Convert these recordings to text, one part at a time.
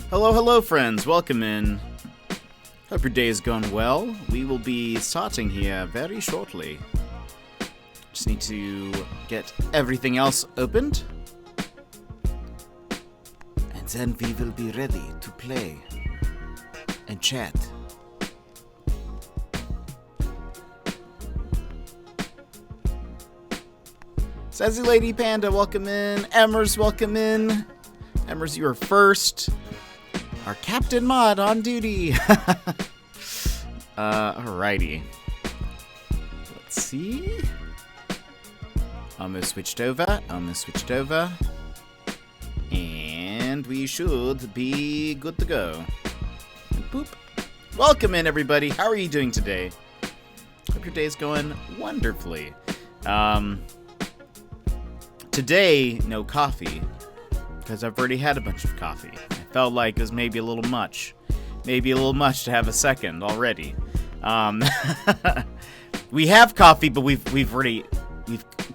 Hello, hello, friends. Welcome in. Hope your day is going well. We will be starting here very shortly. Just need to get everything else opened. And then we will be ready to play and chat. Sassy Lady Panda, welcome in. Emmers, welcome in. Emmers, you are first. Our Captain Mod on duty. Alrighty. Let's see. Almost switched over. And we should be good to go. Boop. Welcome in, everybody. How are you doing today? Hope your day is going wonderfully. Today, no coffee. Because I've already had a bunch of coffee. I felt like it was maybe a little much. Maybe a little much to have a second already. We have coffee, but we've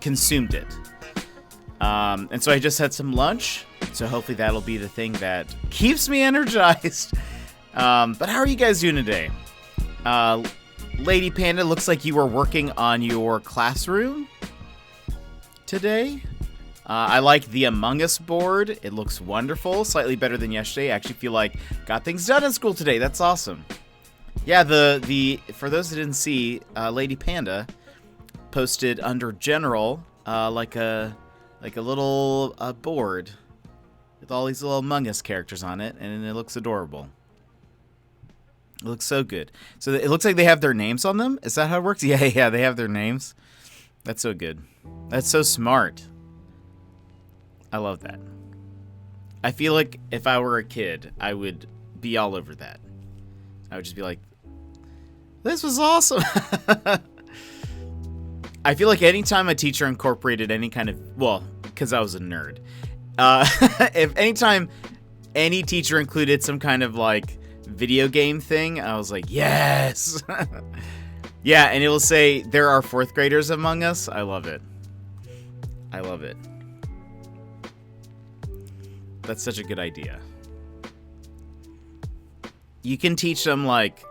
consumed it. And so I just had some lunch. So hopefully that'll be the thing that keeps me energized. But how are you guys doing today? Lady Panda, looks like you were working on your classroom today. I like the Among Us board. It looks wonderful. Slightly better than yesterday. I actually feel like got things done in school today. That's awesome. Yeah, the for those that didn't see, Lady Panda posted under General like a little board with all these little Among Us characters on it, and it looks adorable. It looks so good. So it looks like they have their names on them. Is that how it works? Yeah, they have their names. That's so good. That's so smart. I love that. I feel like if I were a kid, I would be all over that. I would just be like, this was awesome. I feel like anytime a teacher incorporated any kind of, well, because I was a nerd. If anytime any teacher included some kind of like video game thing, I was like, yes. Yeah, and it will say there are fourth graders among us. I love it. I love it. That's such a good idea. You can teach them, like,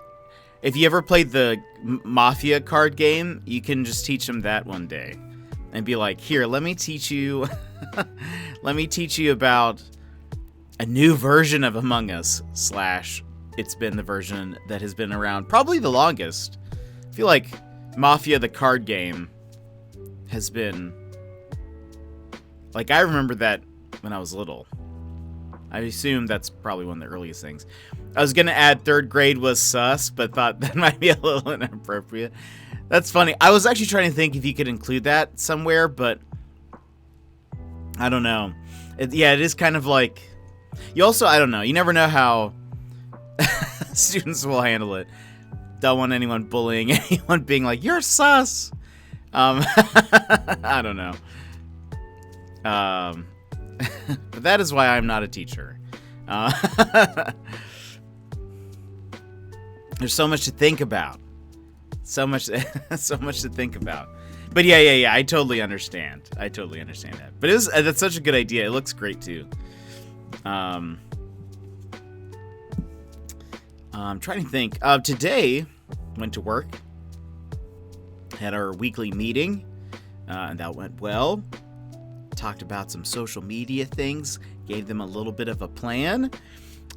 if you ever played the Mafia card game, you can just teach them that one day. And be like, here, let me teach you, let me teach you about a new version of Among Us, / it's been the version that has been around probably the longest. I feel like Mafia, the card game, has been, like, I remember that when I was little. I assume that's probably one of the earliest things. I was going to add third grade was sus, but thought that might be a little inappropriate. That's funny. I was actually trying to think if you could include that somewhere, but I don't know. It is kind of like... You also, I don't know. You never know how students will handle it. Don't want anyone bullying anyone, being like, you're sus. I don't know. But that is why I'm not a teacher. There's so much to think about. So much to think about. But yeah. I totally understand. That. But that's such a good idea. It looks great too. I'm trying to think. Today, went to work. Had our weekly meeting, and that went well. Talked about some social media things, gave them a little bit of a plan.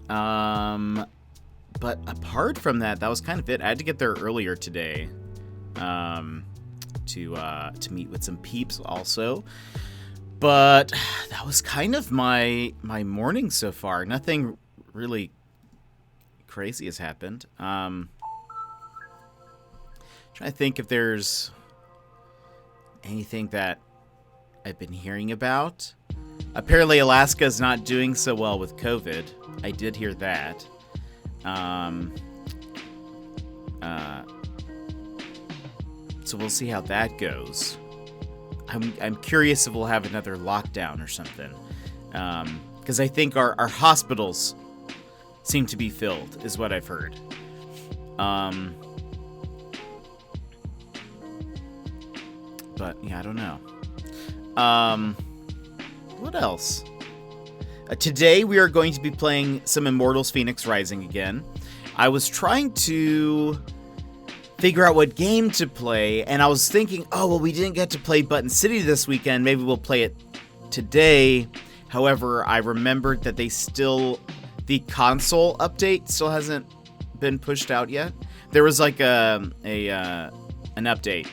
But apart from that, that was kind of it. I had to get there earlier today to meet with some peeps also. But that was kind of my morning so far. Nothing really crazy has happened. Trying to think if there's anything that I've been hearing about. Apparently Alaska is not doing so well with COVID. I did hear that. So we'll see how that goes. I'm curious if we'll have another lockdown or something. Because I think our hospitals seem to be filled, is what I've heard. But yeah, I don't know. What else? Today we are going to be playing some Immortals Fenyx Rising again. I was trying to figure out what game to play, and I was thinking, oh, well, we didn't get to play Button City this weekend. Maybe we'll play it today. However, I remembered that the console update still hasn't been pushed out yet. There was like an update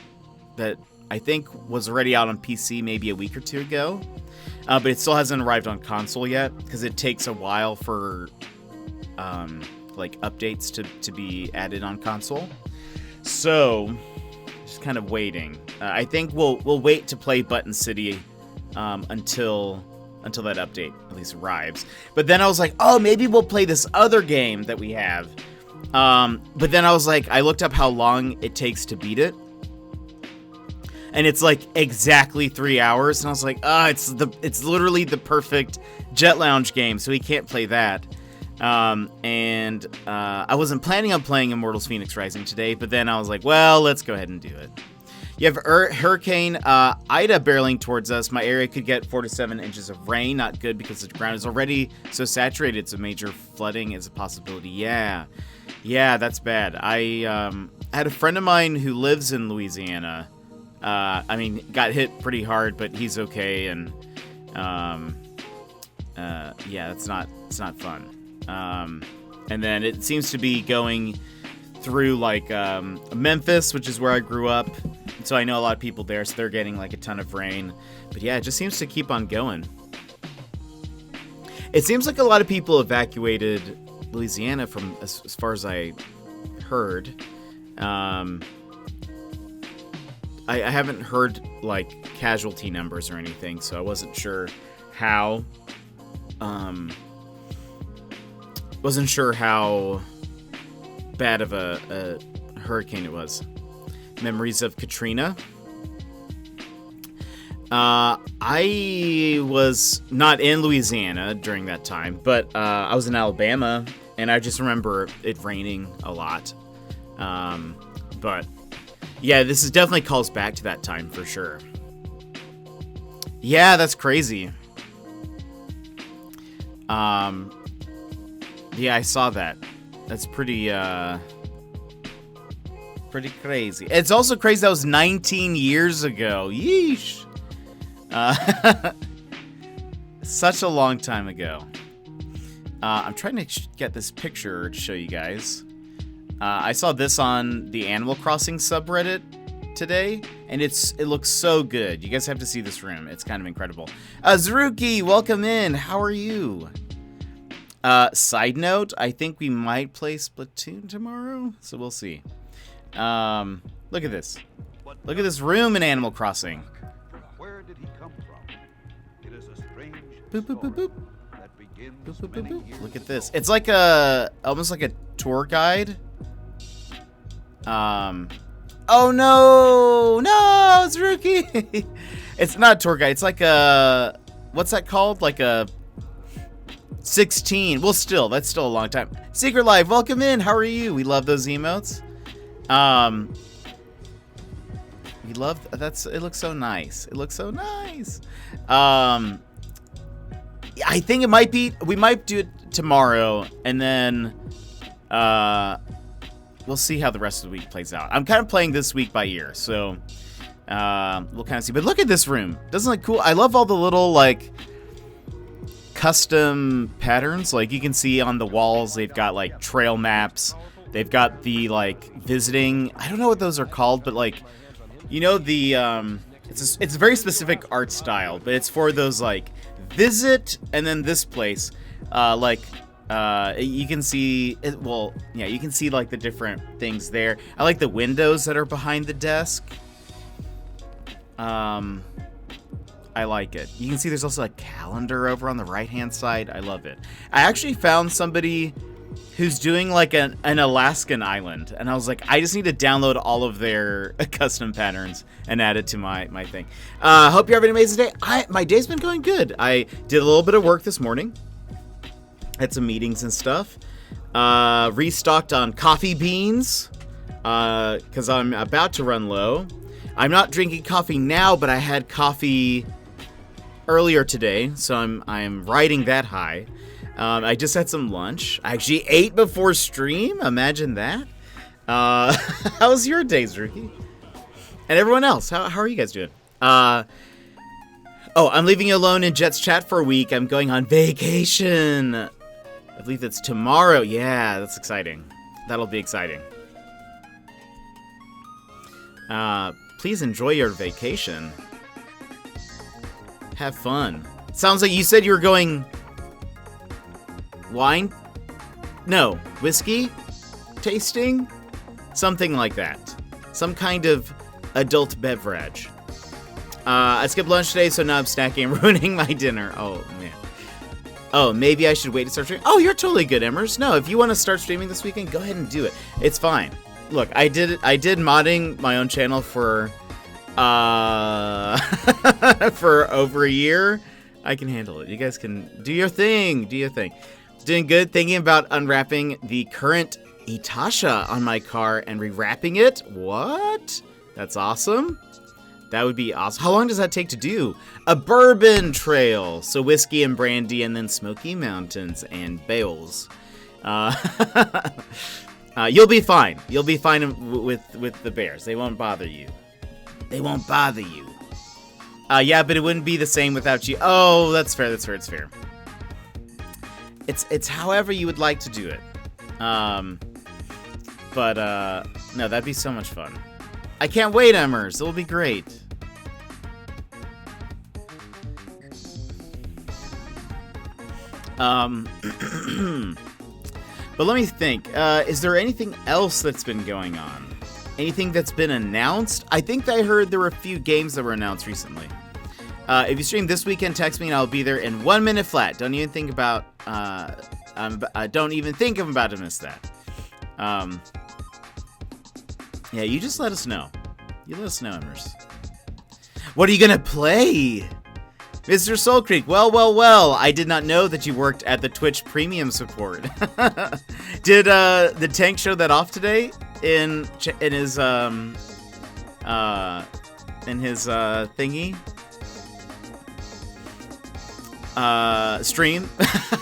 that I think was already out on PC maybe a week or two ago, but it still hasn't arrived on console yet because it takes a while for like updates to be added on console. So just kind of waiting. I think we'll wait to play Button City until that update at least arrives. But then I was like, oh, maybe we'll play this other game that we have. But then I was like, I looked up how long it takes to beat it, and it's like exactly 3 hours. And I was like, it's literally the perfect Jet Lounge game, so we can't play that. And I wasn't planning on playing Immortals Fenyx Rising today, but then I was like, well, let's go ahead and do it. You have Hurricane Ida barreling towards us. My area could get 4 to 7 inches of rain. Not good because the ground is already so saturated, so major flooding is a possibility. Yeah, that's bad. I had a friend of mine who lives in Louisiana. I mean, got hit pretty hard, but he's okay. And yeah, it's not fun. And then it seems to be going through like Memphis, which is where I grew up. So I know a lot of people there, so they're getting like a ton of rain. But yeah, it just seems to keep on going. It seems like a lot of people evacuated Louisiana from as far as I heard. I haven't heard like casualty numbers or anything, so I wasn't sure how bad of a hurricane it was. Memories of Katrina. I was not in Louisiana during that time, but I was in Alabama, and I just remember it raining a lot. But yeah, this is definitely calls back to that time for sure. Yeah, that's crazy. Yeah, I saw that. That's pretty crazy. It's also crazy that was 19 years ago. Yeesh. Such a long time ago. I'm trying to get this picture to show you guys. I saw this on the Animal Crossing subreddit today, and it looks so good. You guys have to see this room. It's kind of incredible. Zaruki, welcome in. How are you? Side note, I think we might play Splatoon tomorrow, so we'll see. Look at this. Look at this room in Animal Crossing. Where did he come from? It is a strange Boop, boop, boop, boop. that begins Boop, boop, boop, many boop. years Look at this. ago. It's like almost like a tour guide. Oh no, it's Rookie. It's not a tour guide. It's like what's that called? Like a 16. Well, that's still a long time. Secret Life, welcome in. How are you? We love those emotes. We love it looks so nice. It looks so nice. I think we might do it tomorrow, and then we'll see how the rest of the week plays out. I'm kind of playing this week by ear, so we'll kind of see. But look at this room. Doesn't it look cool? I love all the little like custom patterns. Like you can see on the walls, they've got like trail maps. They've got the like visiting. I don't know what those are called, but like, you know, the it's a very specific art style, but it's for those like visit and then this place, you can see it. Well, yeah, you can see like the different things there. I like the windows that are behind the desk. I like it. You can see there's also a calendar over on the right-hand side. I love it. I actually found somebody who's doing like an Alaskan island, and I was like, I just need to download all of their custom patterns and add it to my thing. Hope you're having an amazing day. My day's been going good. I did a little bit of work this morning. Had some meetings and stuff. Restocked on coffee beans because I'm about to run low. I'm not drinking coffee now, but I had coffee earlier today, so I'm riding that high. I just had some lunch. I actually ate before stream. Imagine that. How's your days, Rookie? And everyone else, how are you guys doing? Oh, I'm leaving you alone in Jet's chat for a week. I'm going on vacation. I believe that's tomorrow. Yeah, that's exciting. That'll be exciting. Please enjoy your vacation. Have fun. Sounds like you said you were going... wine? No, whiskey? Tasting? Something like that. Some kind of adult beverage. I skipped lunch today, so now I'm snacking and ruining my dinner. Oh, man. Oh, maybe I should wait to start streaming. Oh, you're totally good, Emmers. No, if you want to start streaming this weekend, go ahead and do it. It's fine. Look, I did modding my own channel for for over a year. I can handle it. You guys can do your thing. Do your thing. Doing good. Thinking about unwrapping the current Itasha on my car and rewrapping it. What? That's awesome. That would be awesome. How long does that take to do? A bourbon trail. So whiskey and brandy and then Smoky Mountains and bales. You'll be fine. You'll be fine with the bears. They won't bother you. They won't bother you. Yeah, but it wouldn't be the same without you. Oh, that's fair. That's fair. It's fair. It's however you would like to do it. But no, that'd be so much fun. I can't wait, Emmers. It'll be great. But let me think. Is there anything else that's been going on? Anything that's been announced? I think I heard there were a few games that were announced recently. If you stream this weekend, text me and I'll be there in 1 minute flat. Don't even think about. Don't even think I'm about to miss that. Yeah, you just let us know. You let us know, Emmers. What are you gonna play? Mr. Soul Creek, well, I did not know that you worked at the Twitch Premium support. Did the tank show that off today in his thingy? Stream?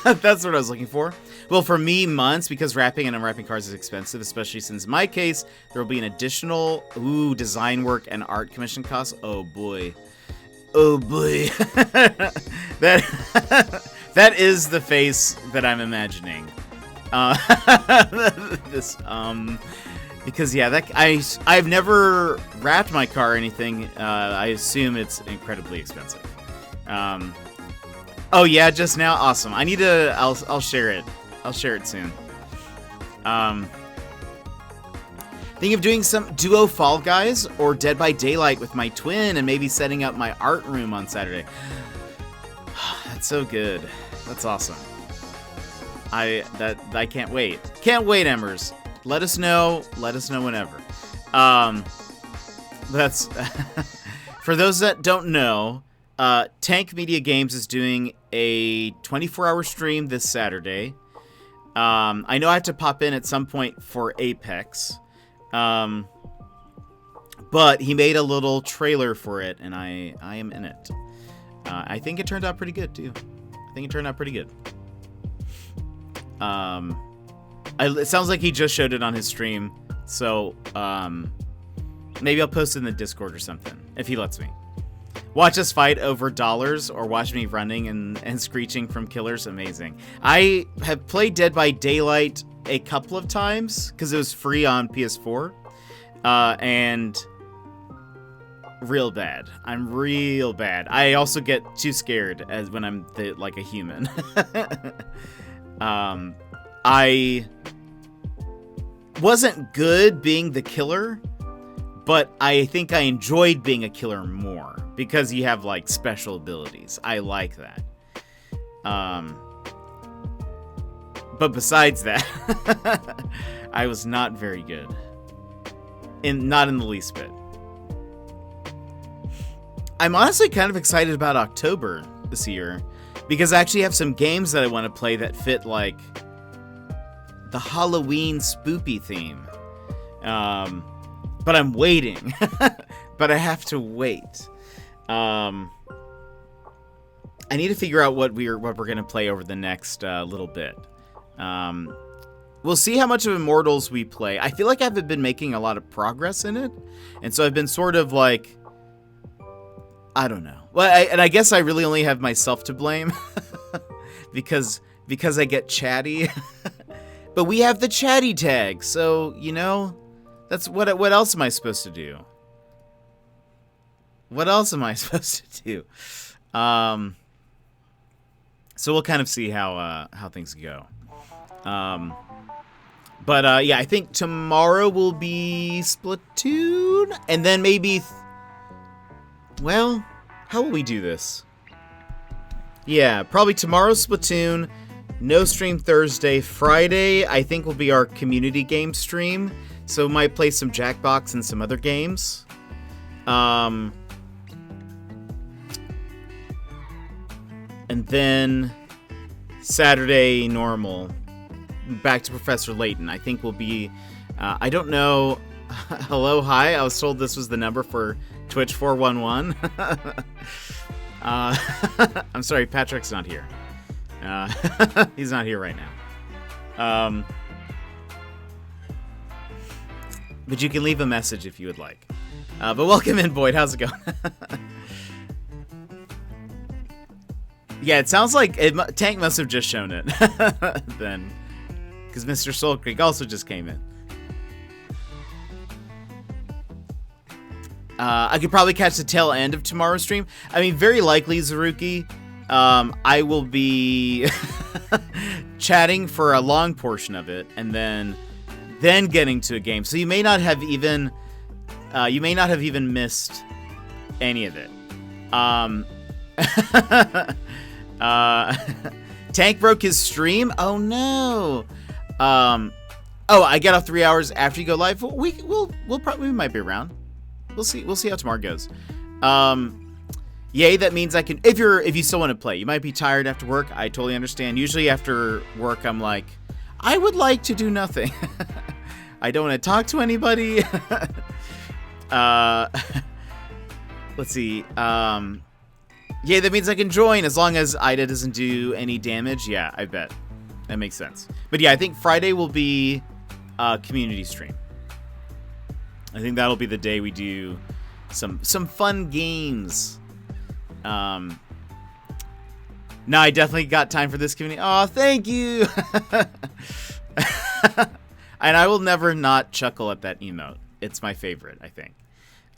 That's what I was looking for. Well, for me, months, because wrapping and unwrapping cards is expensive, especially since in my case, there will be an additional, design work and art commission costs. Oh boy. Oh boy. That is the face that I'm imagining. Because yeah, I've never wrapped my car or anything. I assume it's incredibly expensive. Oh yeah, just now? Awesome. I need to, I'll share it. I'll share it soon. Thinking of doing some duo Fall Guys or Dead by Daylight with my twin and maybe setting up my art room on Saturday. That's so good. That's awesome. I can't wait. Can't wait, Embers. Let us know. Let us know whenever. That's for those that don't know, Tank Media Games is doing a 24-hour stream this Saturday. I know I have to pop in at some point for Apex. But he made a little trailer for it, and I am in it. I think it turned out pretty good, too. It sounds like he just showed it on his stream, so maybe I'll post it in the Discord or something, if he lets me. Watch us fight over dollars, or watch me running and screeching from killers. Amazing. I have played Dead by Daylight a couple of times, because it was free on PS4, and real bad. I'm real bad. I also get too scared when I'm like a human. I wasn't good being the killer, but I think I enjoyed being a killer more because you have like special abilities. I like that. But besides that, I was not very good. Not in the least bit. I'm honestly kind of excited about October this year because I actually have some games that I want to play that fit like the Halloween spoopy theme. But I'm waiting. But I have to wait. I need to figure out what we're gonna play over the next little bit. We'll see how much of Immortals we play. I feel like I've been making a lot of progress in it, and so I've been sort of like, I don't know. Well, I guess I really only have myself to blame because I get chatty. But we have the chatty tag, so you know, that's what else am I supposed to do? What else am I supposed to do? So we'll kind of see how things go. But yeah, I think tomorrow will be Splatoon, and then maybe. Well, how will we do this? Yeah, probably tomorrow Splatoon. No stream Thursday. Friday, I think, will be our community game stream. So might play some Jackbox and some other games. And then Saturday, normal. Back to Professor Layton. I think will be... I don't know... Hello, hi. I was told this was the number for Twitch 411. I'm sorry, Patrick's not here. He's not here right now. But you can leave a message if you would like. But welcome in, Boyd. How's it going? Yeah, it sounds like Tank must have just shown it then. Because Mr. Soul Creek also just came in. I could probably catch the tail end of tomorrow's stream. I mean, very likely, Zaruki. I will be chatting for a long portion of it, and then getting to a game. So you may not have even missed any of it. Tank broke his stream. Oh no. Oh, I get off 3 hours after you go live. We might be around. We'll see how tomorrow goes. Yay, that means I can, if you still want to play. You might be tired after work. I totally understand. Usually after work, I'm like, I would like to do nothing. I don't want to talk to anybody. Let's see. Yeah, that means I can join as long as Ida doesn't do any damage. Yeah, I bet. That makes sense. But yeah, I think Friday will be a community stream. I think that'll be the day we do some fun games. No, I definitely got time for this community. Oh, thank you. And I will never not chuckle at that emote. It's my favorite, I think.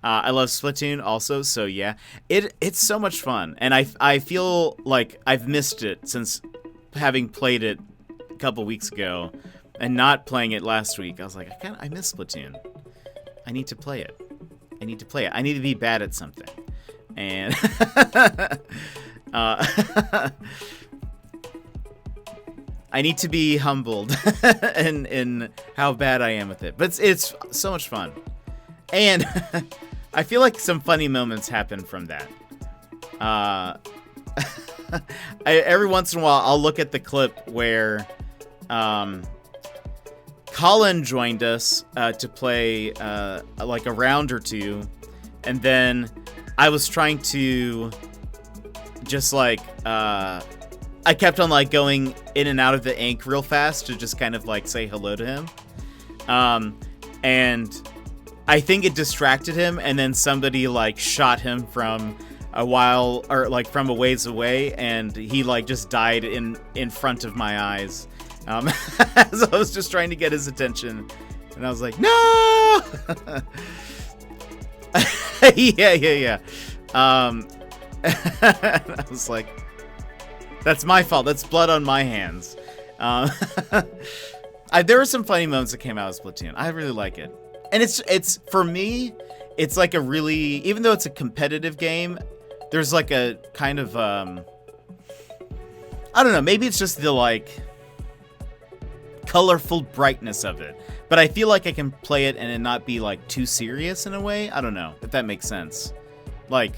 I love Splatoon also, so yeah. It's so much fun. And I feel like I've missed it since having played it a couple weeks ago and not playing it last week. I was like, I miss Splatoon. I need to play it. I need to be bad at something. And I need to be humbled in how bad I am with it. But it's so much fun. And I feel like some funny moments happen from that. Every once in a while, I'll look at the clip where Colin joined us to play like a round or two, and then I was trying to just like I kept on like going in and out of the ink real fast to just kind of like say hello to him, and I think it distracted him, and then somebody like shot him from a while, or like from a ways away, and he like just died in front of my eyes. As I was just trying to get his attention, and I was like, no. yeah. I was like, that's my fault. That's blood on my hands. There were some funny moments that came out of Splatoon. I really like it. And it's for me, it's like a really, even though it's a competitive game, there's like a kind of, I don't know, maybe it's just the like colorful brightness of it. But I feel like I can play it and it not be like too serious in a way. I don't know if that makes sense. Like,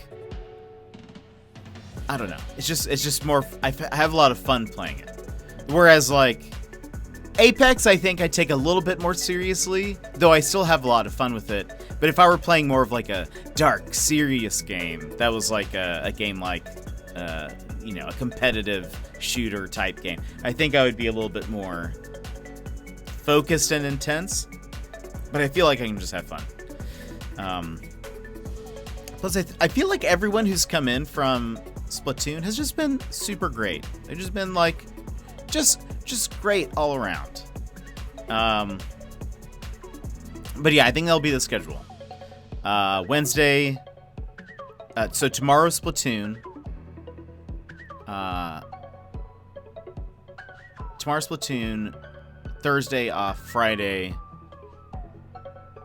I don't know. It's just more, I have a lot of fun playing it. Whereas like Apex, I think I take a little bit more seriously, though I still have a lot of fun with it. But if I were playing more of like a dark, serious game, that was like a game like a competitive shooter type game. I think I would be a little bit more focused and intense, but I feel like I can just have fun. Plus, I feel like everyone who's come in from Splatoon has just been super great. They've just been like, just great all around. But yeah, I think that'll be the schedule. Wednesday. So tomorrow Splatoon. Tomorrow Splatoon. Thursday off. Friday.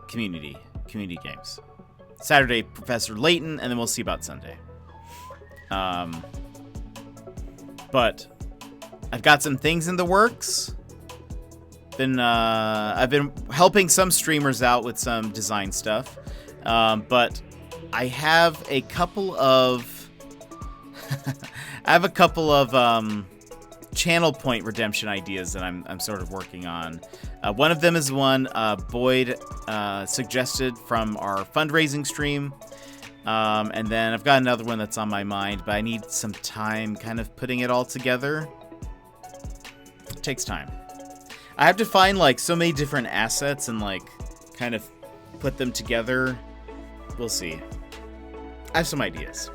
Community games. Saturday Professor Layton, and then we'll see about Sunday. But I've got some things in the works. I've been helping some streamers out with some design stuff, but I have a couple of channel point redemption ideas that I'm sort of working on. One of them is one Boyd suggested from our fundraising stream, and then I've got another one that's on my mind, but I need some time kind of putting it all together. It takes time. I have to find like so many different assets and like kind of put them together. We'll see. I have some ideas.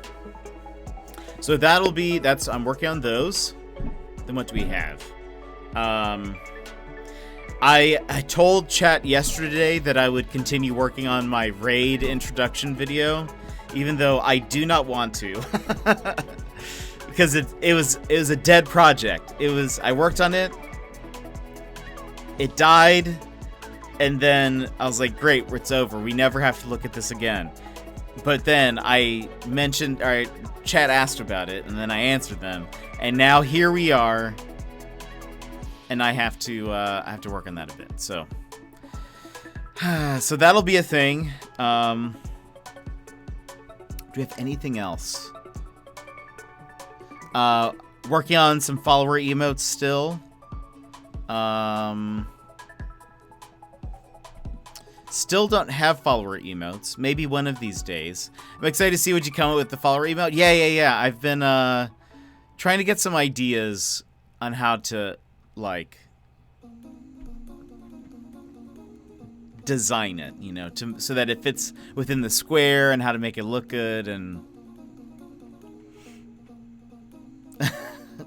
So I'm working on those. Then what do we have? I told chat yesterday that I would continue working on my raid introduction video, even though I do not want to. Because it was a dead project. I worked on it. It died, and then I was like, great, it's over. We never have to look at this again. But then I mentioned, chat asked about it, and then I answered them. And now here we are, and I have to work on that a bit. So, so that'll be a thing. Do we have anything else? Working on some follower emotes still. Still don't have follower emotes. Maybe one of these days. I'm excited to see what you come up with the follower emote. Yeah. I've been trying to get some ideas on how to like design it, so that it fits within the square and how to make it look good. And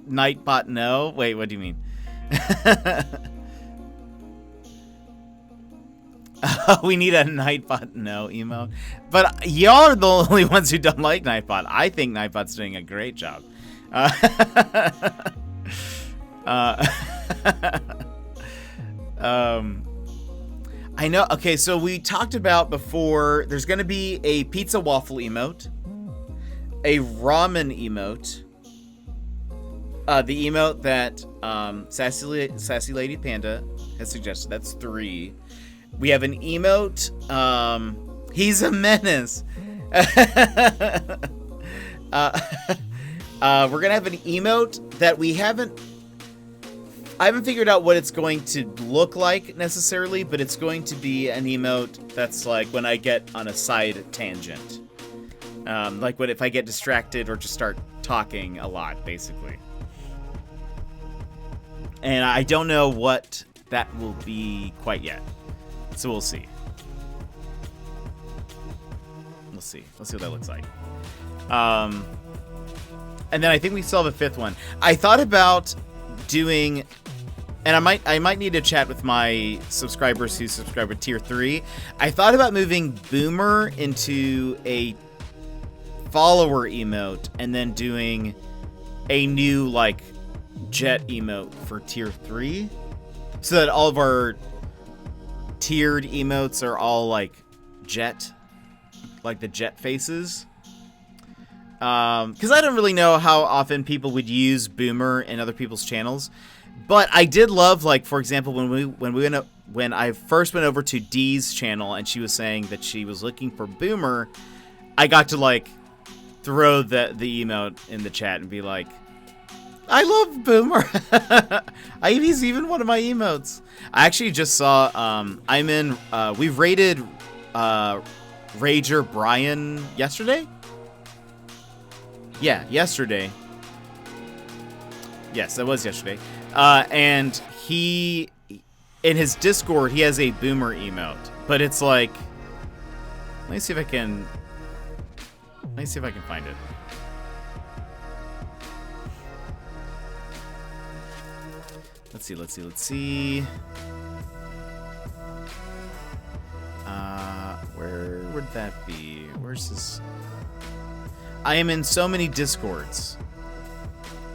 Nightbot, no. Wait, what do you mean? We need a Nightbot no emote. But y'all are the only ones who don't like Nightbot. I think Nightbot's doing a great job. I know. Okay, so we talked about before, there's going to be a pizza waffle emote, a ramen emote, the emote that Sassy Lady Panda has suggested. That's 3. We have an emote. He's a menace. We're gonna have an emote that I haven't figured out what it's going to look like necessarily, but it's going to be an emote that's like when I get on a side tangent, like if I get distracted or just start talking a lot, basically. And I don't know what that will be quite yet. So we'll see. Let's see what that looks like. And then I think we still have a 5th one. I thought about doing, and I might need to chat with my subscribers who subscribe with tier 3. I thought about moving Boomer into a follower emote and then doing a new like jet emote for tier 3, so that all of our tiered emotes are all like jet, like the jet faces. Because I don't really know how often people would use Boomer in other people's channels, but I did love, like, for example, when I first went over to Dee's channel and she was saying that she was looking for Boomer, I got to like throw the emote in the chat and be like, I love Boomer. He's even one of my emotes. I actually just saw, we've raided Rager Brian yesterday? Yeah, yesterday. Yes, that was yesterday. And he, in his Discord, he has a boomer emote, but it's like, let me see if I can find it. Let's see. Where would that be? Where's this? I am in so many Discords.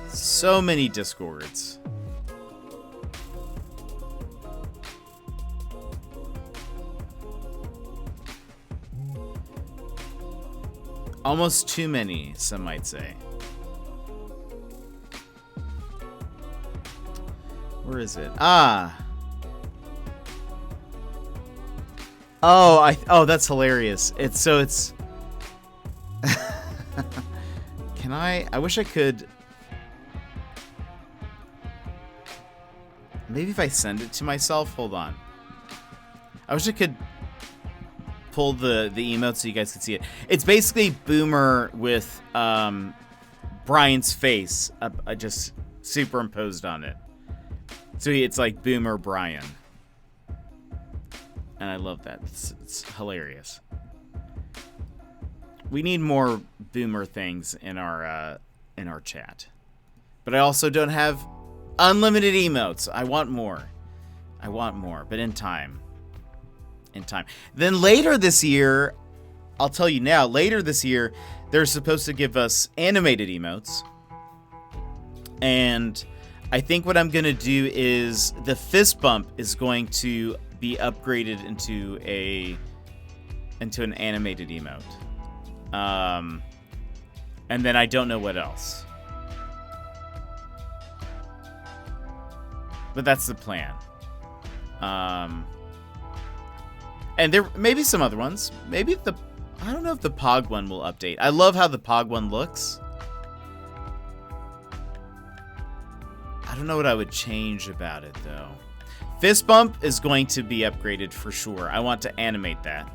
So many Discords. Almost too many, some might say. Where is it? Ah. Oh, that's hilarious. It's Can I wish I could. Maybe if I send it to myself, hold on. I wish I could pull the emote so you guys could see it. It's basically Boomer with Brian's face just superimposed on it. So it's like Boomer Brian. And I love that. It's hilarious. We need more Boomer things in our chat. But I also don't have unlimited emotes. I want more. But in time. Then later this year, I'll tell you now, later this year, they're supposed to give us animated emotes. And I think what I'm going to do is the fist bump is going to be upgraded into an animated emote. And then I don't know what else. But that's the plan. And there may be some other ones. Maybe I don't know if the Pog one will update. I love how the Pog one looks. I don't know what I would change about it, though. Fist bump is going to be upgraded for sure. I want to animate that.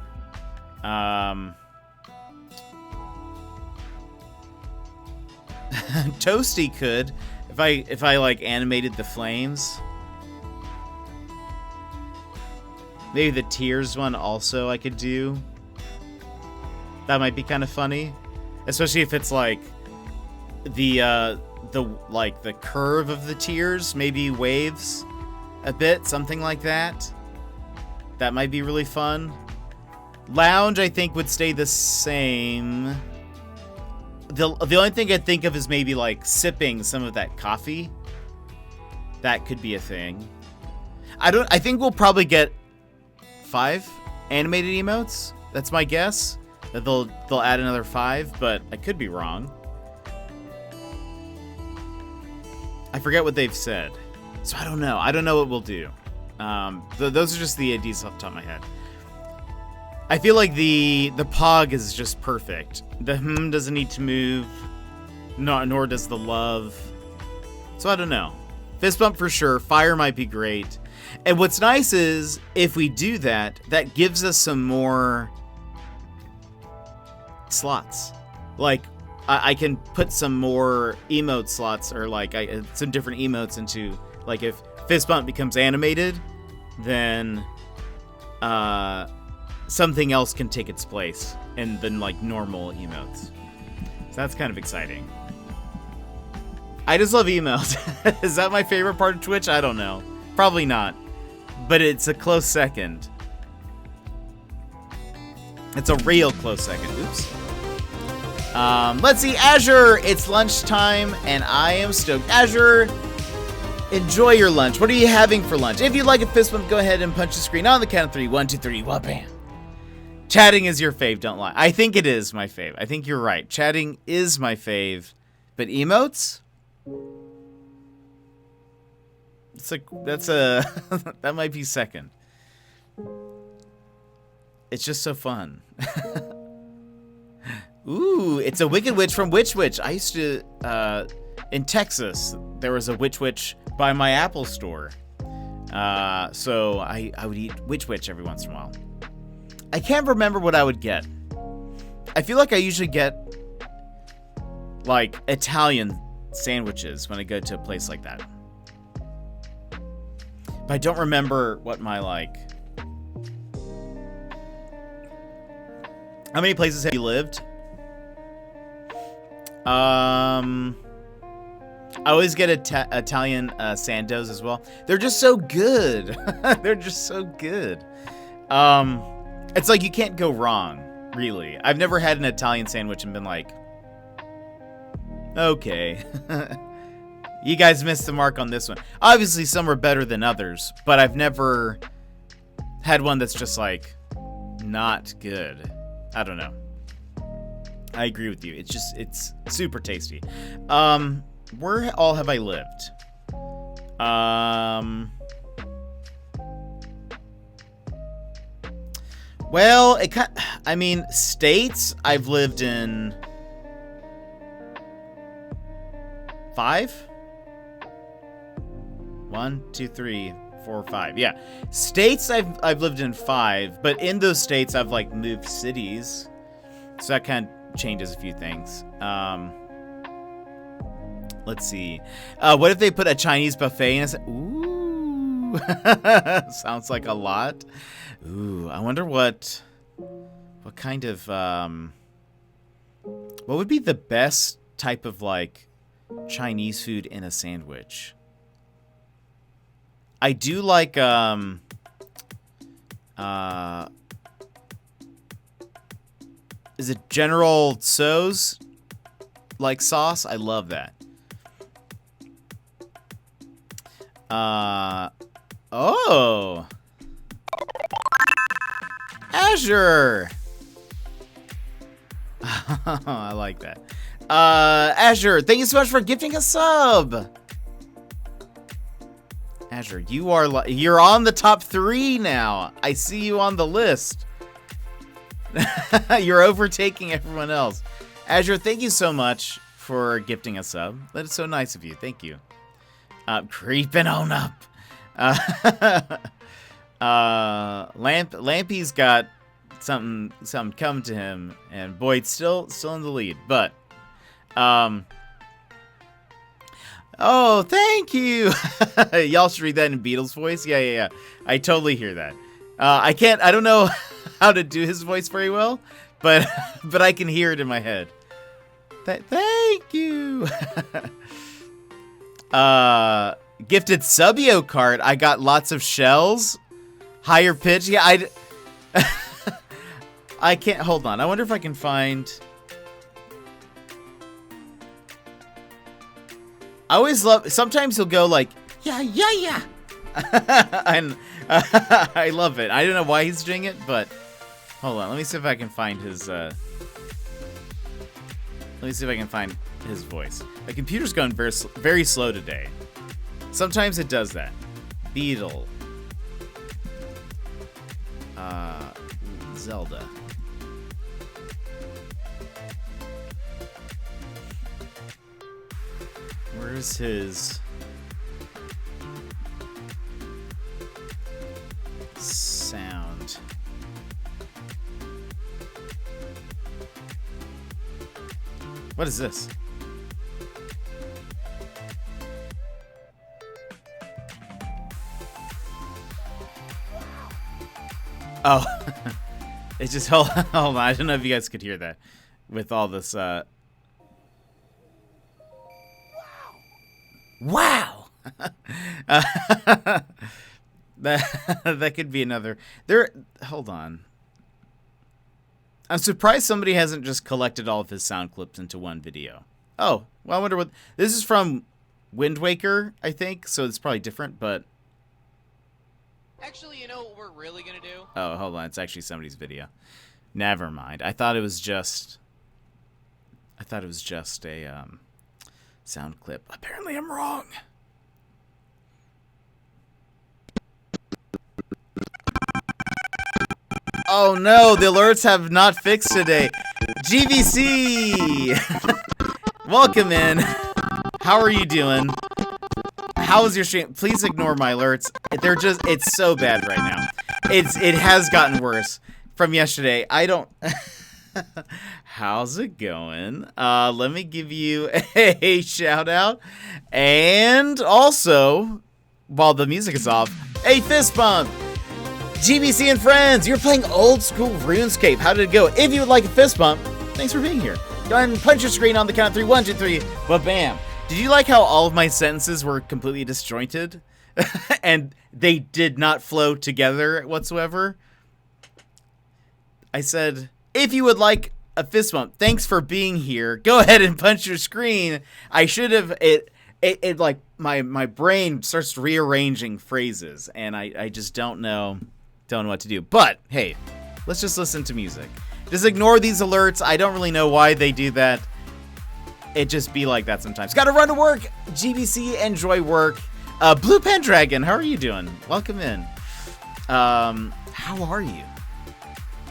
Toasty could, if I like animated the flames. Maybe the tears one also I could do. That might be kind of funny, especially if it's like the curve of the tears maybe waves a bit, something like that. That might be really fun. Lounge, I think, would stay the same. The only thing I'd think of is maybe like sipping some of that coffee. That could be a thing. I think we'll probably get 5 animated emotes. That's my guess. That they'll add another 5, but I could be wrong. I forget what they've said, so I don't know. I don't know what we'll do. Those are just the ideas off the top of my head. I feel like the Pog is just perfect. The doesn't need to move, nor does the love. So I don't know. Fist bump for sure. Fire might be great. And what's nice is if we do that, that gives us some more slots. Like I can put some more emote slots, or like some different emotes into, like if fist bump becomes animated, then something else can take its place and then like normal emotes. So that's kind of exciting. I just love emotes. Is that my favorite part of Twitch? I don't know. Probably not. But it's a close second. It's a real close second. Oops. Let's see. Azure, it's lunchtime and I am stoked. Azure, enjoy your lunch. What are you having for lunch? If you'd like a fist bump, go ahead and punch the screen on the count of 3. 1, 2, 3. Well, bam. Chatting is your fave, don't lie. I think it is my fave. I think you're right. Chatting is my fave. But emotes? That might be second. It's just so fun. Ooh, it's a Wicked Witch from Witch Witch. I used to, in Texas, there was a Witch Witch by my Apple store. So I would eat Witch Witch every once in a while. I can't remember what I would get. I feel like I usually get, like, Italian sandwiches when I go to a place like that. But I don't remember what my, like... How many places have you lived? I always get Italian sandos as well. They're just so good. They're just so good. It's like you can't go wrong, really. I've never had an Italian sandwich and been like, okay. You guys missed the mark on this one. Obviously, some are better than others, but I've never had one that's just like not good. I don't know. I agree with you. It's super tasty. Where all have I lived? Well, I mean, states, I've lived in 5? 1, 2, 3, 4, 5. Yeah. States, I've lived in 5, but in those states, I've, like, moved cities. So that kind of changes a few things. Let's see. What if they put a Chinese buffet in? Ooh. Sounds like a lot. Ooh, I wonder what kind of, what would be the best type of, like, Chinese food in a sandwich? I do like, is it General Tso's, like, sauce? I love that. Oh. Azure. I like that. Azure, thank you so much for gifting a sub. Azure, you're on the top 3 now. I see you on the list. You're overtaking everyone else. Azure, thank you so much for gifting a sub. That is so nice of you. Thank you. Creeping on up. Lampy's got something coming to him, and Boyd's still in the lead. But, oh, thank you. Y'all should read that in Beatles voice. Yeah. I totally hear that. I don't know how to do his voice very well, but I can hear it in my head. Thank you. Gifted Subio card. I got lots of shells. Higher pitch. Yeah, I can't. Hold on. I wonder if I can find. I always love. Sometimes he'll go like, yeah. And I love it. I don't know why he's doing it, but hold on. Let me see if I can find his. Let me see if I can find his voice. My computer's going very slow today. Sometimes it does that. Beetle. Zelda. Where's his sound? What is this? Oh, it's just hold on. I don't know if you guys could hear that with all this. Wow. That could be another. Hold on. I'm surprised somebody hasn't just collected all of his sound clips into one video. Oh, well, I wonder what this is from. Wind Waker, I think. So it's probably different, but. Actually, you know what we're really gonna do? Oh, hold on. It's actually somebody's video. Never mind. I thought it was just a sound clip. Apparently, I'm wrong. Oh no, the alerts have not fixed today. GVC! Welcome in. How are you doing? How is your stream? Please ignore my alerts. It's so bad right now. It has gotten worse from yesterday. I don't How's it going? Let me give you a shout out. And also, while the music is off, a fist bump. GBC and friends, you're playing old school RuneScape. How did it go? If you would like a fist bump, thanks for being here. Go ahead and punch your screen on the count of 3. 1, 2, 3. Ba-bam. Did you like how all of my sentences were completely disjointed? And they did not flow together whatsoever? I said, if you would like a fist bump, thanks for being here. Go ahead and punch your screen. I should have, it like, my brain starts rearranging phrases, and I just don't know what to do. But, hey, let's just listen to music. Just ignore these alerts. I don't really know why they do that. It just be like that sometimes. Gotta run to work. GBC, enjoy work. Blue Pendragon, how are you doing? Welcome in. How are you?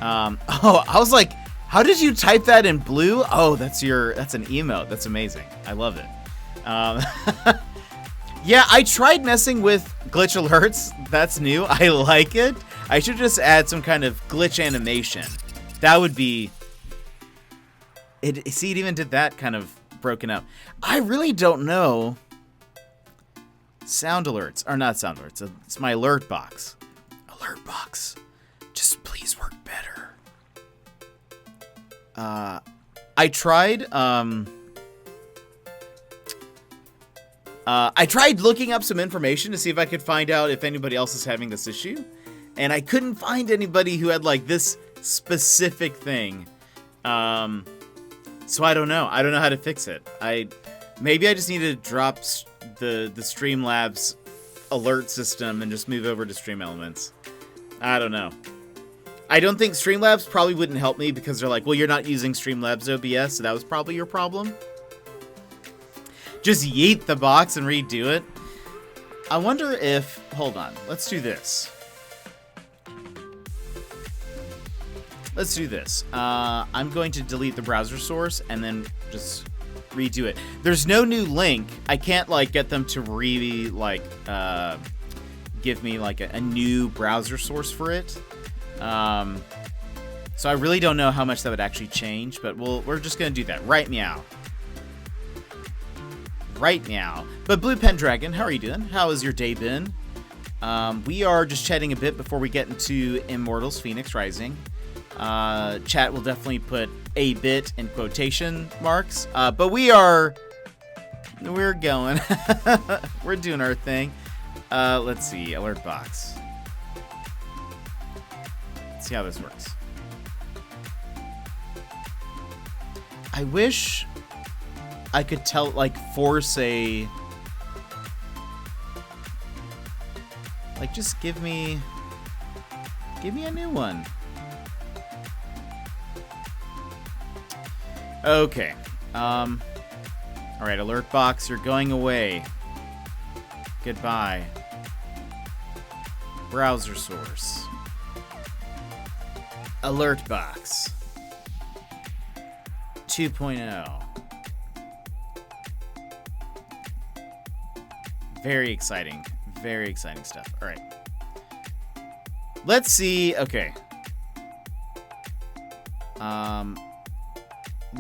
Oh, I was like, how did you type that in blue? Oh, that's an emote. That's amazing. I love it. Yeah, I tried messing with glitch alerts. That's new. I like it. I should just add some kind of glitch animation. That would be it. See, it even did that kind of broken up. I really don't know. Sound alerts are not sound alerts. It's my alert box. Alert box. Just please work better. I tried looking up some information to see if I could find out if anybody else is having this issue, and I couldn't find anybody who had like this specific thing. So I don't know. I don't know how to fix it. Maybe I just need to drop the Streamlabs alert system and just move over to Stream Elements. I don't know. I don't think Streamlabs probably wouldn't help me because they're like, well, you're not using Streamlabs OBS, so that was probably your problem. Just yeet the box and redo it. I wonder if... Hold on. Let's do this. Let's do this. I'm going to delete the browser source and then just redo it. There's no new link. I can't, like, get them to really, like, give me, like, a new browser source for it. So I really don't know how much that would actually change, but we're just going to do that. Right meow. Right now. But Blue Pendragon, how are you doing? How has your day been? We are just chatting a bit before we get into Immortals Fenyx Rising. Chat will definitely put a bit in quotation marks. But we're going. We're doing our thing. Let's see. Alert box. Let's see how this works. I wish I could tell, like, force a... Like, just give me a new one. Okay. Alright, alert box, you're going away. Goodbye. Browser source. Alert box. 2.0. Very exciting. Very exciting stuff. All right. Let's see. Okay.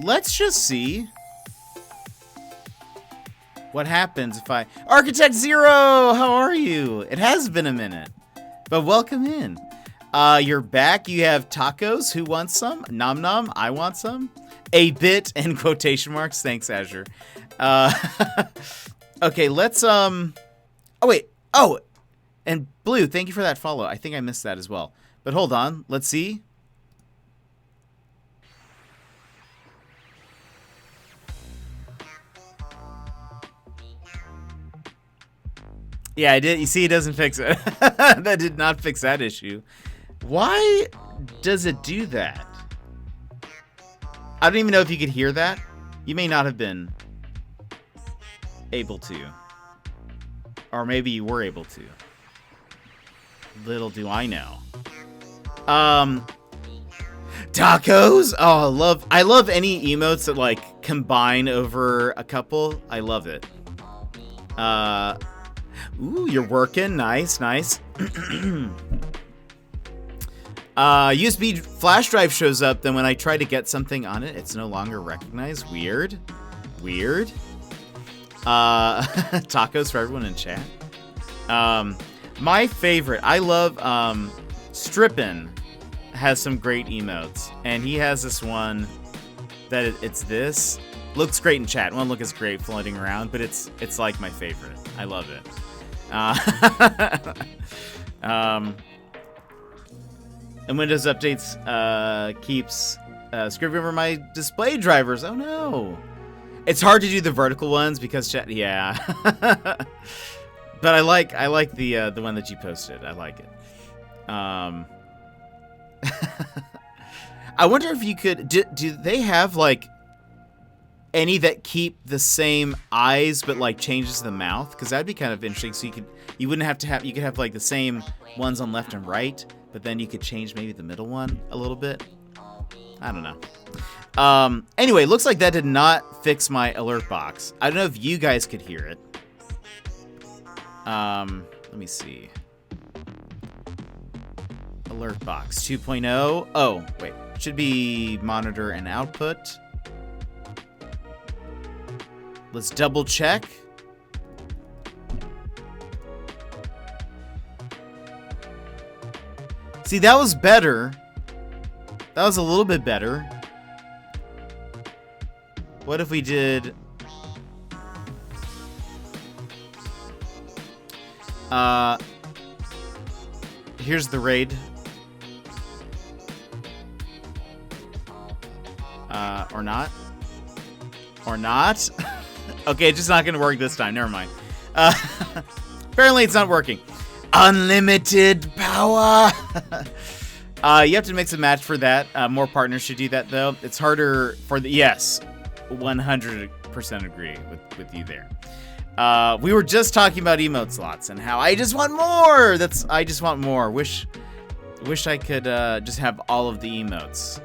Let's just see what happens if I... Architect Zero! How are you? It has been a minute, but welcome in. You're back. You have tacos. Who wants some? Nom nom. I want some. A bit in quotation marks. Thanks, Azure. Okay, let's, oh, wait. Oh, and Blue, thank you for that follow. I think I missed that as well. But hold on. Let's see. Yeah, I did. You see, it doesn't fix it. That did not fix that issue. Why does it do that? I don't even know if you could hear that. You may not have been able to. Or maybe you were able to. Little do I know. Tacos? Oh, I love any emotes that, like, combine over a couple. I love it. Ooh, you're working. Nice, nice. USB flash drive shows up, then when I try to get something on it, it's no longer recognized. Weird. Tacos for everyone in chat. My favorite, I love Strippin has some great emotes, and he has this one that it's this. Looks great in chat. Won't look as great floating around, but it's like my favorite. I love it. And Windows updates keeps scribbling over my display drivers. Oh no! It's hard to do the vertical ones because chat. Yeah, but I like the one that you posted. I like it. I wonder if you could. Do they have like any that keep the same eyes but like changes the mouth? Because that'd be kind of interesting. So you wouldn't have to have. You could have like the same ones on left and right, but then you could change maybe the middle one a little bit. I don't know. Anyway, looks like that did not fix my alert box. I don't know if you guys could hear it. Let me see. Alert box 2.0. Oh, wait. Should be monitor and output. Let's double check. See, that was better. That was a little bit better. What if we did... here's the raid. Or not. Or not. Okay, it's just not gonna work this time. Never mind. Apparently it's not working. Unlimited power. You have to mix and match for that. More partners should do that though. It's harder for the... Yes. 100% agree with you there. We were just talking about emote slots and how I just want more. I just want more. Wish I could just have all of the emotes.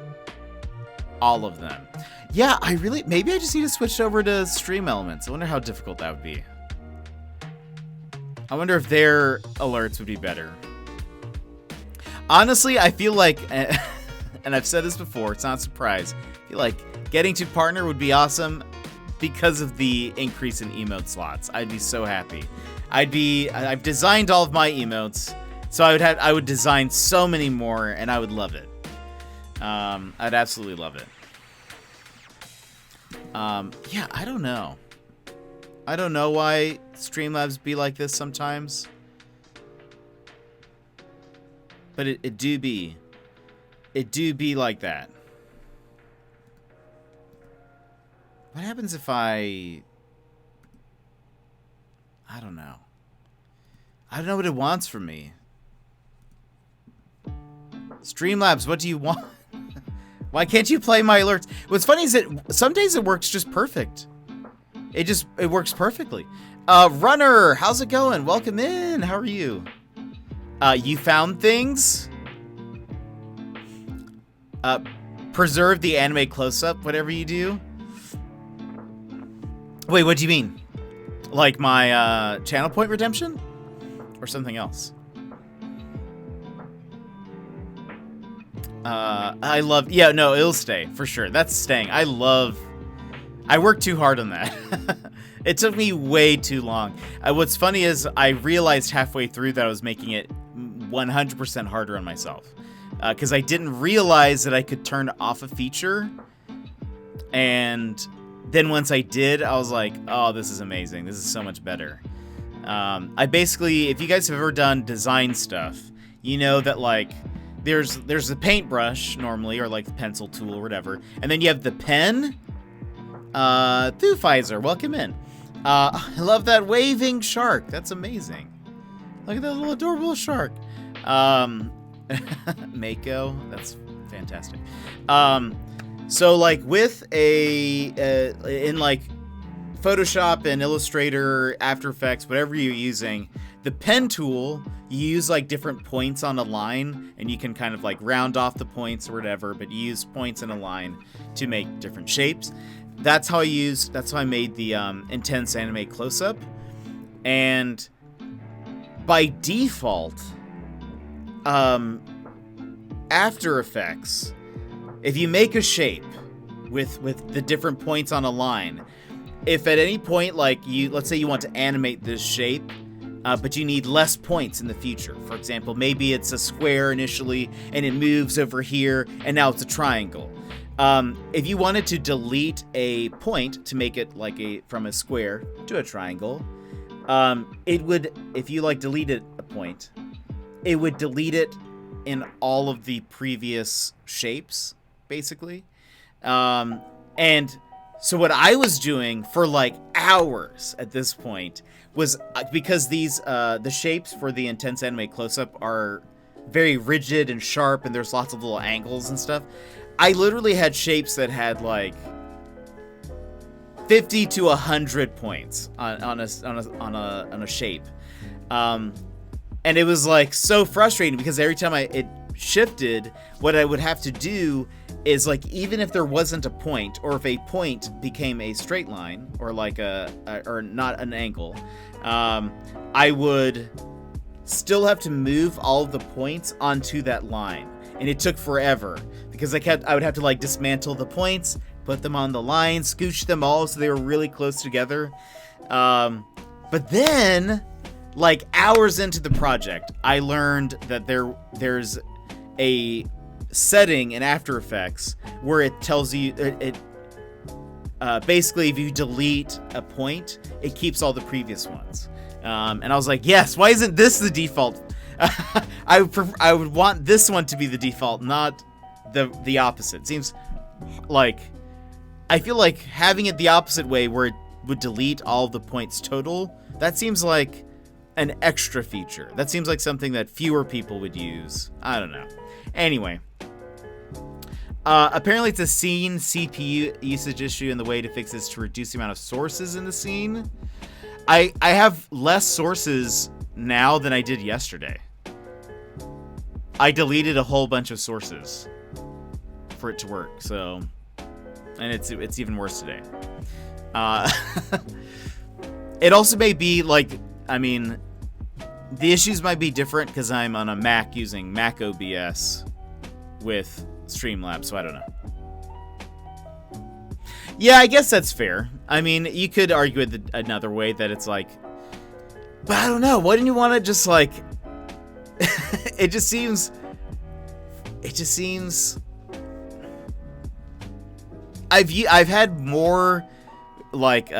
All of them. Yeah, maybe I just need to switch over to Stream Elements. I wonder how difficult that would be. I wonder if their alerts would be better. Honestly, I feel like, and I've said this before, it's not a surprise. I feel like getting to partner would be awesome because of the increase in emote slots. I'd be so happy. I've designed all of my emotes, so I would design so many more, and I would love it. I'd absolutely love it. Yeah, I don't know. I don't know why Streamlabs be like this sometimes. But it do be like that. What happens if I don't know. I don't know what it wants from me. Streamlabs, what do you want? Why can't you play my alerts? What's funny is that some days it works just perfect. It works perfectly. Runner, how's it going? Welcome in. How are you? You found things? Preserve the anime close-up, whatever you do. Wait, what do you mean? Like my channel point redemption? Or something else? I love... Yeah, no, it'll stay, for sure. That's staying. I worked too hard on that. It took me way too long. What's funny is I realized halfway through that I was making it 100% harder on myself. Because I didn't realize that I could turn off a feature. And then once I did, I was like, oh, this is amazing. This is so much better. I basically, if you guys have ever done design stuff, you know that like there's a paintbrush normally, or like the pencil tool or whatever. And then you have the pen. Thufeiser, welcome in. I love that waving shark. That's amazing. Look at that little adorable shark. Mako, that's fantastic. So like with in like Photoshop and Illustrator, After Effects, whatever you're using, the pen tool, you use like different points on a line, and you can kind of like round off the points or whatever, but you use points in a line to make different shapes. That's how I made the intense anime close-up. And by default, After Effects, if you make a shape with the different points on a line, if at any point, like, let's say you want to animate this shape, but you need less points in the future. For example, maybe it's a square initially, and it moves over here, and now it's a triangle. If you wanted to delete a point to make it like from a square to a triangle, it would, if you like deleted a point, it would delete it in all of the previous shapes, basically. And so what I was doing for like hours at this point was, because these the shapes for the intense anime close-up are very rigid and sharp, and there's lots of little angles and stuff. I literally had shapes that had like 50 to 100 points on a shape, and it was like so frustrating because every time it shifted, what I would have to do is, like, even if there wasn't a point, or if a point became a straight line, or like or not an angle, I would still have to move all of the points onto that line, and it took forever because I would have to like dismantle the points, put them on the line, scooch them all so they were really close together. But then, like, hours into the project, I learned that there's a setting in After Effects where it tells you basically if you delete a point, it keeps all the previous ones. And I was like, yes, why isn't this the default? I would want this one to be the default, not the opposite. It seems like, I feel like having it the opposite way, where it would delete all the points total, that seems like an extra feature. That seems like something that fewer people would use. I don't know. Anyway, apparently it's a scene CPU usage issue, and the way to fix this is to reduce the amount of sources in the scene. I have less sources now than I did yesterday. I deleted a whole bunch of sources for it to work, so, and it's even worse today. It also may be like, I mean, the issues might be different because I'm on a Mac using Mac OBS with Streamlabs, so I don't know. Yeah, I guess that's fair. I mean, you could argue it another way, that it's like, but I don't know. Why didn't you want to just like? It just seems. I've had more like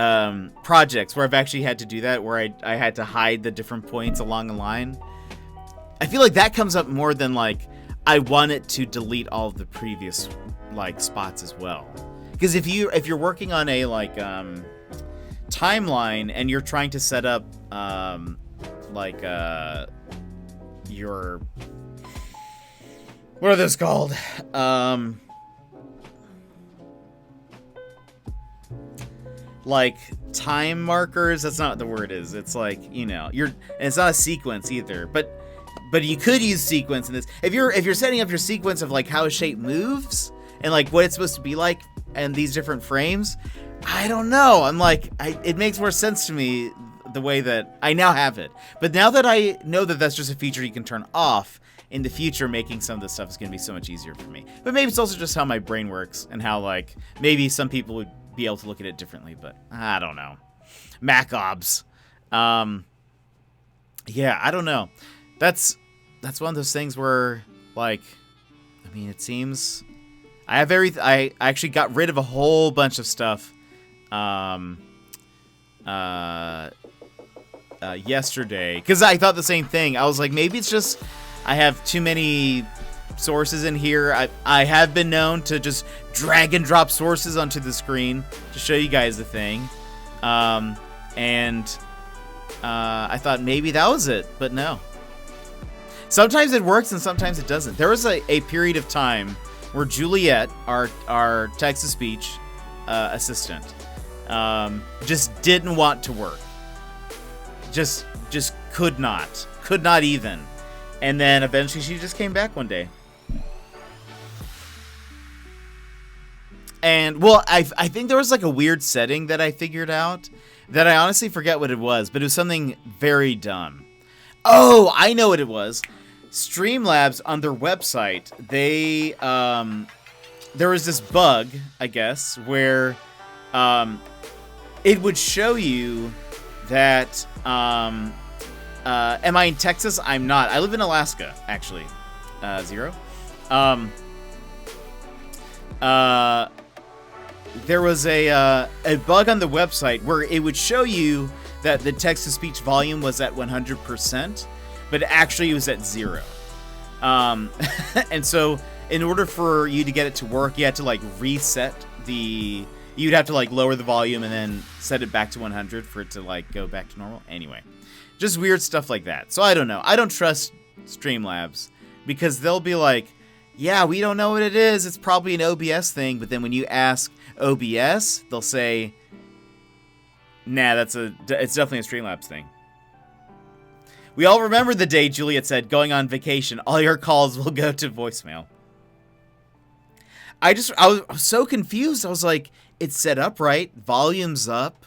projects where I've actually had to do that, where I had to hide the different points along the line. I feel like that comes up more than like I want it to delete all of the previous like spots as well. Because if you're working on a like timeline and you're trying to set up like your, what are those called? Like time markers. That's not what the word is. It's like, you know, and it's not a sequence either. But you could use sequence in this. If you're setting up your sequence of like how a shape moves and like what it's supposed to be like and these different frames, I don't know. I'm like, it makes more sense to me the way that I now have it. But now that I know that that's just a feature you can turn off, in the future, making some of this stuff is going to be so much easier for me. But maybe it's also just how my brain works, and how like maybe some people would be able to look at it differently, but I don't know. Mac obs. Yeah, I don't know. That's one of those things where, like, I mean, it seems I actually got rid of a whole bunch of stuff yesterday, because I thought the same thing. I was like, maybe it's just I have too many sources in here. I have been known to just drag and drop sources onto the screen to show you guys the thing, and I thought maybe that was it, but no. Sometimes it works and sometimes it doesn't. There was a period of time where Juliet, our text-to-speech assistant, just didn't want to work. Just could not even. And then eventually she just came back one day. And, well, I think there was like a weird setting that I figured out that I honestly forget what it was, but it was something very dumb. Oh, I know what it was. Streamlabs on their website, they there was this bug, I guess, where it would show you that am I in Texas? I'm not. I live in Alaska, actually. 0. There was a bug on the website where it would show you that the text-to-speech volume was at 100%, but actually it was at 0. And so in order for you to get it to work, you had to like reset the... You'd have to like lower the volume and then set it back to 100 for it to like go back to normal. Anyway, just weird stuff like that. So I don't know. I don't trust Streamlabs because they'll be like, yeah, we don't know what it is. It's probably an OBS thing. But then when you ask OBS, they'll say, nah, it's definitely a Streamlabs thing. We all remember the day Juliet said, going on vacation, all your calls will go to voicemail. I was so confused. I was like, it's set up right. Volume's up.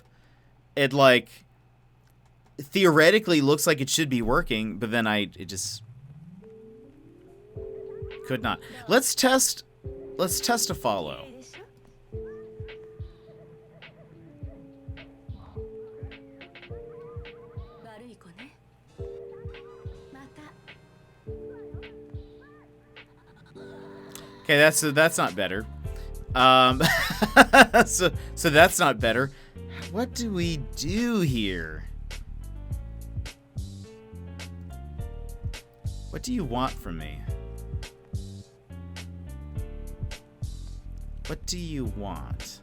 It like theoretically looks like it should be working, but then it just could not. Let's test a follow. Okay, that's not better. So that's not better. What do we do here? What do you want from me? What do you want?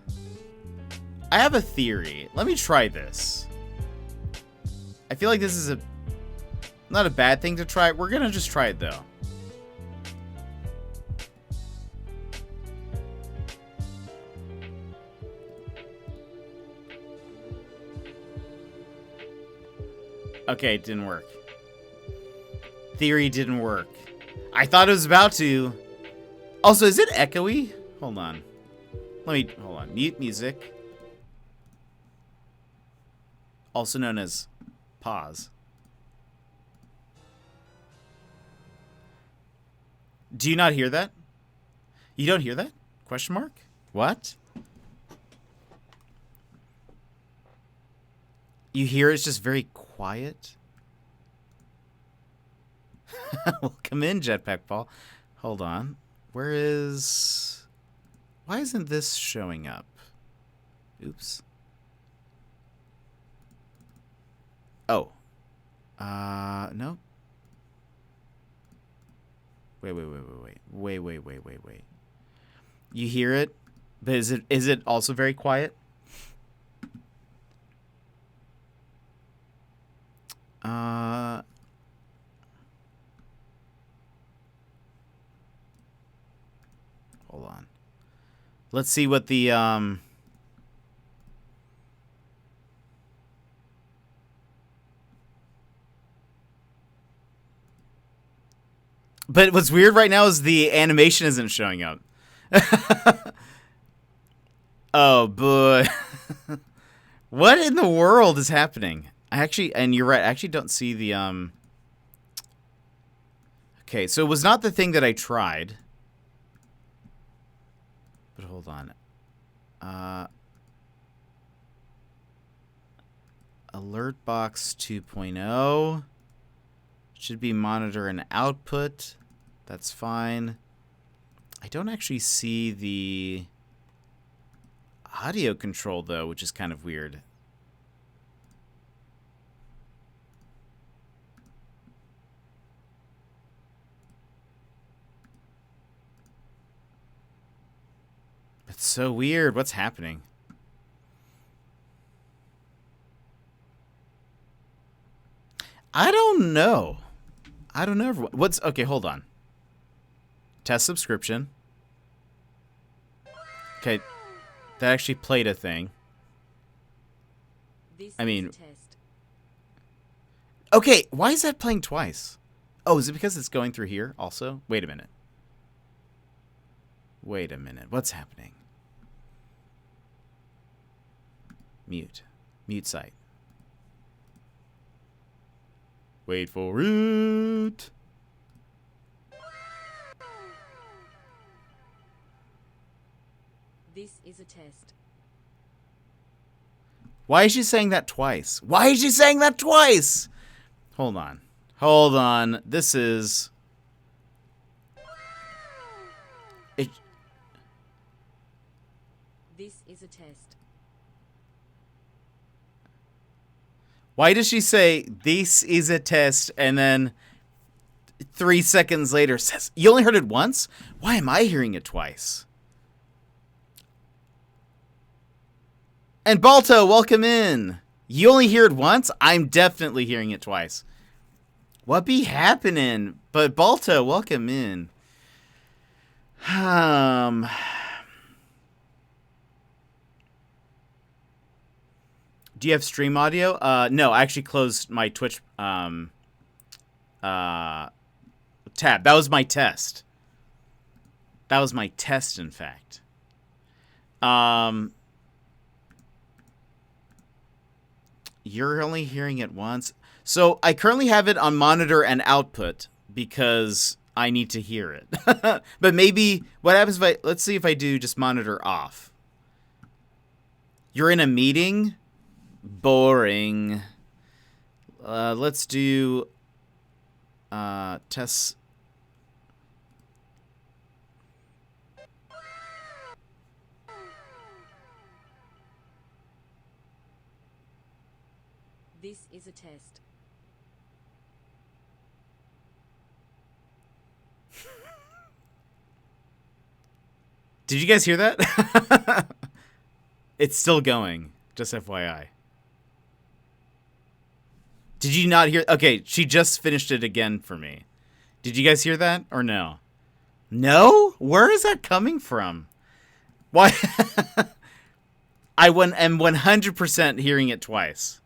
I have a theory. Let me try this. I feel like this is not a bad thing to try. We're gonna just try it though. Okay, it didn't work. Theory didn't work. I thought it was about to. Also, is it echoey? Hold on. Hold on. Mute music. Also known as pause. Do you not hear that? You don't hear that? Question mark? What? You hear it's just very quiet? Welcome in, Jetpack Paul. Hold on. Why isn't this showing up? Oops. Oh. No. Wait. You hear it? But is it also very quiet? Hold on. Let's see what the But what's weird right now is the animation isn't showing up. Oh boy. What in the world is happening? And you're right, I actually don't see the Okay, so it was not the thing that I tried. But hold on. Alert box 2.0. Should be monitor and output. That's fine. I don't actually see the audio control though, which is kind of weird. It's so weird. What's happening? I don't know. Everyone. Okay, hold on. Test subscription. Okay. That actually played a thing. I mean... Okay, why is that playing twice? Oh, is it because it's going through here also? Wait a minute. What's happening? Mute site. Wait for it. This is a test. Why is she saying that twice? Why is she saying that twice? Hold on. Hold on. This is... This is a test. Why does she say, this is a test, and then 3 seconds later says, you only heard it once? Why am I hearing it twice? And Balto, welcome in. You only hear it once? I'm definitely hearing it twice. What be happening? But Balto, welcome in. Do you have stream audio? No, I actually closed my Twitch tab. That was my test. That was my test, in fact. You're only hearing it once. So I currently have it on monitor and output because I need to hear it. But maybe what happens if let's see if I do just monitor off. You're in a meeting? Boring. Let's do tests. This is a test. Did you guys hear that? It's still going, just FYI. Did you not hear? Okay, she just finished it again for me. Did you guys hear that or no? No? Where is that coming from? Why? am 100% hearing it twice.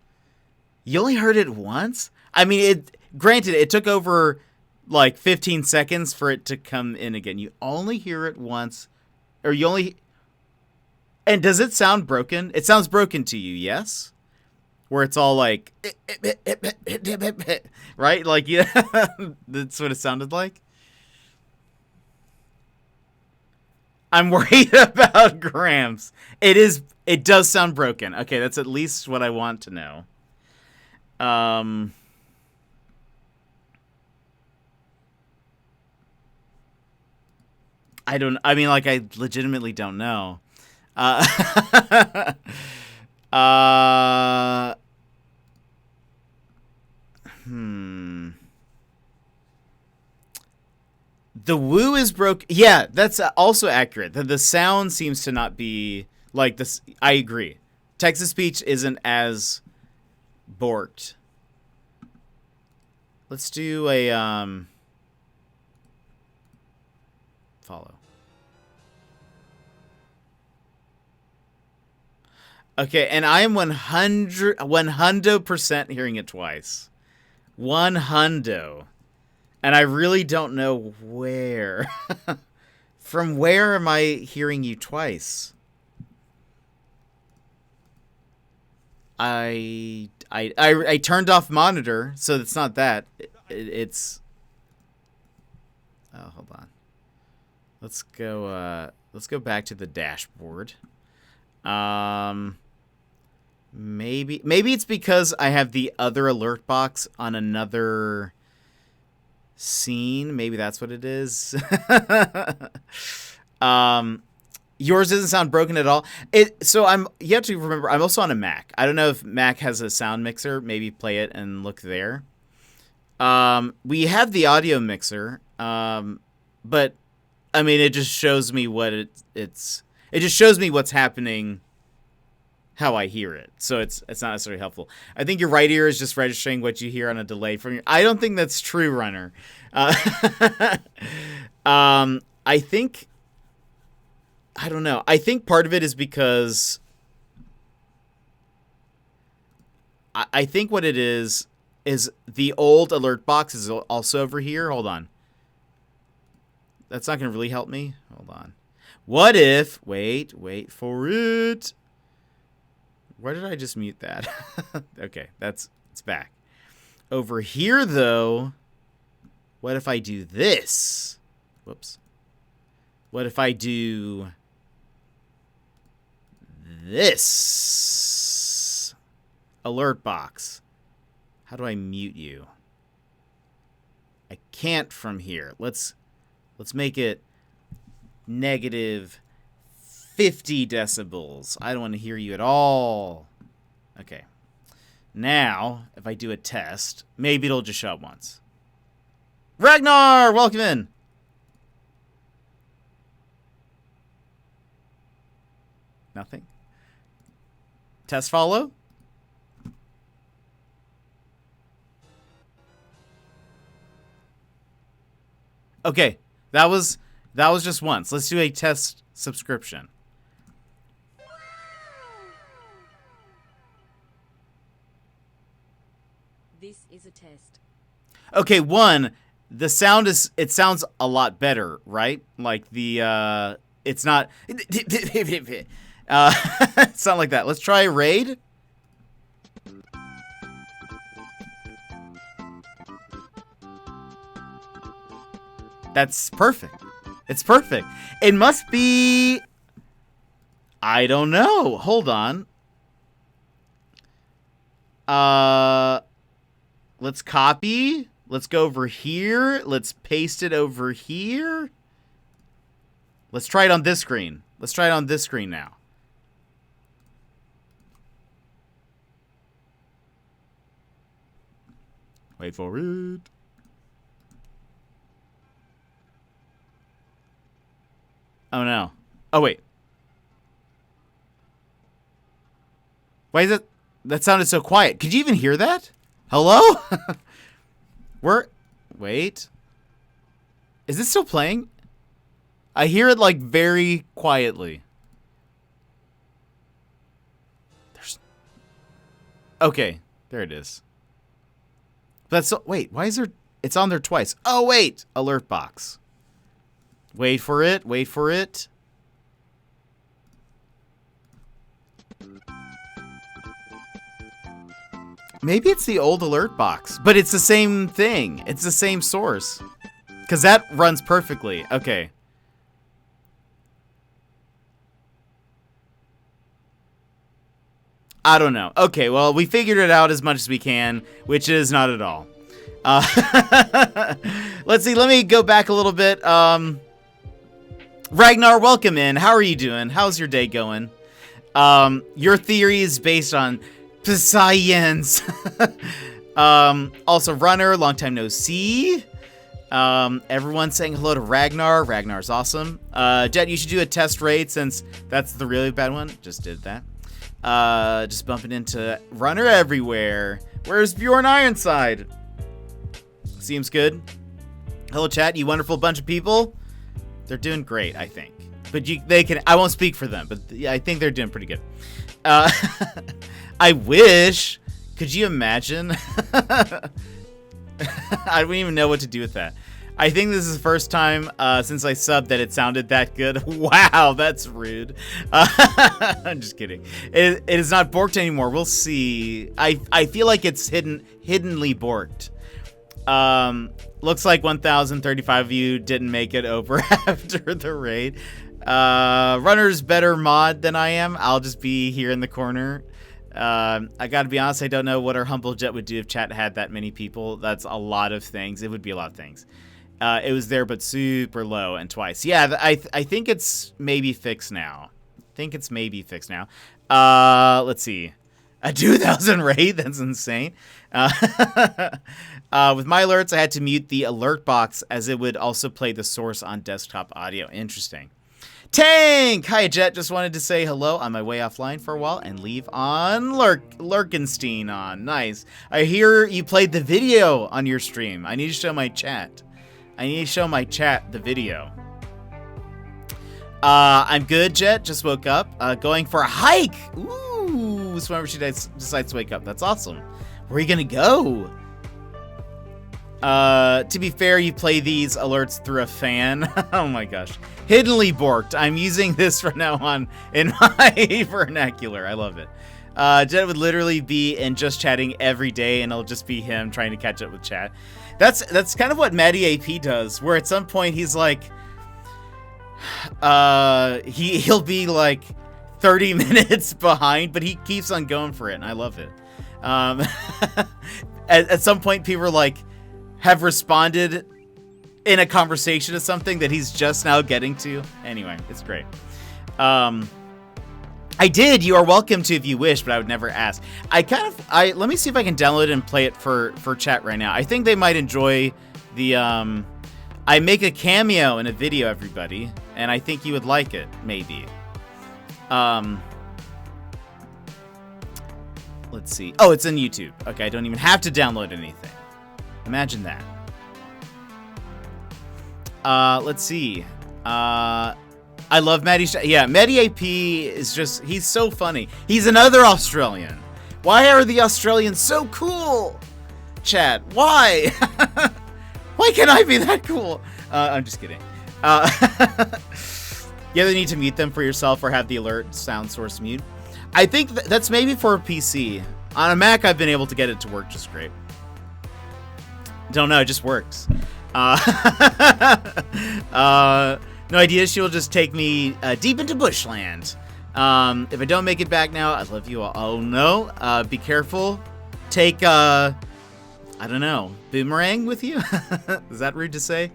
You only heard it once? I mean, granted, it took over like 15 seconds for it to come in again. You only hear it once, or you only... And does it sound broken? It sounds broken to you, yes? Where it's all like... Right? Like, yeah, that's what it sounded like. I'm worried about Gramps. It does sound broken. Okay, that's at least what I want to know. I legitimately don't know. The woo is broke. Yeah, that's also accurate. The sound seems to not be like this. I agree. Text to speech isn't as borked. Let's do a follow. Okay, and I am 100% hearing it twice. 100. And I really don't know where. From where am I hearing you twice? I turned off monitor, so it's not that. It's... Oh, hold on. Let's go back to the dashboard. Maybe it's because I have the other alert box on another scene. Maybe that's what it is. Yours doesn't sound broken at all. So you have to remember, I'm also on a Mac. I don't know if Mac has a sound mixer. Maybe play it and look there. We have the audio mixer, but I mean, it just shows me what it just shows me what's happening, how I hear it. So it's not necessarily helpful. I think your right ear is just registering what you hear on a delay from your... I don't think that's true, Runner. I think... I don't know. I think part of it is because... I think what it is the old alert box is also over here. Hold on. That's not going to really help me. Hold on. What if... Wait for it. Where did I just mute that? Okay, it's back. Over here, though, what if I do this? Whoops. What if I do this alert box. How do I mute you? I can't from here. Let's make it negative 50 decibels. I don't want to hear you at all. Okay. Now, if I do a test, maybe it'll just show up once. Ragnar, welcome in. Nothing. Test follow. Okay, that was just once. Let's do a test subscription. This is a test. Okay, the sound sounds a lot better, right? Like the it's not it's not like that. Let's try raid. That's perfect. It's perfect. It must be... I don't know. Hold on. Let's copy. Let's go over here. Let's paste it over here. Let's try it on this screen. Let's try it on this screen now. Wait for it. Oh no. Oh wait. Why is it? That sounded so quiet. Could you even hear that? Hello? Wait. Is it still playing? I hear it like very quietly. Okay, there it is. Wait, why is there... It's on there twice. Oh wait, alert box. Wait for it, wait for it. Maybe it's the old alert box, but it's the same thing. It's the same source. Because that runs perfectly. Okay. I don't know. Okay, well, we figured it out as much as we can, which is not at all. Let's see, let me go back a little bit. Ragnar, welcome in. How are you doing? How's your day going? Your theory is based on science. Also, Runner, long time no see. Everyone saying hello to Ragnar. Ragnar's awesome. Jet, you should do a test raid since that's the really bad one. Just did that. Just bumping into Runner everywhere. Where's Bjorn Ironside? Seems good. Hello, chat. You wonderful bunch of people. They're doing great, I think. But they can. I won't speak for them, but I think they're doing pretty good. I wish. Could you imagine? I don't even know what to do with that. I think this is the first time since I subbed that it sounded that good. Wow, that's rude. I'm just kidding. It is not borked anymore. We'll see. I feel like it's hiddenly borked. Looks like 1,035 of you didn't make it over after the raid. Runner's better mod than I am. I'll just be here in the corner. I gotta be honest, I don't know what our humble jet would do if chat had that many people. That's a lot of things. It would be a lot of things. It was there, but super low and twice. Yeah, I think it's maybe fixed now. Let's see. A 2,000 raid? That's insane. With my alerts, I had to mute the alert box as it would also play the source on desktop audio. Interesting. Tank! Hi, Jet. Just wanted to say hello on my way offline for a while and leave on Lurkenstein on. Nice. I hear you played the video on your stream. I need to show my chat. The video. I'm good, Jet. Just woke up. Going for a hike. Ooh, so whenever she decides to wake up. That's awesome. Where are you gonna go? To be fair, you play these alerts through a fan. Oh my gosh. Hiddenly borked. I'm using this from now on in my vernacular. I love it. Jet would literally be in just chatting every day, and it'll just be him trying to catch up with chat. That's kind of what Maddie AP does, where at some point he's like, he'll be like 30 minutes behind, but he keeps on going for it, and I love it. At some point, people have responded in a conversation to something that he's just now getting to. Anyway, it's great. I did. You are welcome to if you wish, but I would never ask. Let me see if I can download it and play it for chat right now. I think they might enjoy the, I make a cameo in a video, everybody, and I think you would like it, maybe. Let's see. Oh, it's on YouTube. Okay, I don't even have to download anything. Imagine that. Let's see. I love Matty. Yeah, Matty AP is just, he's so funny. He's another Australian. Why are the Australians so cool? Chad, why? Why can't I be that cool? I'm just kidding. You either need to mute them for yourself or have the alert sound source mute. I think that's maybe for a PC. On a Mac, I've been able to get it to work just great. Don't know, it just works. No idea, she will just take me deep into bushland. If I don't make it back now, I love you all. Oh no, be careful. Take, I don't know, boomerang with you? Is that rude to say?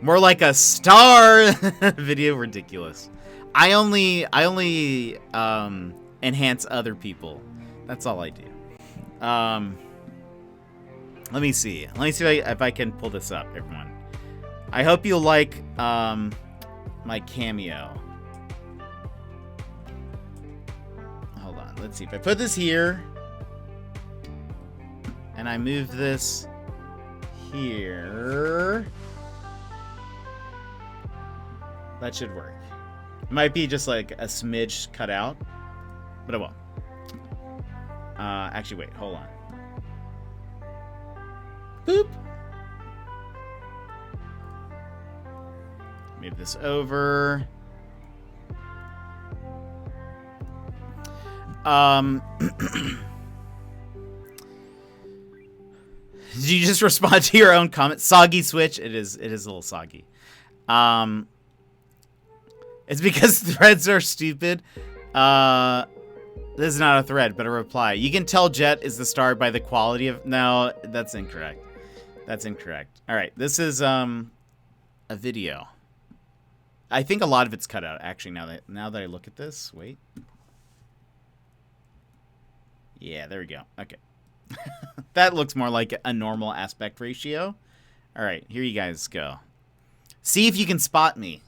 More like a star video, ridiculous. I only enhance other people. That's all I do. Let me see if I can pull this up, everyone. I hope you'll like my cameo. Hold on, let's see. If I put this here and I move this here, that should work. It might be just like a smidge cut out, but it won't. Actually, wait, hold on. Boop. Move this over. Did you just respond to your own comment? Soggy Switch. It is a little soggy. It's because threads are stupid. This is not a thread, but a reply. You can tell Jet is the star by the quality of... No, that's incorrect. That's incorrect. All right, this is a video. I think a lot of it's cut out, actually, now that I look at this. Wait. Yeah, there we go. Okay. That looks more like a normal aspect ratio. All right, here you guys go. See if you can spot me.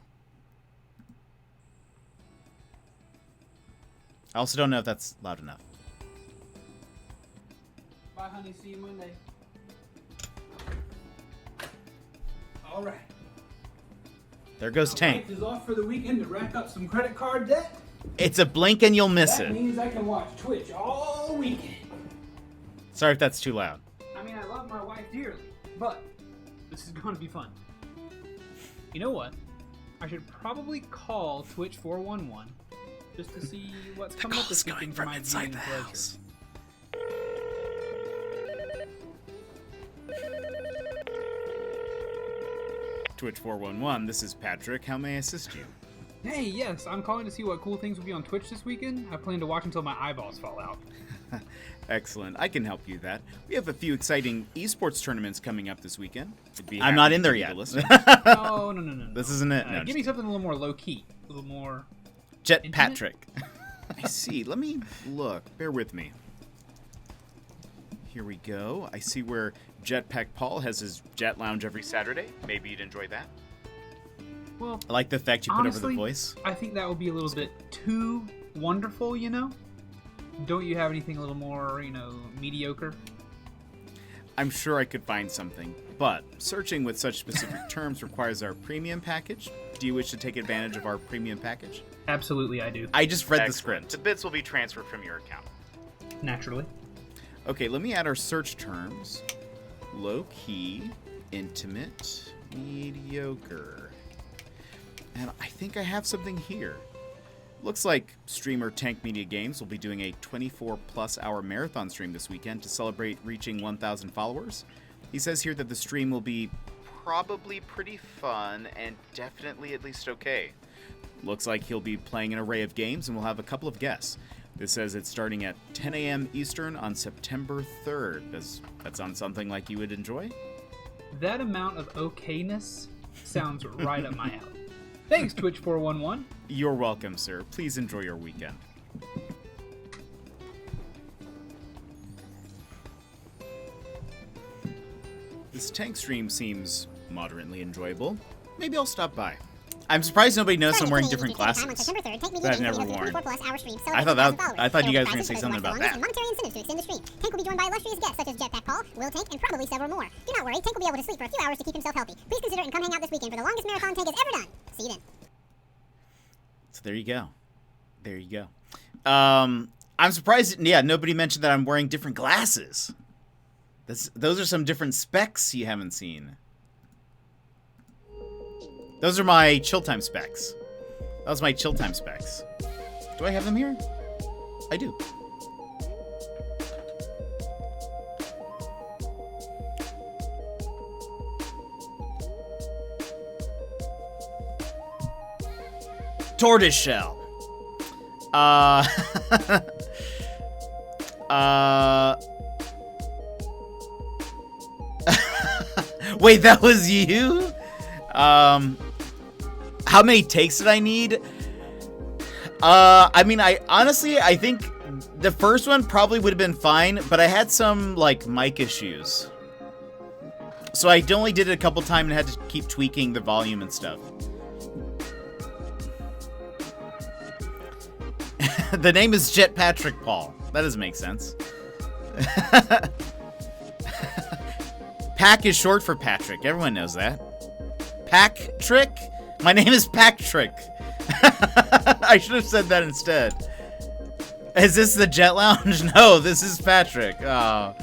I also don't know if that's loud enough. Bye, honey. See you Monday. All right. There goes Tank. Wife is off for the weekend to rack up some credit card debt. It's a blink and you'll miss That it. means I can watch Twitch all weekend. Sorry if that's too loud. I mean, I love my wife dearly, but this is going to be fun. You know what? I should probably call Twitch 411 just to see what's coming up this weekend for my viewing pleasure. Twitch 411, this is Patrick. How may I assist you? Hey, yes, I'm calling to see what cool things will be on Twitch this weekend. I plan to watch until my eyeballs fall out. Excellent. I can help you with that. We have a few exciting esports tournaments coming up this weekend. I'm not in there yet. Oh, no. This isn't it. No, give me something a little more low-key. A little more... Jet intimate? Patrick. I see. Let me look. Bear with me. Here we go. I see where Jetpack Paul has his jet lounge every Saturday. Maybe you'd enjoy that. Well, I like the effect you honestly, put over the voice. I think that would be a little bit too wonderful, you know? Don't you have anything a little more, mediocre? I'm sure I could find something, but searching with such specific terms requires our premium package. Do you wish to take advantage of our premium package? Absolutely, I do. I just read the script. The bits will be transferred from your account. Naturally. Okay, let me add our search terms. Low-key, intimate, mediocre. And I think I have something here. Looks like streamer Tank Media Games will be doing a 24-plus hour marathon stream this weekend to celebrate reaching 1,000 followers. He says here that the stream will be probably pretty fun and definitely at least okay. Looks like he'll be playing an array of games, and we'll have a couple of guests. This says it's starting at 10 a.m. Eastern on September 3rd. Does that sound something like you would enjoy? That amount of okayness sounds right up my alley. Thanks, Twitch411. You're welcome, sir. Please enjoy your weekend. This tank stream seems moderately enjoyable. Maybe I'll stop by. I'm surprised nobody noticed I'm wearing different glasses. That I've never worn. I thought you guys were going to say something about that. Monetary incentives to extend the stream. Tank will be joined by illustrious guests such as Jetpack Paul, Will Tank, and probably several more. Do not worry, Tank will be able to sleep for a few hours to keep himself healthy. Please consider it and come hang out this weekend for the longest marathon Tank has ever done. See you then. So there you go. There you go. I'm surprised, yeah, nobody mentioned that I'm wearing different glasses. Those are some different specs you haven't seen. Those are my chill time specs. That was my chill time specs. Do I have them here? I do. Tortoiseshell. Wait, that was you? How many takes did I need? I mean, I think the first one probably would have been fine, but I had some, like, mic issues. So I only did it a couple times and had to keep tweaking the volume and stuff. The name is Jet Patrick Paul. That doesn't make sense. Pack is short for Patrick. Everyone knows that. Pack-Trick? My name is Pack-Trick. I should have said that instead. Is this the Jet Lounge? No, this is Patrick. Oh,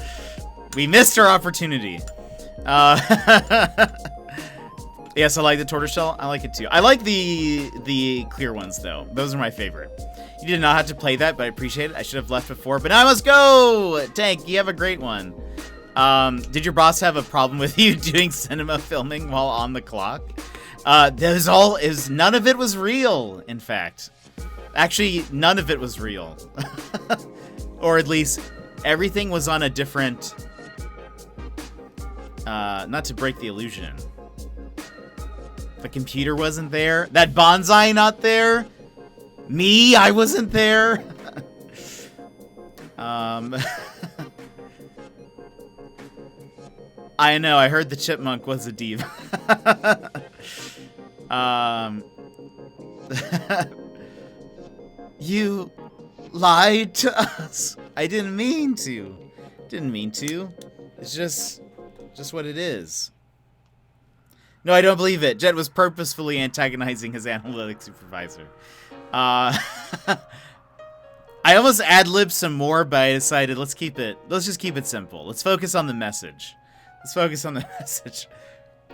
we missed our opportunity. Yes, I like the tortoiseshell. I like it too. I like the clear ones though. Those are my favorite. You did not have to play that, but I appreciate it. I should have left before, but now I must go! Tank, you have a great one. Did your boss have a problem with you doing cinema filming while on the clock? None of it was real, in fact. Actually, none of it was real. Or at least, everything was on a different... not to break the illusion. The computer wasn't there. That bonsai not there. Me, I wasn't there. I know, I heard the chipmunk was a diva. You lied to us. I didn't mean to. Didn't mean to. It's just what it is. No, I don't believe it. Jet was purposefully antagonizing his analytics supervisor. I almost ad-libbed some more, but I decided let's just keep it simple. Let's focus on the message. Let's focus on the message.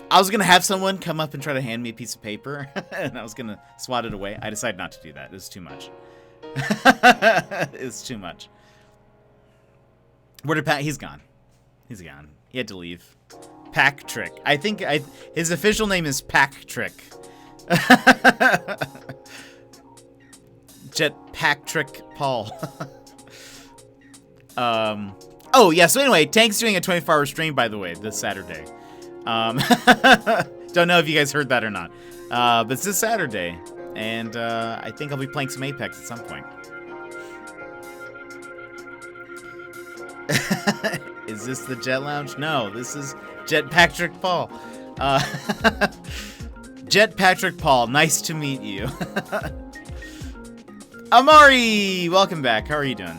I was going to have someone come up and try to hand me a piece of paper, and I was going to swat it away. I decided not to do that. It was too much. It's too much. Where did Pat? He's gone. He's gone. He had to leave. Pack-Trick. I think his official name is Pack-Trick. Jet Pack-Trick Paul. Oh, yeah, so anyway, Tank's doing a 24-hour stream, by the way, this Saturday. Don't know if you guys heard that or not. But it's this Saturday, and I think I'll be playing some Apex at some point. Is this the Jet Lounge? No, this is Jet Patrick Paul. Jet Patrick Paul, nice to meet you. Amari, welcome back. How are you doing?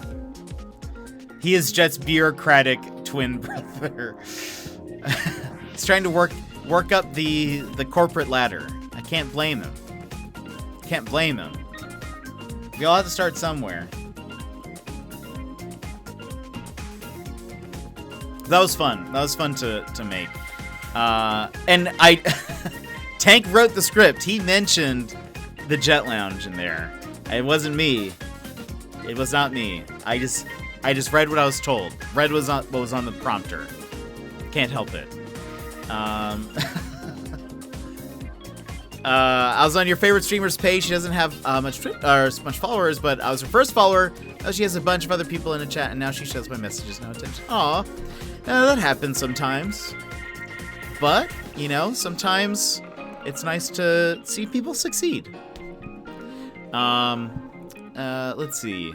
He is Jet's bureaucratic twin brother. He's trying to work up the corporate ladder. I can't blame him. Can't blame him. We all have to start somewhere. That was fun. That was fun to make. And Tank wrote the script. He mentioned the Jet Lounge in there. It wasn't me. It was not me. I just read what I was told. Read what was on the prompter. Can't help it. I was on your favorite streamer's page. She doesn't have much followers, but I was her first follower. Now she has a bunch of other people in the chat, and now she shows my messages. No attention. Aw. That happens sometimes. But, you know, sometimes it's nice to see people succeed. Let's see.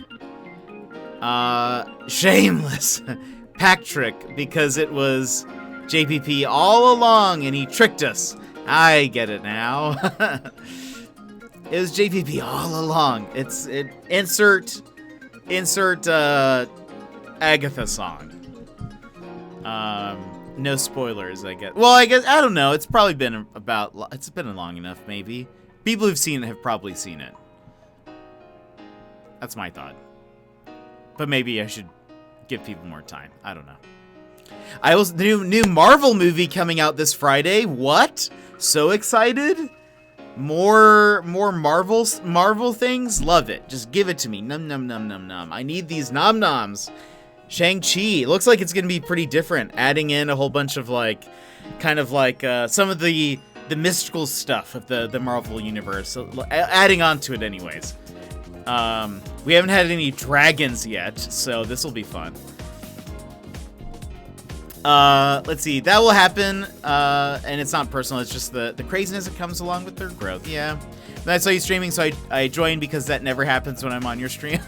Shameless. Pack trick, because it was JPP all along, and he tricked us. I get it now. It was JPP all along. Insert Agatha song. No spoilers, I guess. Well, I don't know. It's probably been it's been long enough, maybe. People who've seen it have probably seen it. That's my thought. But maybe I should give people more time. I don't know. The new Marvel movie coming out this Friday. What? So excited? More Marvel things? Love it. Just give it to me. Num num num num num. I need these nom noms. Shang-Chi. Looks like it's going to be pretty different. Adding in a whole bunch of kind of some of the mystical stuff of the Marvel universe. So, adding on to it anyways. We haven't had any dragons yet, so this will be fun. Let's see. That will happen, and it's not personal. It's just the craziness that comes along with their growth. Yeah. Then I saw you streaming, so I joined because that never happens when I'm on your stream.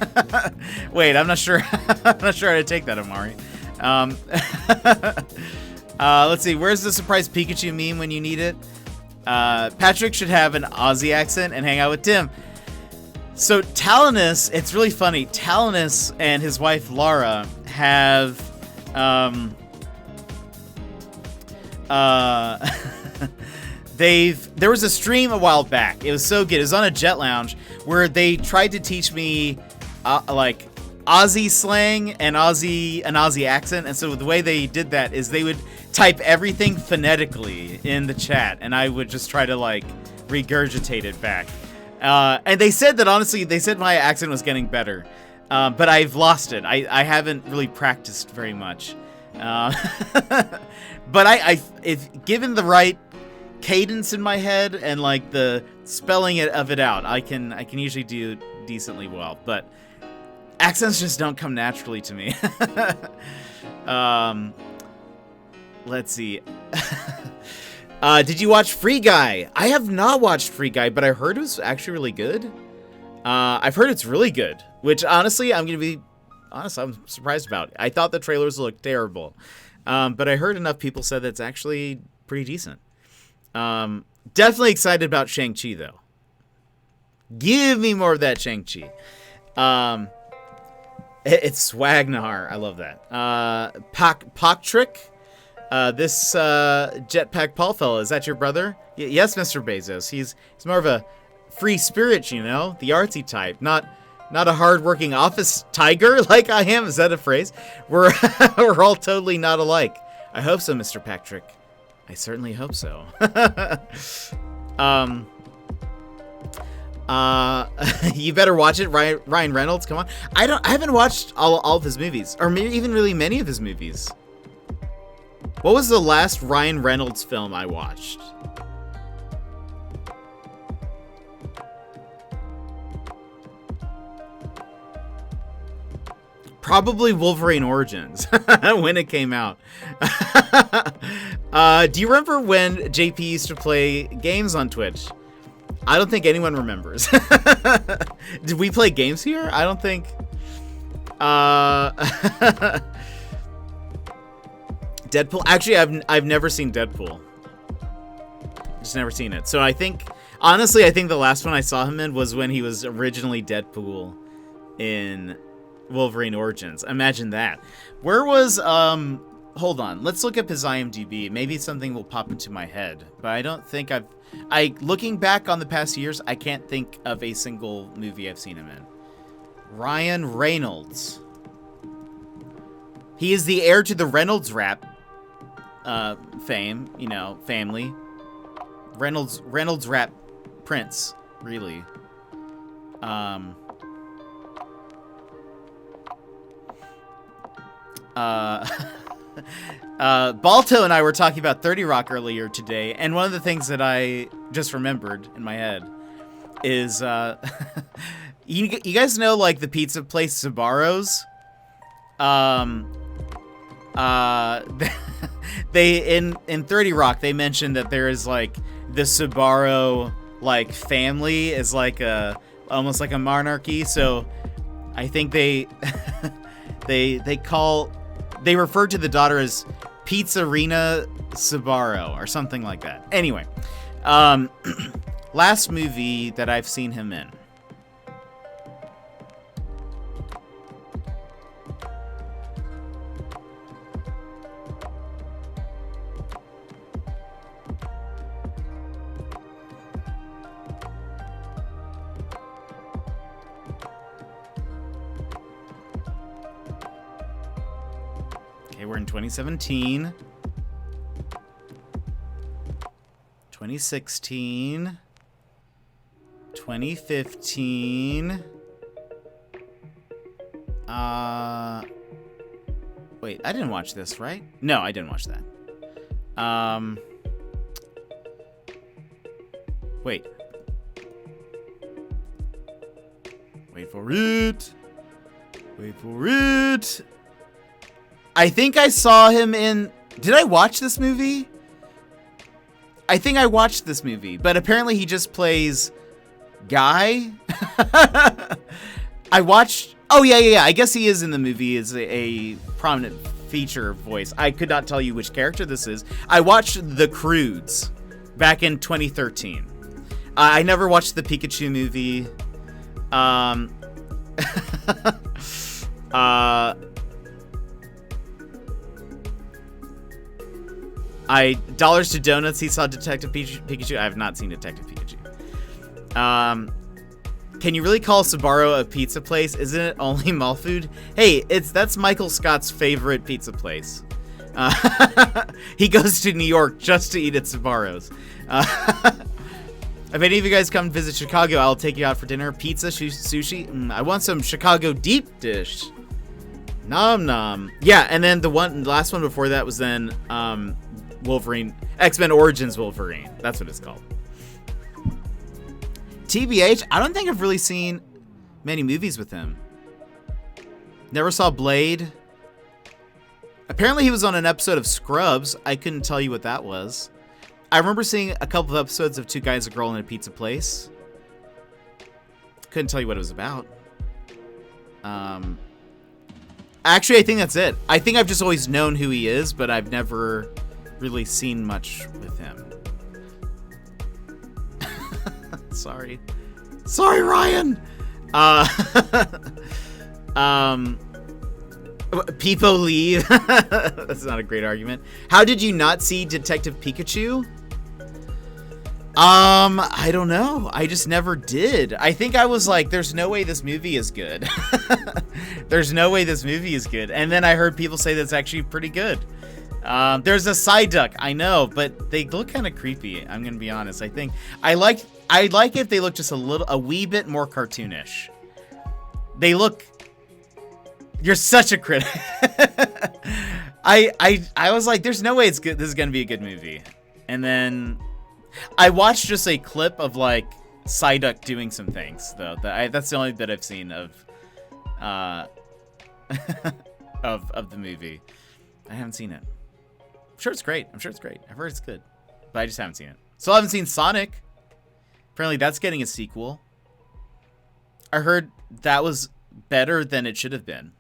Wait, I'm not sure. I'm not sure how to take that, Amari. Let's see. Where's the surprise Pikachu meme when you need it? Patrick should have an Aussie accent and hang out with Tim. So Talinus, it's really funny. Talinus and his wife Lara have there was a stream a while back. It was so good. It was on a Jet Lounge where they tried to teach me Aussie slang and an Aussie accent. And so the way they did that is they would type everything phonetically in the chat, and I would just try to regurgitate it back. And they said that honestly, my accent was getting better, but I've lost it. I haven't really practiced very much. But if given the right cadence in my head and the spelling of it out, I can usually do decently well. But accents just don't come naturally to me. Let's see. Did you watch Free Guy? I have not watched Free Guy, but I heard it was actually really good. I've heard it's really good, which honestly, I'm surprised about. I thought the trailers looked terrible. But I heard enough people said that's actually pretty decent. Definitely excited about Shang-Chi, though. Give me more of that Shang-Chi. It's Swagnahar. I love that. Poktrick. This Jetpack Paul fella, is that your brother? Yes, Mr. Bezos. He's more of a free spirit, you know, the artsy type, not a hard-working office tiger like I am. Is that a phrase? We're all totally not alike. I hope so, Mr. Patrick. I certainly hope so. You better watch it, Ryan Reynolds. Come on. I haven't watched all of his movies, or maybe even really many of his movies. What was the last Ryan Reynolds film I watched? Probably Wolverine Origins when it came out. Do you remember when JP used to play games on Twitch? I don't think anyone remembers. Did we play games here? I don't think. Deadpool. Actually, I've never seen Deadpool. Just never seen it. So I think, honestly, I think the last one I saw him in was when he was originally Deadpool in Wolverine Origins. Imagine that. Where was hold on, let's look up his IMDb. Maybe something will pop into my head, but I don't think looking back on the past years, I can't think of a single movie I've seen him in. Ryan Reynolds. He is the heir to the Reynolds rap fame, you know, family. Reynolds rap prince, really. Balto and I were talking about 30 Rock earlier today, and one of the things that I just remembered in my head is, you guys know, like, the pizza place Sbarro's? They, in 30 Rock, they mentioned that there is, like, the Sbarro, like, family is, like, almost like a monarchy, so I think they, they refer to the daughter as Pizzarina Sbarro or something like that. Anyway, last movie that I've seen him in. We're in 2017, 2016, 2015. Wait, I didn't watch this, right? No, I didn't watch that. Wait. Wait for it. Wait for it. I think I saw him in... Did I watch this movie? I think I watched this movie, but apparently he just plays Guy. I watched... Oh, yeah. I guess he is in the movie as a prominent feature voice. I could not tell you which character this is. I watched The Croods back in 2013. I never watched the Pikachu movie. Dollars to Donuts, he saw Detective Pikachu. I have not seen Detective Pikachu. Can you really call Sbarro a pizza place? Isn't it only mall food? Hey, that's Michael Scott's favorite pizza place. He goes to New York just to eat at Sbarro's. If any of you guys come visit Chicago, I'll take you out for dinner. Pizza, sushi. I want some Chicago deep dish. Nom nom. Yeah, and then the last one before that was then Wolverine, X-Men Origins Wolverine. That's what it's called. TBH, I don't think I've really seen many movies with him. Never saw Blade. Apparently he was on an episode of Scrubs. I couldn't tell you what that was. I remember seeing a couple of episodes of Two Guys, a Girl in a Pizza Place. Couldn't tell you what it was about. Actually, I think that's it. I think I've just always known who he is, but I've never really seen much with him. Sorry, Ryan. People leave. That's not a great argument. How did you not see Detective Pikachu? I don't know. I just never did. I think I was like, there's no way this movie is good. There's no way this movie is good. And then I heard people say that's actually pretty good. There's a Psyduck, I know, but they look kind of creepy. I'm gonna be honest. I think I like if they look just a wee bit more cartoonish. They look. You're such a critic. I was like, there's no way it's good. This is gonna be a good movie. And then I watched just a clip of like Psyduck doing some things though. That's the only bit I've seen of of the movie. I haven't seen it. I'm sure it's great. I've heard it's good, but I just haven't seen it. Still haven't seen Sonic. Apparently that's getting a sequel. I heard that was better than it should have been.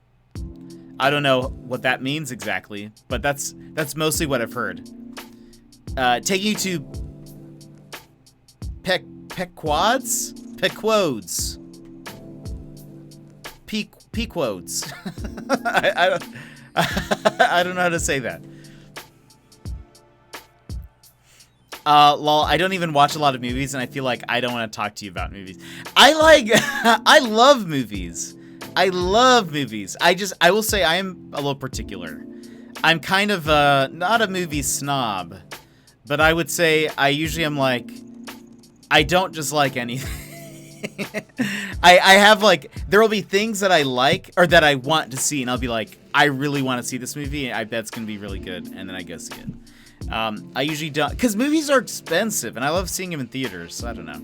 I don't know what that means exactly, but that's mostly what I've heard. Taking you to Pequods? Pequods. I don't know how to say that. Lol, I don't even watch a lot of movies, and I feel like I don't want to talk to you about movies. I love movies. I will say I am a little particular. I'm kind of not a movie snob, but I would say I usually am like, I don't just like anything. I have like, there will be things that I like or that I want to see, and I'll be like, I really want to see this movie. I bet it's going to be really good. And then I go see it. I usually don't, because movies are expensive, and I love seeing them in theaters. So I don't know.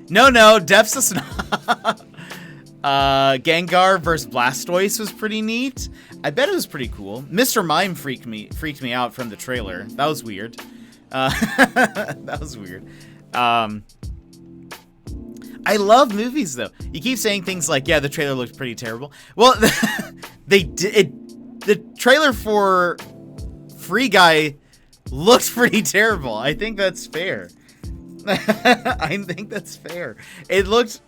No, Death's a Snob. Gengar versus Blastoise was pretty neat. I bet it was pretty cool. Mr. Mime freaked me out from the trailer. That was weird. That was weird. I love movies though. You keep saying things like, "Yeah, the trailer looked pretty terrible." Well, the trailer for Free Guy looked pretty terrible. I think that's fair. I think that's fair. It looked.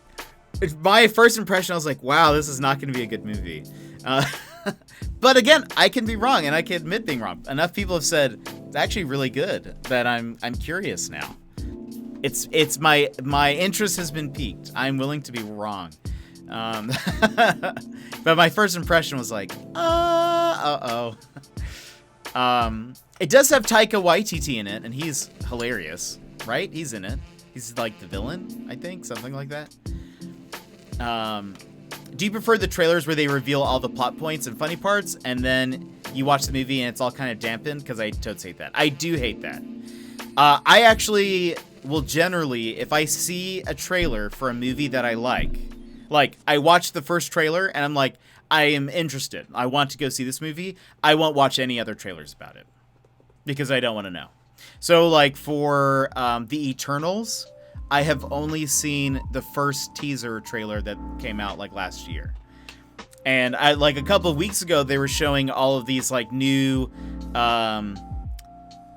My first impression, I was like, "Wow, this is not going to be a good movie." But again, I can be wrong, and I can admit being wrong. Enough people have said it's actually really good that I'm curious now. It's my interest has been piqued. I'm willing to be wrong. But my first impression was like, it does have Taika Waititi in it, and he's hilarious, right? He's in it. He's like the villain, I think, something like that. Do you prefer the trailers where they reveal all the plot points and funny parts, and then you watch the movie and it's all kind of dampened? Because I totes hate that. I do hate that. I actually will generally, if I see a trailer for a movie that I like I watch the first trailer and I'm like, I am interested. I want to go see this movie. I won't watch any other trailers about it because I don't want to know. So like for the Eternals, I have only seen the first teaser trailer that came out like last year. And I like a couple of weeks ago, they were showing all of these like new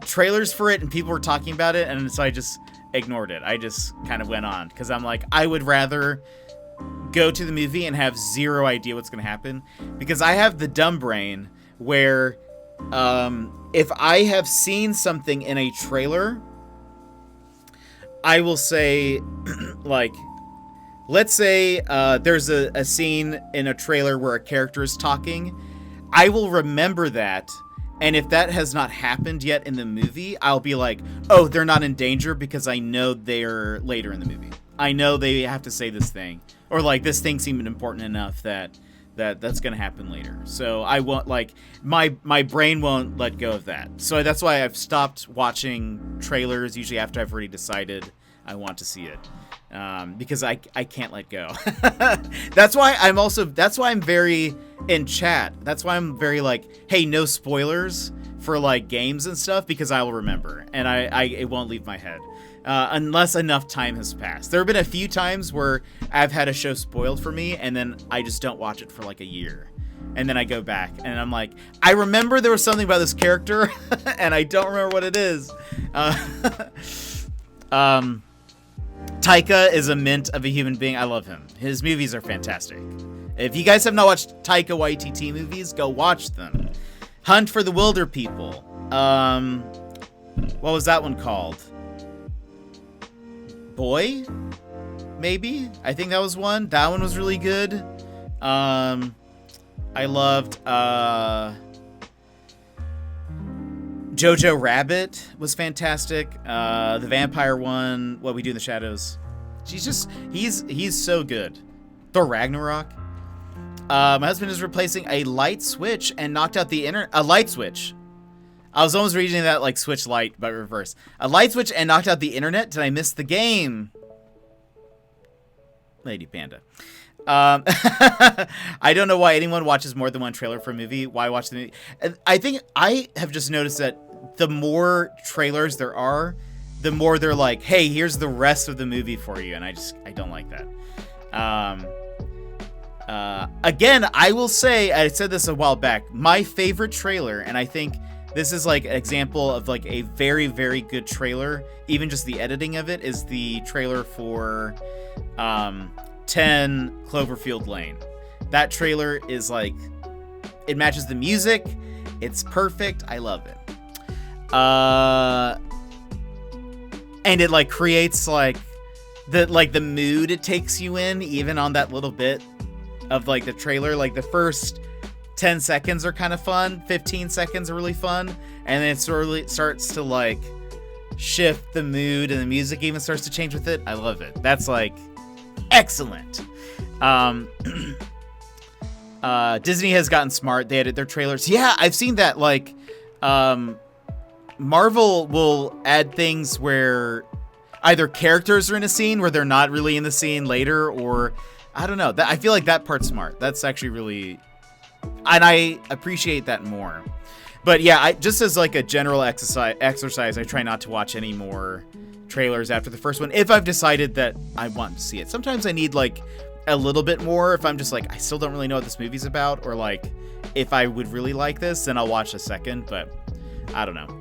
trailers for it and people were talking about it. And so I just ignored it. I just kind of went on because I'm like, I would rather go to the movie and have zero idea what's going to happen, because I have the dumb brain where if I have seen something in a trailer, I will say, like, let's say there's a scene in a trailer where a character is talking. I will remember that, and if that has not happened yet in the movie, I'll be like, oh, they're not in danger because I know they're later in the movie. I know they have to say this thing, or like this thing seemed important enough that's going to happen later. So I won't, like, my brain won't let go of that. So that's why I've stopped watching trailers usually after I've already decided I want to see it. Because I can't let go. That's why I'm very in chat. That's why I'm very like, hey, no spoilers for like games and stuff, because I will remember and it won't leave my head. Unless enough time has passed. There have been a few times where I've had a show spoiled for me and then I just don't watch it for like a year. And then I go back and I'm like, I remember there was something about this character and I don't remember what it is. Taika is a mint of a human being. I love him. His movies are fantastic. If you guys have not watched Taika Waititi movies, go watch them. Hunt for the Wilder People. What was that one called? Boy? Maybe? I think that was one. That one was really good. I loved Jojo Rabbit was fantastic. The vampire one, What We Do in the Shadows. He's so good. Thor Ragnarok. My husband is replacing a light switch and knocked out the internet. A light switch. I was almost reading that like switch light, but reverse. A light switch and knocked out the internet. Did I miss the game? Lady Panda. I don't know why anyone watches more than one trailer for a movie. Why watch the movie? I think I have just noticed that the more trailers there are, the more they're like, hey, here's the rest of the movie for you. And I don't like that. Again, I will say, I said this a while back, my favorite trailer, and I think this is like an example of like a very, very good trailer. Even just the editing of it is the trailer for 10 Cloverfield Lane. That trailer is like, it matches the music. It's perfect. I love it. And it like creates like the mood it takes you in, even on that little bit of like the trailer. Like the first 10 seconds are kind of fun, 15 seconds are really fun, and then it sort of starts to like shift the mood and the music even starts to change with it. I love it. That's like excellent. Disney has gotten smart. They edit their trailers. Yeah, I've seen that. Like, Marvel will add things where either characters are in a scene where they're not really in the scene later, or I don't know. I feel like that part's smart. That's actually really, and I appreciate that more. But yeah, just as like a general exercise, I try not to watch any more trailers after the first one if I've decided that I want to see it. Sometimes I need like a little bit more if I'm just like, I still don't really know what this movie's about, or like if I would really like this, then I'll watch a second, but I don't know.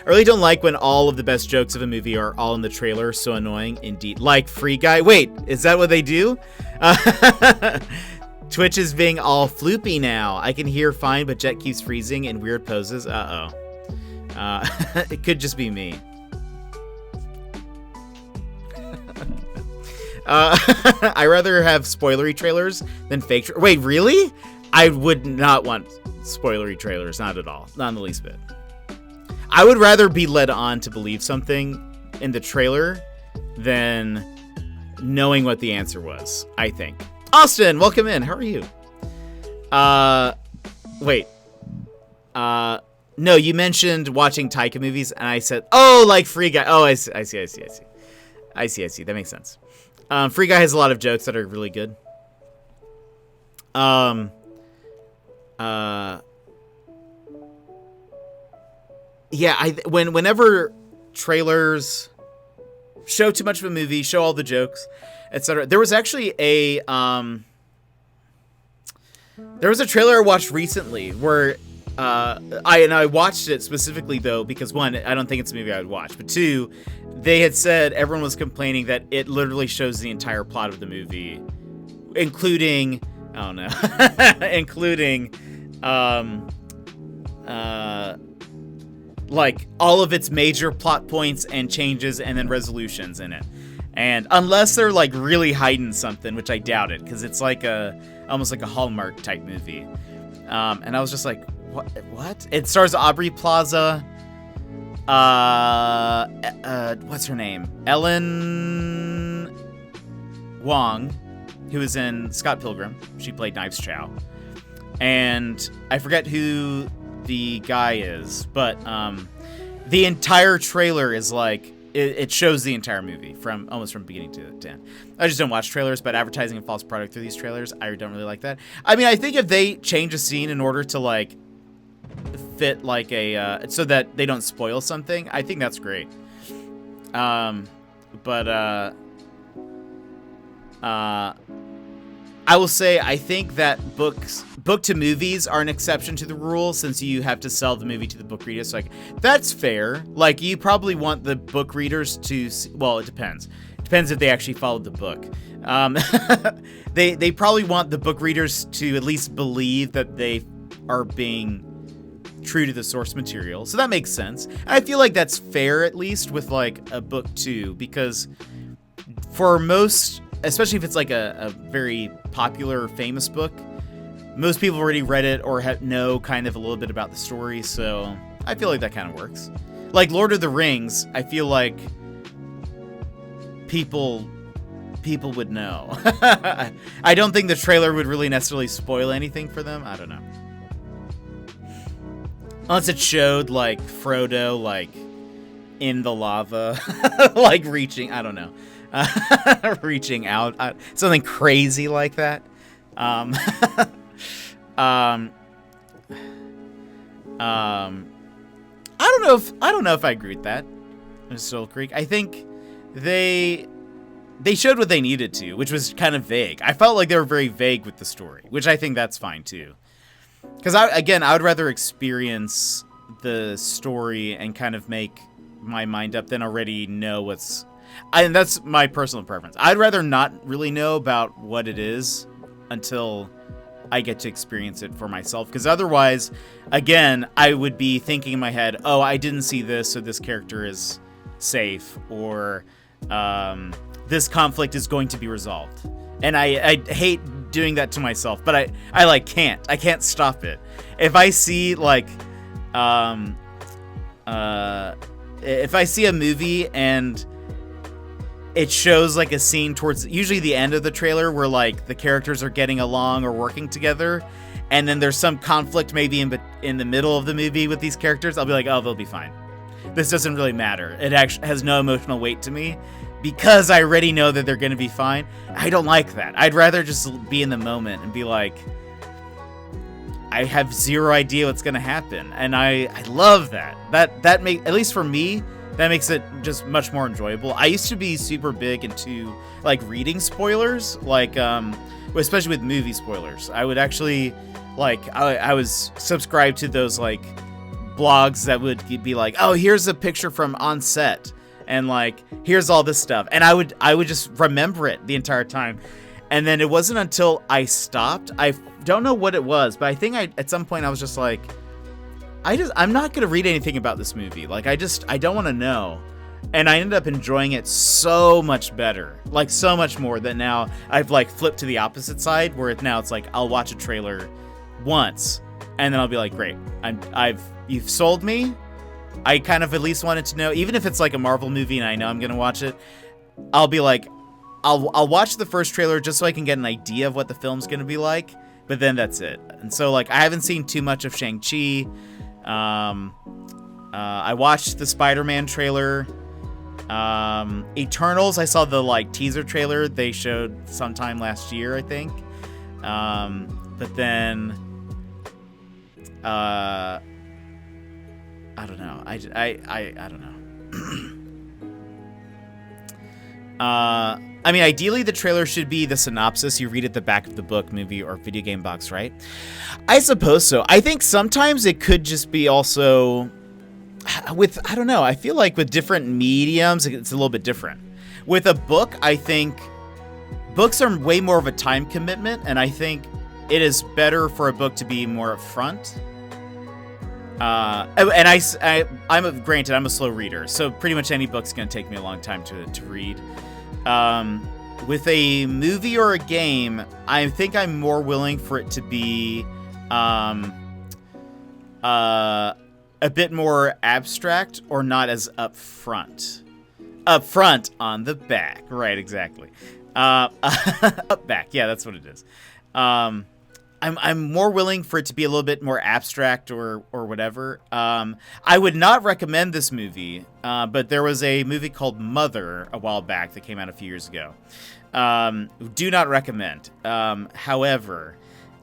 I really don't like when all of the best jokes of a movie are all in the trailer. So annoying indeed. Like Free Guy. Wait, is that what they do? Twitch is being all floopy now. I can hear fine, but Jet keeps freezing in weird poses. It could just be me. I rather have spoilery trailers than fake. Wait, really? I would not want spoilery trailers. Not at all. Not in the least bit. I would rather be led on to believe something in the trailer than knowing what the answer was, I think. Austin, welcome in. How are you? Wait. No, you mentioned watching Taika movies, and I said, oh, like Free Guy. Oh, I see. That makes sense. Free Guy has a lot of jokes that are really good. Yeah, whenever trailers show too much of a movie, show all the jokes, etc. There was actually a trailer I watched recently where I watched it specifically though because one, I don't think it's a movie I would watch, but two, they had said everyone was complaining that it literally shows the entire plot of the movie, including like all of its major plot points and changes and then resolutions in it. And unless they're like really hiding something, which I doubt it, because it's like almost like a Hallmark type movie. And I was just like, what? It stars Aubrey Plaza. What's her name? Ellen Wong, who was in Scott Pilgrim. She played Knives Chow. And I forget who the guy is, but the entire trailer is like it shows the entire movie from beginning to end. I just don't watch trailers, but advertising a false product through these trailers, I don't really like that. I mean, I think if they change a scene in order to like fit like a so that they don't spoil something, I think that's great. But I will say I think that book to movies are an exception to the rule since you have to sell the movie to the book readers. So like that's fair. Like you probably want the book readers to well, it depends. Depends if they actually followed the book. They probably want the book readers to at least believe that they are being true to the source material. So that makes sense. And I feel like that's fair at least with like a book too, because for most, especially if it's like a very popular, famous book, most people already read it or know kind of a little bit about the story, so I feel like that kind of works. Like Lord of the Rings, I feel like people would know. I don't think the trailer would really necessarily spoil anything for them. I don't know. Unless it showed like Frodo like in the lava, like reaching, I don't know. Reaching out, something crazy like that. I don't know if I agree with that. Soul Creek. I think they showed what they needed to, which was kind of vague. I felt like they were very vague with the story, which I think that's fine too. Because I would rather experience the story and kind of make my mind up than already know what's. And that's my personal preference. I'd rather not really know about what it is until I get to experience it for myself. Because otherwise, again, I would be thinking in my head, oh, I didn't see this, so this character is safe. Or this conflict is going to be resolved. And I hate doing that to myself. But I like can't. I can't stop it. If I see like... if I see a movie and... it shows like a scene towards usually the end of the trailer where like the characters are getting along or working together, and then there's some conflict maybe in the middle of the movie with these characters, I'll be like, oh, they'll be fine. This doesn't really matter. It actually has no emotional weight to me because I already know that they're going to be fine. I don't like that. I'd rather just be in the moment and be like, I have zero idea what's going to happen. And I love that. That make, at least for me, that makes it just much more enjoyable. I used to be super big into like reading spoilers, like especially with movie spoilers. I would actually like I was subscribed to those like blogs that would be like, oh, here's a picture from on set, and like here's all this stuff, and I would just remember it the entire time. And then it wasn't until I stopped, I don't know what it was, but I think at some point I was just like, I'm not gonna read anything about this movie. Like I don't want to know. And I ended up enjoying it so much better, like so much more, that now I've like flipped to the opposite side where now it's like I'll watch a trailer once and then I'll be like, great, you've sold me. I kind of at least wanted to know, even if it's like a Marvel movie and I know I'm gonna watch it, I'll be like, I'll watch the first trailer just so I can get an idea of what the film's gonna be like, but then that's it. And so like I haven't seen too much of Shang-Chi. I watched the Spider-Man trailer. Eternals, I saw the like teaser trailer they showed sometime last year, I think. But then I don't know. I don't know. I mean, ideally the trailer should be the synopsis you read at the back of the book, movie, or video game box, right? I suppose so. I think sometimes it could just be also with, I don't know, I feel like with different mediums, it's a little bit different. With a book, I think books are way more of a time commitment, and I think it is better for a book to be more upfront. And granted, I'm a slow reader, so pretty much any book's going to take me a long time to read. With a movie or a game, I think I'm more willing for it to be a bit more abstract or not as upfront. Upfront on the back, right? Exactly. Up back, yeah, that's what it is. I'm more willing for it to be a little bit more abstract or whatever. I would not recommend this movie, but there was a movie called Mother a while back that came out a few years ago. Do not recommend. However,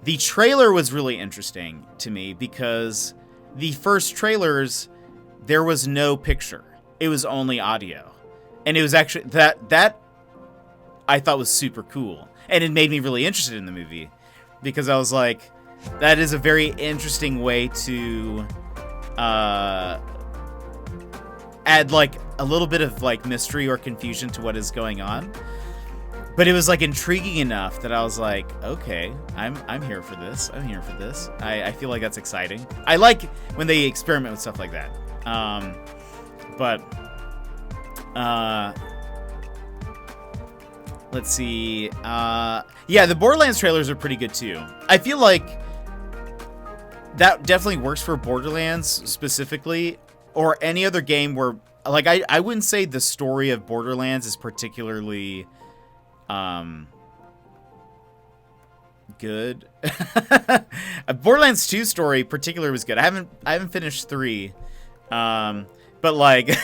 the trailer was really interesting to me because the first trailers, there was no picture. It was only audio. And it was actually, that I thought was super cool. And it made me really interested in the movie. Because I was like, that is a very interesting way to add like a little bit of like mystery or confusion to what is going on. But it was like intriguing enough that I was like, okay, I'm here for this. I'm here for this. I feel like that's exciting. I like when they experiment with stuff like that. Let's see. Yeah, the Borderlands trailers are pretty good too. I feel like that definitely works for Borderlands specifically, or any other game where, like, I wouldn't say the story of Borderlands is particularly good. Borderlands 2 story particularly was good. I haven't finished 3. But like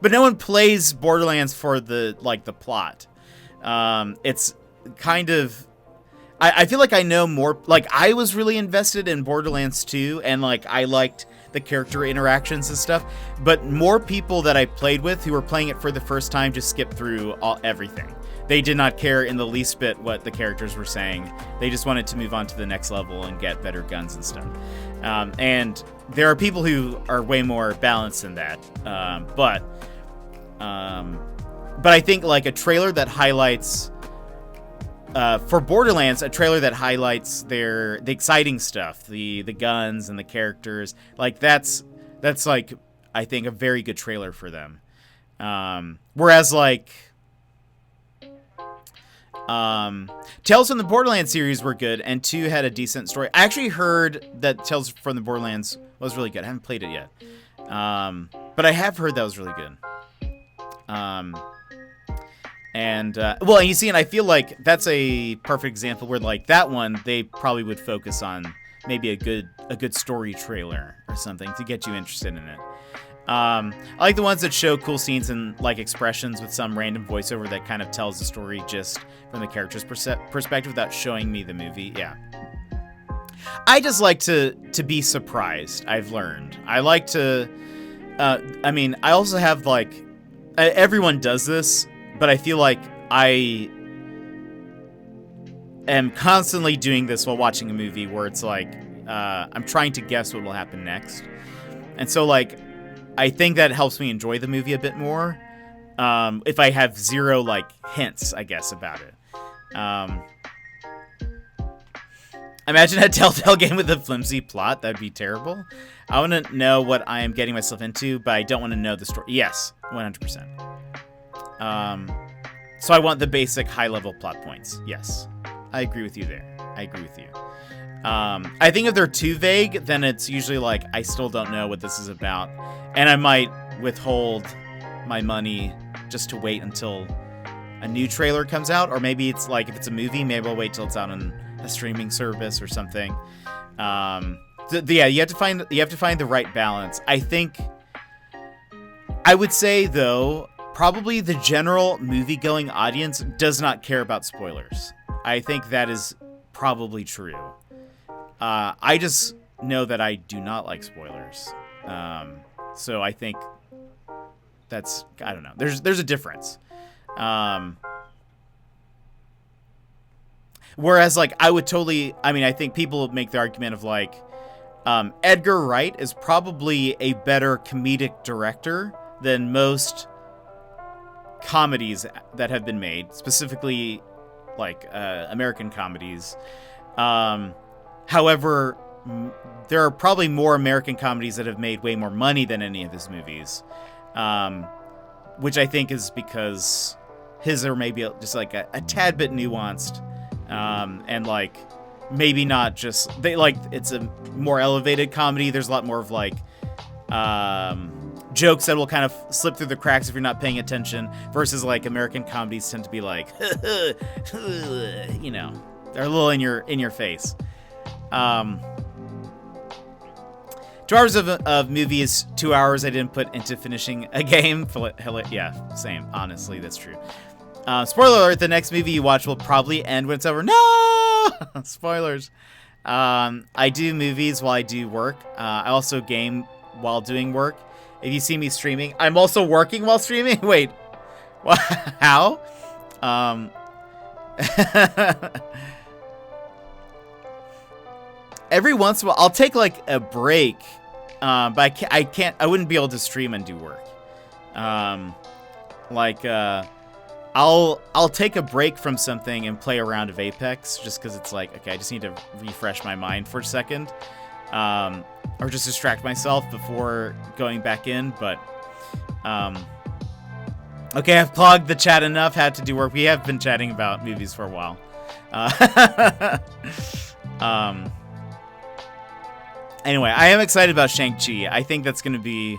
but no one plays Borderlands for the plot. It's kind of, I feel like I know more, like I was really invested in Borderlands 2 and like I liked the character interactions and stuff, but more people that I played with who were playing it for the first time just skipped through everything. They did not care in the least bit what the characters were saying. They just wanted to move on to the next level and get better guns and stuff. And there are people who are way more balanced than that. But I think like a trailer that highlights, for Borderlands, a trailer that highlights the exciting stuff, the guns and the characters, like that's like, I think, a very good trailer for them. Whereas like Tales from the Borderlands series were good, and 2 had a decent story. I actually heard that Tales from the Borderlands was really good. I haven't played it yet. But I have heard that was really good. And well, you see, and I feel like that's a perfect example where like that one they probably would focus on maybe a good story trailer or something to get you interested in it. I like the ones that show cool scenes and like expressions with some random voiceover that kind of tells the story just from the character's perspective without showing me the movie. Yeah. I just like to be surprised. I've learned. I like to. I mean, I also have like everyone does this, but I feel like I am constantly doing this while watching a movie where it's like I'm trying to guess what will happen next, and so like I think that helps me enjoy the movie a bit more if I have zero like hints, I guess, about it. Imagine a Telltale game with a flimsy plot. That'd be terrible. I want to know what I am getting myself into, but I don't want to know the story. Yes, 100%. So I want the basic high-level plot points. Yes, I agree with you there. I agree with you. I think if they're too vague, then it's usually like, I still don't know what this is about. And I might withhold my money just to wait until a new trailer comes out. Or maybe it's like, if it's a movie, maybe I'll wait till it's out on a streaming service or something. Yeah, you have to find the right balance. I think, I would say though, probably the general movie-going audience does not care about spoilers. I think that is probably true. I just know that I do not like spoilers. So I think that's, I don't know. There's a difference. Whereas, like, I think people make the argument of, like, Edgar Wright is probably a better comedic director than most comedies that have been made, specifically, like, American comedies. However, there are probably more American comedies that have made way more money than any of his movies, which I think is because his are maybe just, like, a tad bit nuanced. And like maybe not just it's a more elevated comedy. There's a lot more of like jokes that will kind of slip through the cracks if you're not paying attention, versus like American comedies tend to be like you know, they're a little in your face. 2 hours of movie is 2 hours I didn't put into finishing a game. Yeah, same, honestly, that's true. Spoiler alert, the next movie you watch will probably end when it's over. No! Spoilers. I do movies while I do work. I also game while doing work. If you see me streaming, I'm also working while streaming? Wait. What? How? Every once in a while, I'll take like a break. But I wouldn't be able to stream and do work. I'll take a break from something and play a round of Apex just because it's like, okay, I just need to refresh my mind for a second, or just distract myself before going back in. But okay, I've clogged the chat enough. Had to do work. We have been chatting about movies for a while. Anyway, I am excited about Shang-Chi. I think that's going to be...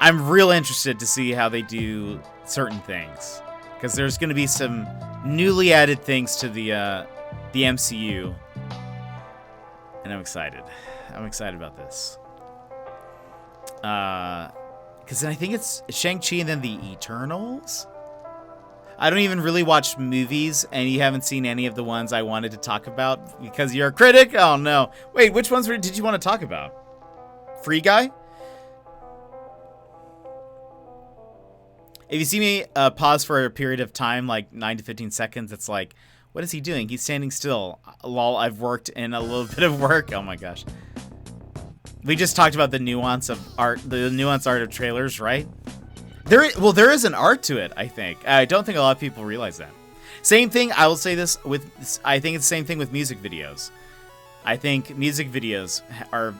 I'm real interested to see how they do certain things, because there's going to be some newly added things to the MCU, and I'm excited. I'm excited about this. Because I think it's Shang-Chi and then the Eternals. I don't even really watch movies, and you haven't seen any of the ones I wanted to talk about because you're a critic? Oh, no. Wait, which ones did you want to talk about? Free Guy? If you see me pause for a period of time, like 9 to 15 seconds, it's like, what is he doing? He's standing still. Lol, I've worked in a little bit of work. Oh my gosh. We just talked about the nuance of art, the nuanced art of trailers, right? There is an art to it, I think. I don't think a lot of people realize that. Same thing, I will say this I think it's the same thing with music videos. I think music videos are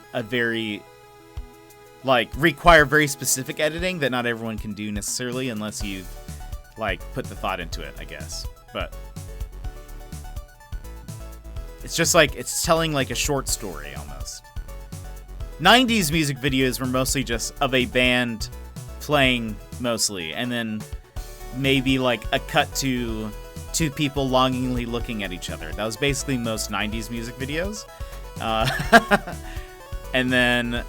require very specific editing that not everyone can do necessarily unless you put the thought into it, I guess. But it's just it's telling a short story almost. 90s music videos were mostly just of a band playing mostly, and then maybe like a cut to two people longingly looking at each other. That was basically most 90s music videos. And then,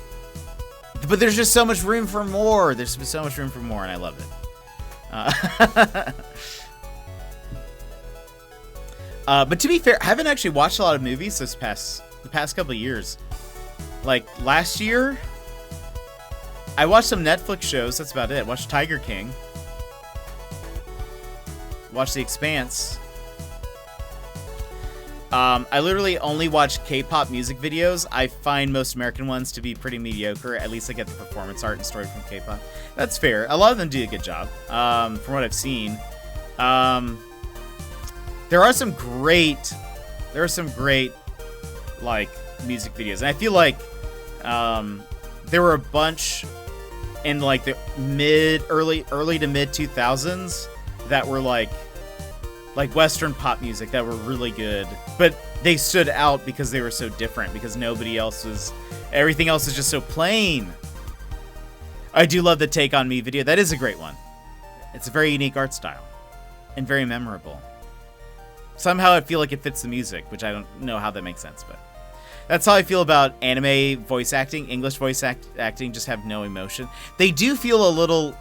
but there's just so much room for more. There's so much room for more, and I love it. But to be fair, I haven't actually watched a lot of movies the past couple of years. Like last year, I watched some Netflix shows. That's about it. Watched Tiger King. Watched The Expanse. I literally only watch K-pop music videos. I find most American ones to be pretty mediocre. At least I get the performance art and story from K-pop. That's fair. A lot of them do a good job, from what I've seen. There are some great, like, music videos. And I feel like there were a bunch in, like, the early to mid 2000s that were, like Western pop music that were really good. But they stood out because they were so different, because everything else is just so plain. I do love the Take On Me video. That is a great one. It's a very unique art style and very memorable. Somehow I feel like it fits the music, which I don't know how that makes sense, but that's how I feel about anime voice acting. English voice acting just have no emotion. They do feel a little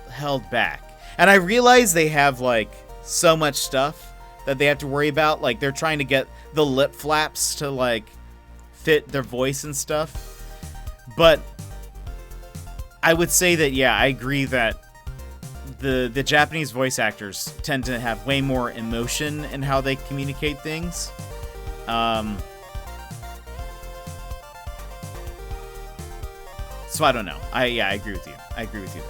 held back. And I realize they have, like, so much stuff that they have to worry about. Like, they're trying to get the lip flaps to, like, fit their voice and stuff. But I would say that, yeah, I agree that the Japanese voice actors tend to have way more emotion in how they communicate things. So I don't know. I agree with you. I agree with you.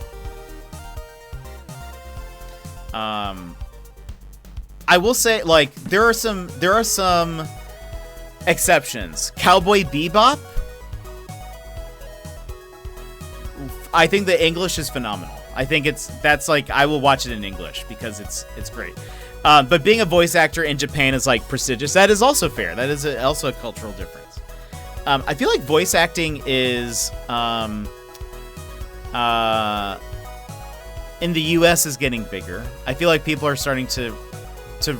I will say, like, there are some exceptions. Cowboy Bebop. I think the English is phenomenal. I think that's like, I will watch it in English because it's great. But being a voice actor in Japan is, like, prestigious. That is also fair. That is also a cultural difference. I feel like voice acting is in the US is getting bigger. I feel like people are starting to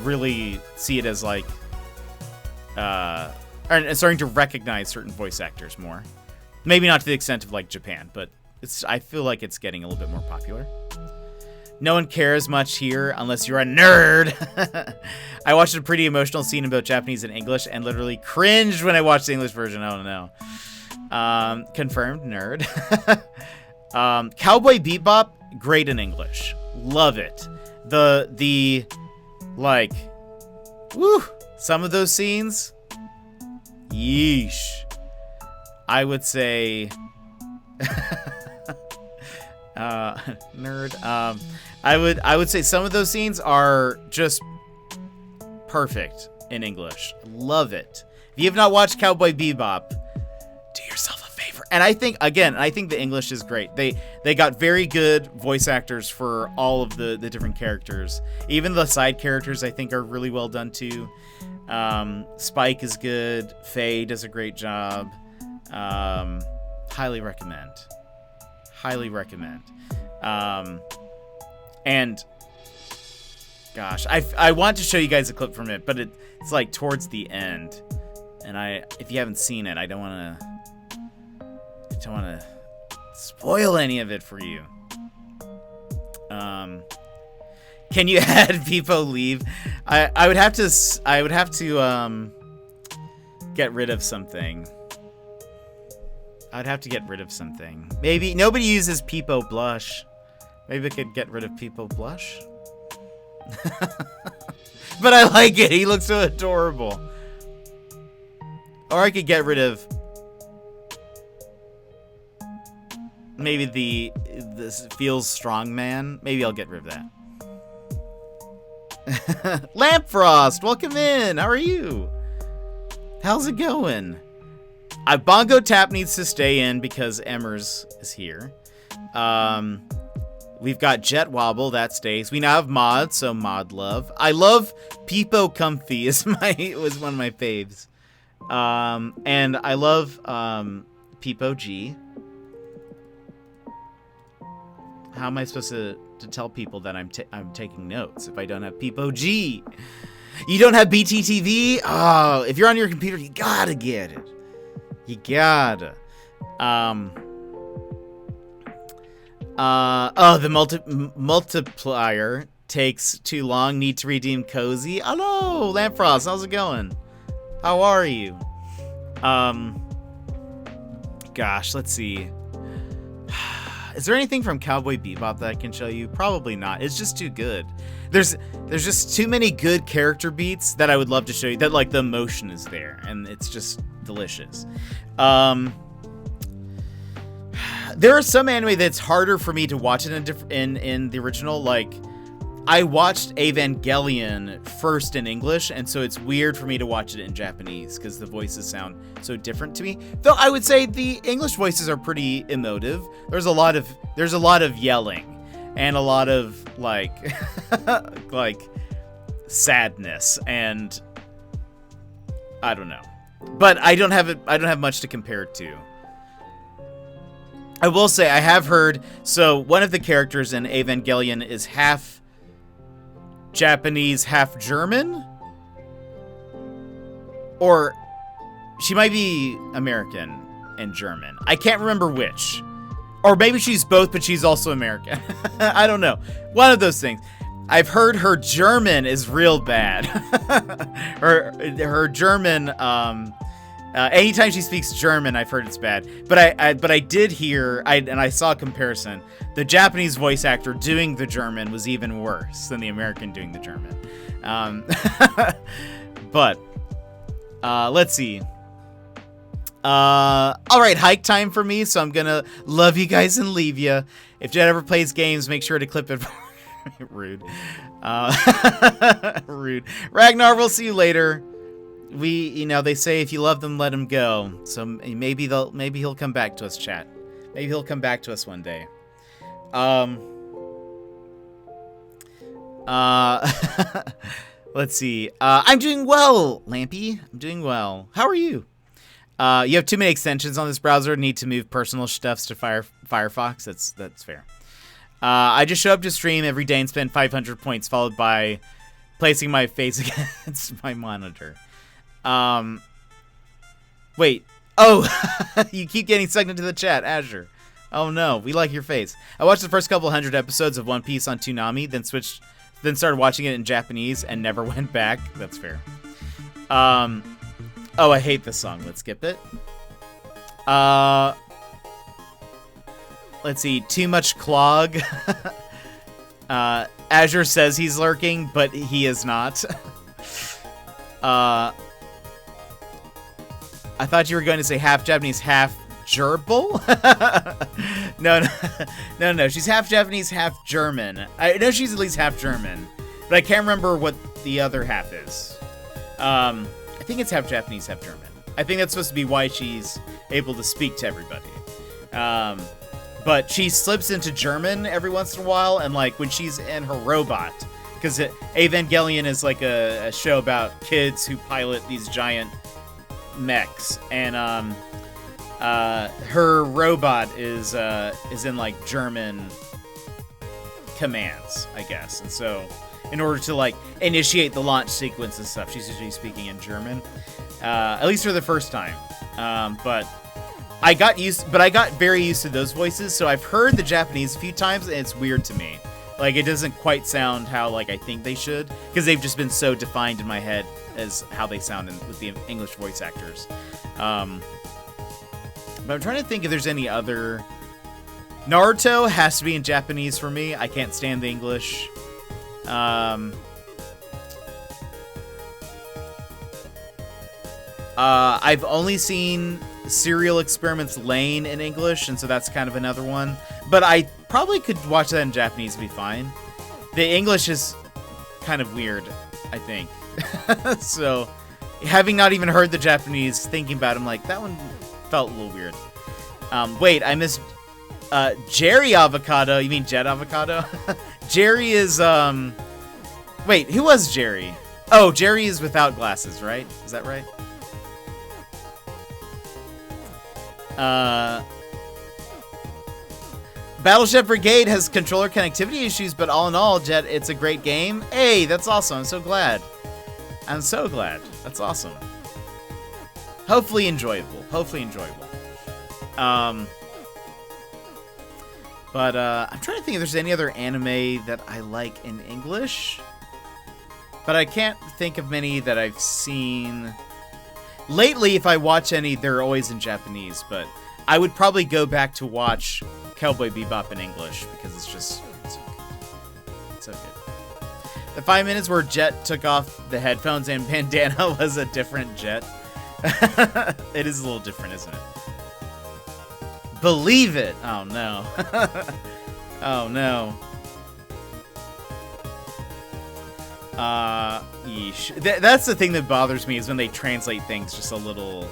really see it as, like, and starting to recognize certain voice actors more. Maybe not to the extent of, like, Japan, but I feel like it's getting a little bit more popular. No one cares much here unless you're a nerd. I watched a pretty emotional scene in both Japanese and English and literally cringed when I watched the English version. Oh no. Confirmed nerd. Cowboy Bebop, great in English. Love it. The like, woo, some of those scenes, yeesh. I would say nerd. I would say some of those scenes are just perfect in English. Love it. If you have not watched Cowboy Bebop, do yourself a favor. And I think the English is great. They got very good voice actors for all of the different characters. Even the side characters, I think, are really well done too. Spike is good. Faye does a great job. Highly recommend. And gosh, I want to show you guys a clip from it, but it's like towards the end, and if you haven't seen it, I don't want to spoil any of it for you. Can you add Peepo leave? I would have to get rid of something. I'd have to get rid of something. Maybe nobody uses Peepo blush. Maybe I could get rid of Peepo blush. But I like it. He looks so adorable. Or I could get rid of maybe this feels strong man. Maybe I'll get rid of that. Lampfrost, welcome in. How are you? How's it going? Bongo Tap needs to stay in because Emmers is here. We've got Jet Wobble, that stays. We now have Mod, so Mod love. I love Peepo Comfy was one of my faves. And I love Peepo G. How am I supposed to to tell people that I'm taking notes if I don't have Peep-OG. You don't have BTTV? Oh, if you're on your computer, you gotta get it. You gotta. The multiplier takes too long. Need to redeem Cozy. Hello, Lampfrost. How's it going? How are you? Gosh, let's see. Is there anything from Cowboy Bebop that I can show you? Probably not. It's just too good. There's just too many good character beats that I would love to show you. That like the emotion is there, and it's just delicious. There are some anime that's harder for me to watch it in the original. Like, I watched Evangelion first in English, and so it's weird for me to watch it in Japanese because the voices sound so different to me. Though I would say the English voices are pretty emotive. There's a lot of yelling and a lot of like like sadness, and I don't know. But I don't have much to compare it to. I will say I have heard, so one of the characters in Evangelion is half Japanese, half German? Or she might be American and German. I can't remember which. Or maybe she's both, but she's also American. I don't know. One of those things. I've heard her German is real bad. her German, anytime she speaks German, I've heard it's bad. But I did hear, and I saw a comparison. The Japanese voice actor doing the German was even worse than the American doing the German. But let's see. All right, hike time for me. So I'm gonna love you guys and leave you. If Jet ever plays games, make sure to clip it. Rude. Rude. Ragnar, we'll see you later. They say if you love them, let them go. So maybe he'll come back to us, chat. Maybe he'll come back to us one day. Let's see. I'm doing well, Lampy. I'm doing well. How are you? You have too many extensions on this browser. Need to move personal stuffs to Firefox. That's fair. I just show up to stream every day and spend 500 points, followed by placing my face against my monitor. Wait. Oh, you keep getting sucked into the chat, Azure. Oh no, we like your face. I watched the first couple 100 episodes of One Piece on Toonami, then started watching it in Japanese and never went back. That's fair. Oh, I hate this song. Let's skip it. Let's see. Too much clog. Azure says he's lurking, but he is not. I thought you were going to say half Japanese, half gerbil? No. She's half Japanese, half German. I know she's at least half German, but I can't remember what the other half is. I think it's half Japanese, half German. I think that's supposed to be why she's able to speak to everybody. But she slips into German every once in a while, and like when she's in her robot, because Evangelion is like a show about kids who pilot these giant mechs, and her robot is in like German commands, I guess, and so in order to like initiate the launch sequence and stuff, she's usually speaking in German, at least for the first time. But I got very used to those voices, so I've heard the Japanese a few times, and it's weird to me. Like, it doesn't quite sound how like I think they should, because they've just been so defined in my head as how they sound with the English voice actors. But I'm trying to think if there's any other. Naruto has to be in Japanese for me. I can't stand the English. I've only seen Serial Experiments Lane in English, and so that's kind of another one. But I probably could watch that in Japanese and be fine. The English is kind of weird, I think. So, having not even heard the Japanese, thinking about it, I'm like, that one felt a little weird. Wait, I missed Jerry Avocado. You mean Jet Avocado? Jerry is, wait, who was Jerry? Oh, Jerry is without glasses, right? Is that right? Battleship Brigade has controller connectivity issues, but all in all, Jet, it's a great game. Hey, that's awesome. I'm so glad. I'm so glad. That's awesome. Hopefully enjoyable. Hopefully enjoyable. But I'm trying to think if there's any other anime that I like in English. But I can't think of many that I've seen. Lately, if I watch any, they're always in Japanese. But I would probably go back to watch Cowboy Bebop in English because it's just so good. It's so good. The 5 minutes where Jet took off the headphones and bandana was a different Jet. It is a little different, isn't it? Believe it! Oh no. Oh no. Yeesh. That's the thing that bothers me is when they translate things just a little...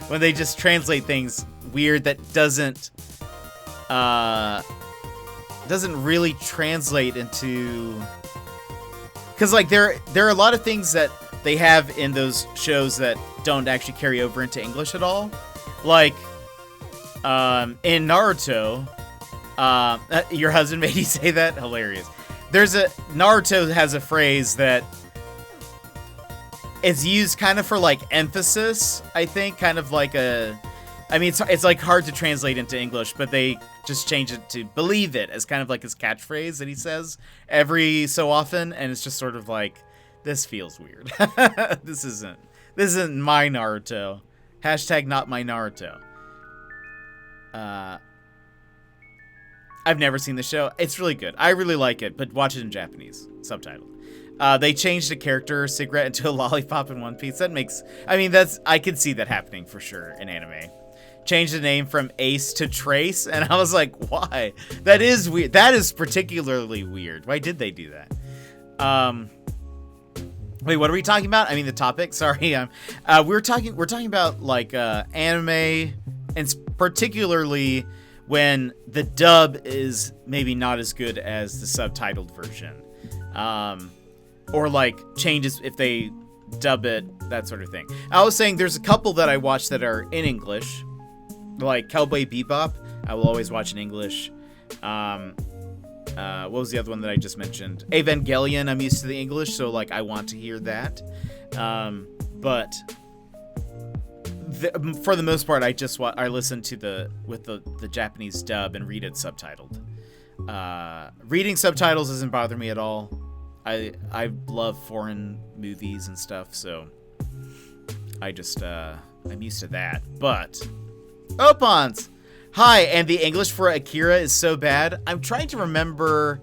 when they just translate things weird that doesn't really translate into... Because, like, there are a lot of things that they have in those shows that don't actually carry over into English at all. Like, in Naruto, your husband made you say that? Hilarious. Naruto has a phrase that is used kind of for, like, emphasis, I think. Kind of like it's like hard to translate into English, but they just change it to believe it as kind of like his catchphrase that he says every so often. And it's just sort of like, this feels weird. This isn't my Naruto. Hashtag not my Naruto. I've never seen the show. It's really good. I really like it, but watch it in Japanese, subtitled. They changed the character cigarette into a lollipop in One Piece. I could see that happening for sure in anime. Changed the name from Ace to Trace, and I was like, why? That is weird. That is particularly weird. Why did they do that? Wait, what are we talking about? I mean, the topic. Sorry, we're talking about like anime, and particularly when the dub is maybe not as good as the subtitled version, or like changes if they dub it, that sort of thing. I was saying there's a couple that I watch that are in English, like Cowboy Bebop. I will always watch in English. What was the other one that I just mentioned? Evangelion, I'm used to the English, so like I want to hear that. But for the most part, I listen to the Japanese dub and read it subtitled. Reading subtitles doesn't bother me at all. I love foreign movies and stuff, so I just I'm used to that. But Opons! Hi, and the English for Akira is so bad. I'm trying to remember.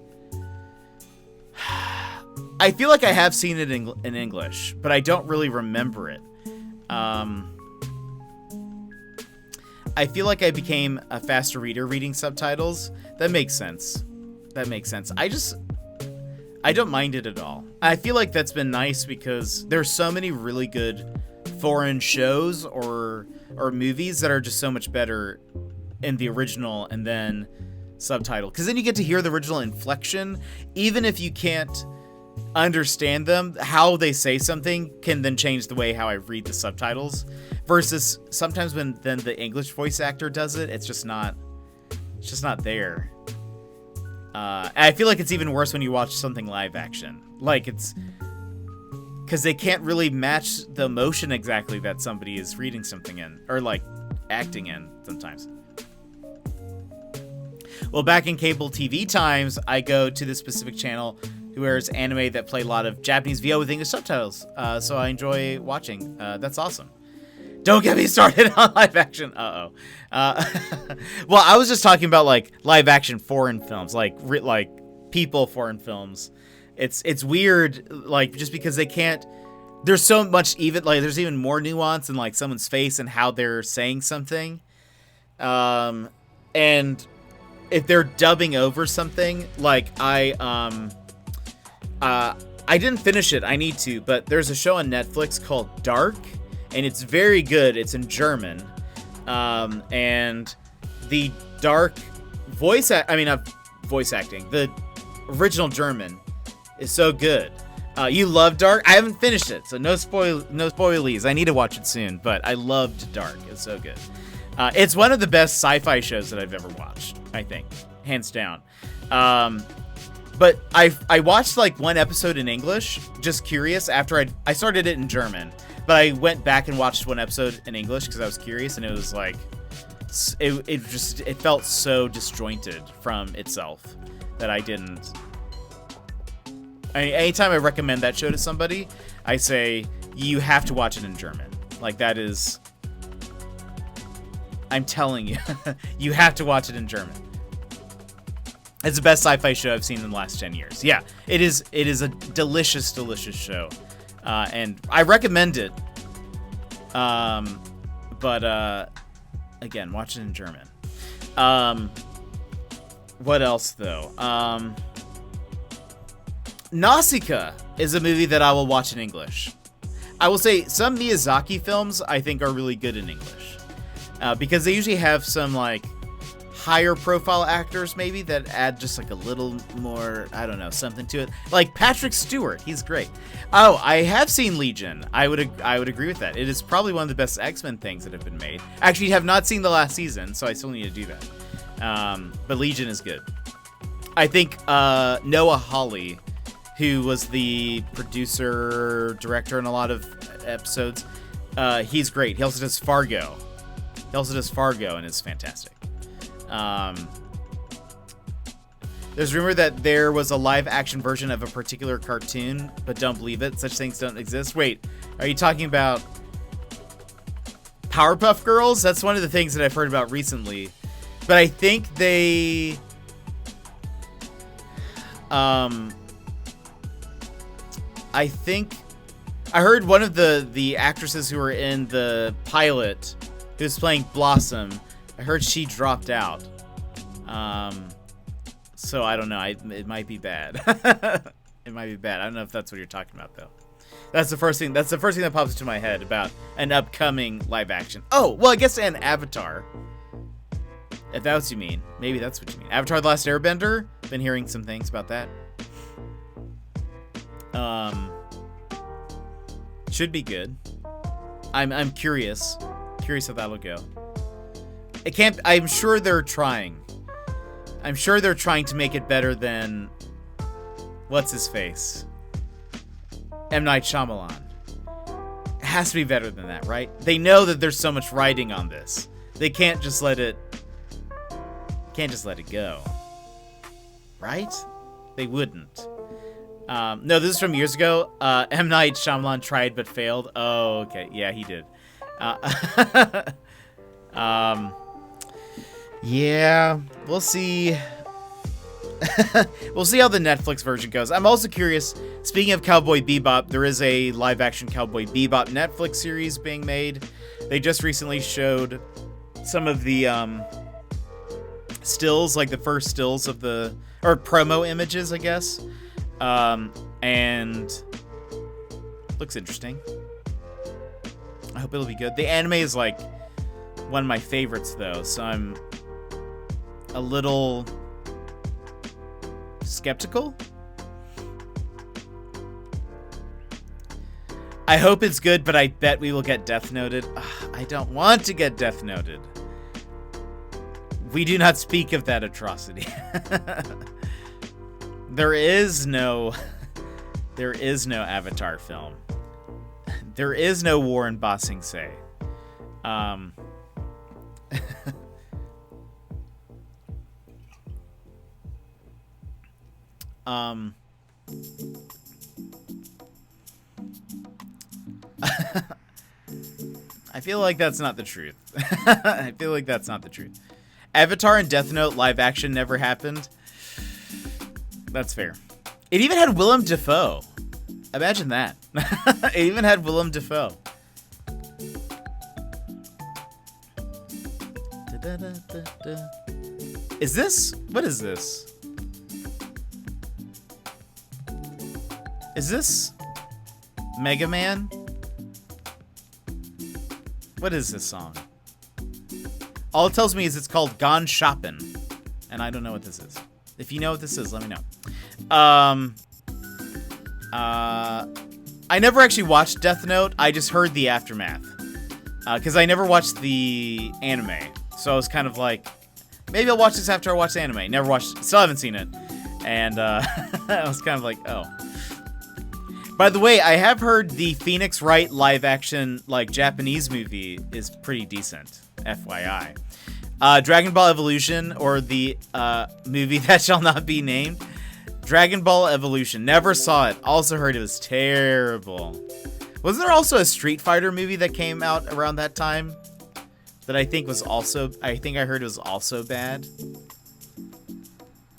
I feel like I have seen it in English, but I don't really remember it. I feel like I became a faster reader reading subtitles. That makes sense. I don't mind it at all. I feel like that's been nice because there's so many really good foreign shows or movies that are just so much better in the original and then subtitle, because then you get to hear the original inflection. Even if you can't understand them, how they say something can then change the way how I read the subtitles, versus sometimes when then the English voice actor does it, it's just not there. I feel like it's even worse when you watch something live action, like it's because they can't really match the emotion exactly that somebody is reading something in or like acting in sometimes. Well, back in cable TV times, I go to this specific channel who airs anime that play a lot of Japanese VO with English subtitles. So I enjoy watching. That's awesome. Don't get me started on live action. Well, I was just talking about like live action foreign films, like people foreign films. It's weird, like just because they can't. There's so much there's even more nuance in like someone's face and how they're saying something. And if they're dubbing over something, like I didn't finish it. I need to, but there's a show on Netflix called Dark, and it's very good. It's in German, and the Dark voice acting. The original German is so good. You love Dark? I haven't finished it, so no spoilies. I need to watch it soon, but I loved Dark. It's so good. It's one of the best sci-fi shows that I've ever watched, I think, hands down. But I watched like one episode in English, just curious. After I started it in German, but I went back and watched one episode in English because I was curious, and it was like it felt so disjointed from itself that I didn't. Anytime I recommend that show to somebody, I say you have to watch it in German. Like that is, I'm telling you, you have to watch it in German. It's the best sci-fi show I've seen in the last 10 years. Yeah, it is a delicious, delicious show. And I recommend it. But again, watch it in German. What else, though? Nausicaa is a movie that I will watch in English. I will say some Miyazaki films I think are really good in English. Because they usually have some, like, higher profile actors maybe that add just like a little more, I don't know, something to it. Like Patrick Stewart, he's great. Oh, I have seen Legion. I would agree with that. It is probably one of the best X-Men things that have been made. Actually, have not seen the last season, so I still need to do that. But Legion is good. I think Noah Hawley, who was the producer, director in a lot of episodes, he's great. He also does Fargo. And it's fantastic. There's rumor that there was a live action version of a particular cartoon, but don't believe it. Such things don't exist. Wait, are you talking about Powerpuff Girls? That's one of the things that I've heard about recently. But I think they... I heard one of the actresses who were in the pilot who's playing Blossom, I heard she dropped out. So I don't know. It might be bad. It might be bad. I don't know if that's what you're talking about, though. That's the first thing that pops into my head about an upcoming live action. Oh, well, I guess an Avatar. If that's what you mean. Maybe that's what you mean. Avatar: The Last Airbender. Been hearing some things about that. Should be good. I'm curious. Curious how that'll go. It can't. I'm sure they're trying. I'm sure they're trying to make it better than what's his face? M. Night Shyamalan. It has to be better than that, right? They know that there's so much writing on this. They can't just let it go. Right? They wouldn't. No, this is from years ago. M. Night Shyamalan tried but failed. Oh, okay. Yeah, he did. Yeah, we'll see. We'll see how the Netflix version goes. I'm also curious, speaking of Cowboy Bebop, there is a live-action Cowboy Bebop Netflix series being made. They just recently showed some of the stills, like the first stills of the, or promo images, I guess. And looks interesting. I hope it'll be good. The anime is like one of my favorites, though, so I'm a little skeptical. I hope it's good, but I bet we will get Death Noted. Ugh, I don't want to get Death Noted. We do not speak of that atrocity. There is no Avatar film. There is no war in Ba Sing Se. I feel like that's not the truth. I feel like that's not the truth. Avatar and Death Note live action never happened. That's fair. It even had Willem Dafoe. Imagine that. It even had Willem Dafoe. Is this? What is this? Is this Mega Man? What is this song? All it tells me is it's called Gone Shoppin', and I don't know what this is. If you know what this is, let me know. I never actually watched Death Note. I just heard the aftermath. because I never watched the anime, so I was kind of like, maybe I'll watch this after I watch the anime. Never watched, still haven't seen it, and I was kind of like, oh. By the way, I have heard the Phoenix Wright live-action like Japanese movie is pretty decent. FYI. Dragon Ball Evolution, or the movie that shall not be named. Dragon Ball Evolution. Never saw it. Also heard it was terrible. Wasn't there also a Street Fighter movie that came out around that time? That I think was also... I think I heard it was also bad.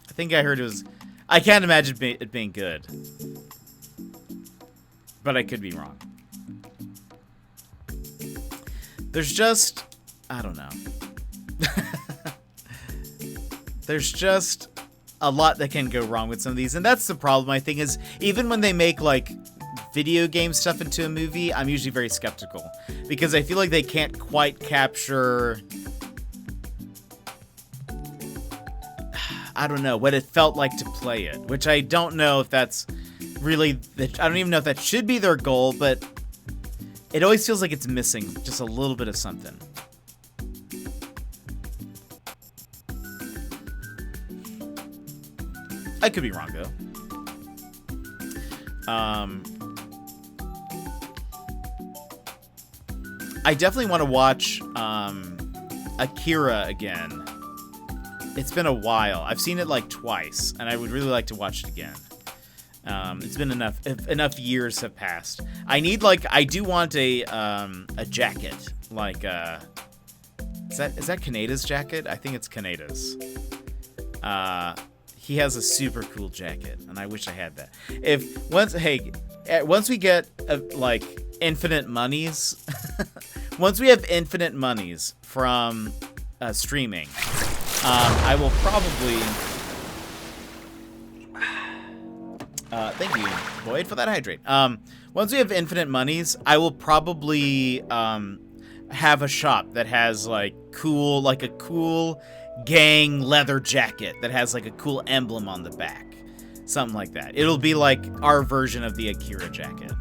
I think I heard it was... I can't imagine it being good. But I could be wrong. There's just... I don't know. There's just a lot that can go wrong with some of these, and that's the problem, I think, is even when they make like video game stuff into a movie, I'm usually very skeptical because I feel like they can't quite capture, I don't know, what it felt like to play it, which I don't know if that's really, I don't even know if that should be their goal, but it always feels like it's missing just a little bit of something. I could be wrong, though. I definitely want to watch Akira again. It's been a while. I've seen it like twice, and I would really like to watch it again. It's been enough years have passed. I need I do want a jacket. Like is that Kaneda's jacket? I think it's Kaneda's. He has a super cool jacket, and I wish I had that. Once we get like infinite monies, once we have infinite monies from streaming, I will probably. Thank you, Boyd, for that hydrate. Once we have infinite monies, I will probably have a shop that has a cool gang leather jacket that has like a cool emblem on the back. Something like that. It'll be like our version of the Akira jacket.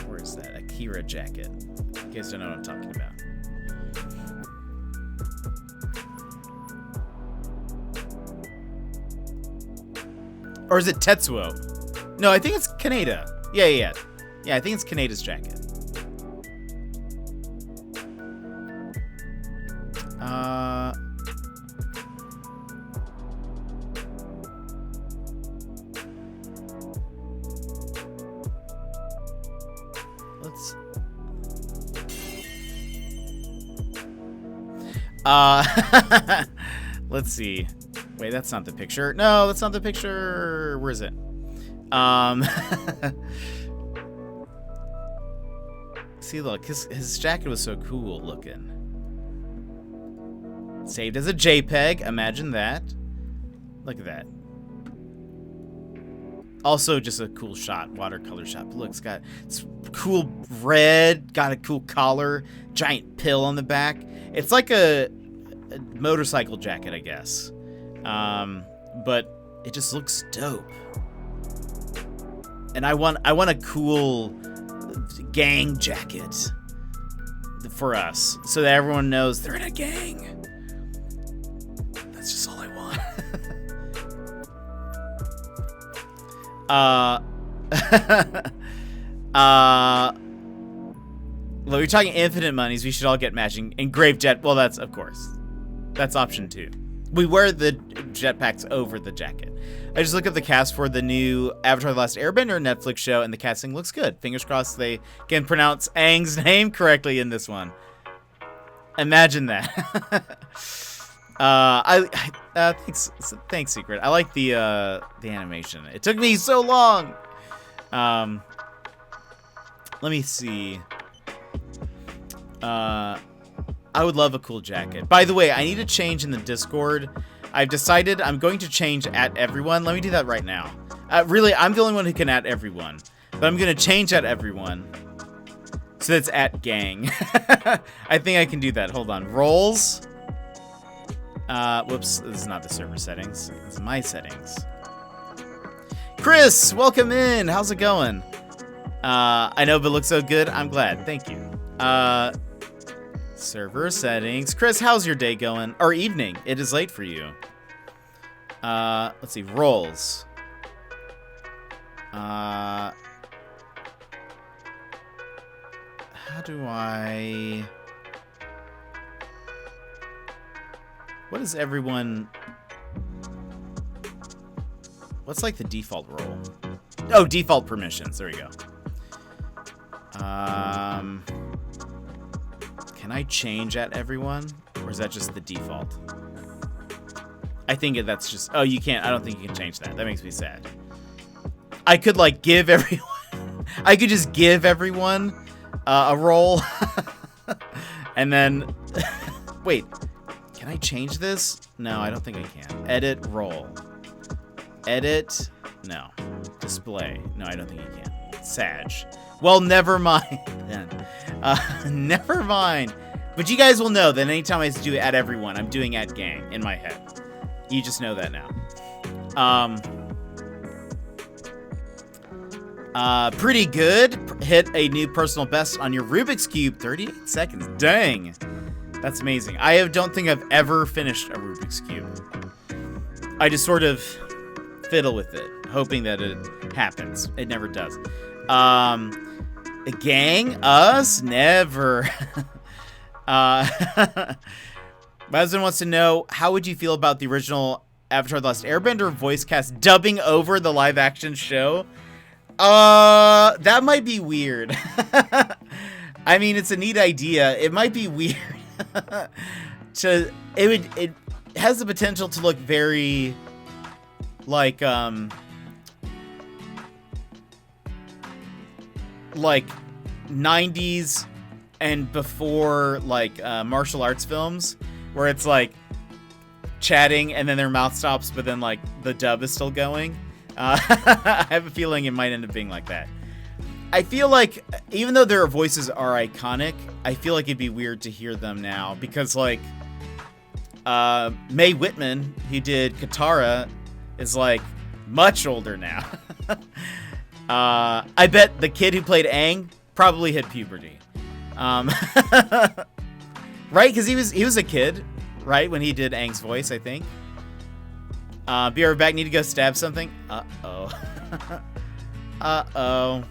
Where is that? Akira jacket. In case you don't know what I'm talking about. Or is it Tetsuo? No, I think it's Kaneda. Yeah, I think it's Kaneda's jacket. Let's see. Wait, that's not the picture. No, that's not the picture. Where is it? See, look, his jacket was so cool looking. Saved as a JPEG. Imagine that. Look at that. Also, just a cool shot, watercolor shot. But look, it's cool red, got a cool collar, giant pill on the back. It's like a motorcycle jacket, I guess. But it just looks dope. And I want a cool gang jacket for us, so that everyone knows they're in a gang. That's just all I want. Well, we're talking infinite monies. We should all get matching engraved jet. Well, that's of course. That's option 2. We wear the jetpacks over the jacket. I just looked at the cast for the new Avatar: The Last Airbender Netflix show, and the casting looks good. Fingers crossed they can pronounce Aang's name correctly in this one. Imagine that. Thanks, Secret. I like the animation. It took me so long. Let me see. I would love a cool jacket. By the way, I need to change in the Discord. I've decided I'm going to change at everyone. Let me do that right now. Really, I'm the only one who can at everyone. But I'm going to change at everyone. So that's at gang. I think I can do that. Hold on. Roles. Whoops. This is not the server settings. It's my settings. Chris, welcome in. How's it going? I know, but it looks so good. I'm glad. Thank you. Server settings. Chris, how's your day going? Or evening. It is late for you. Let's see. Roles. How do I... What is everyone... What's like the default role? Oh, default permissions. There we go. Can I change at everyone? Or is that just the default? I think that's just... Oh, you can't. I don't think you can change that. That makes me sad. I could, like, give everyone... I could just give everyone a role. And then... Wait. Can I change this? No, I don't think I can. Edit role. Edit... No. Display. No, I don't think you can. Sag. Well, never mind then. Never mind. But you guys will know that anytime I do at everyone, I'm doing at gang in my head. You just know that now. Pretty good. Hit a new personal best on your Rubik's Cube. 38 seconds. Dang. That's amazing. I don't think I've ever finished a Rubik's Cube. I just sort of fiddle with it, hoping that it happens. It never does. Gang? Us? Never. My husband wants to know, how would you feel about the original Avatar: The Last Airbender voice cast dubbing over the live action show? That might be weird. I mean, it's a neat idea. It might be weird. It has the potential to look very like 90s and before, like, martial arts films, where it's like chatting and then their mouth stops, but then like the dub is still going. I have a feeling it might end up being like that. I feel like even though their voices are iconic, I feel like it'd be weird to hear them now because, like, Mae Whitman, who did Katara, is like much older now. I bet the kid who played Aang probably hit puberty. Right? Because he was a kid, right, when he did Aang's voice, I think. Be right back. Need to go stab something. Uh-oh. Uh-oh.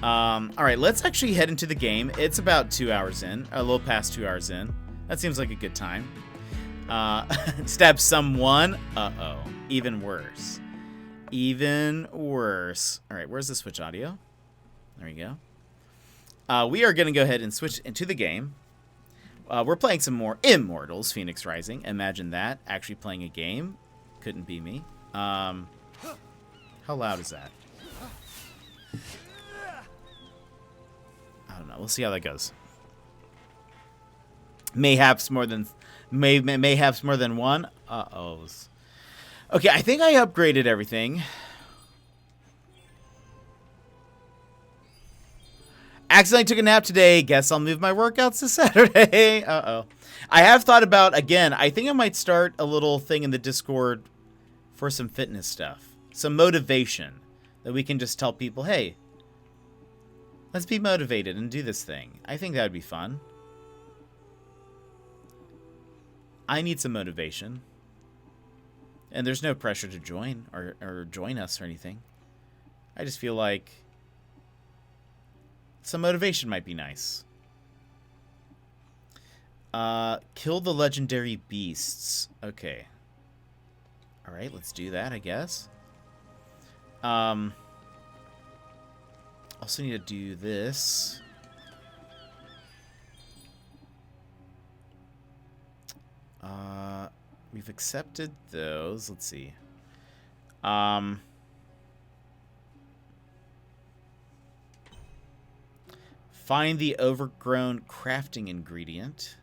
All right, let's actually head into the game. It's about 2 hours in, a little past 2 hours in. That seems like a good time. Stab someone. Uh-oh. Even worse. Even worse. All right, where's the switch audio? There we go. We are going to go ahead and switch into the game. We're playing some more Immortals Fenyx Rising. Imagine that. Actually playing a game. Couldn't be me. How loud is that? I don't know. We'll see how that goes. Mayhaps more than one. Uh-ohs. Okay, I think I upgraded everything. Accidentally took a nap today. Guess I'll move my workouts to Saturday. Uh-oh. I have thought about, again, I think I might start a little thing in the Discord for some fitness stuff. Some motivation. That we can just tell people, hey, let's be motivated and do this thing. I think that would be fun. I need some motivation. And there's no pressure to join or join us or anything. I just feel like some motivation might be nice. Kill the legendary beasts. Okay. Alright, let's do that, I guess. Also need to do this. We've accepted those. Let's see. Find the overgrown crafting ingredient.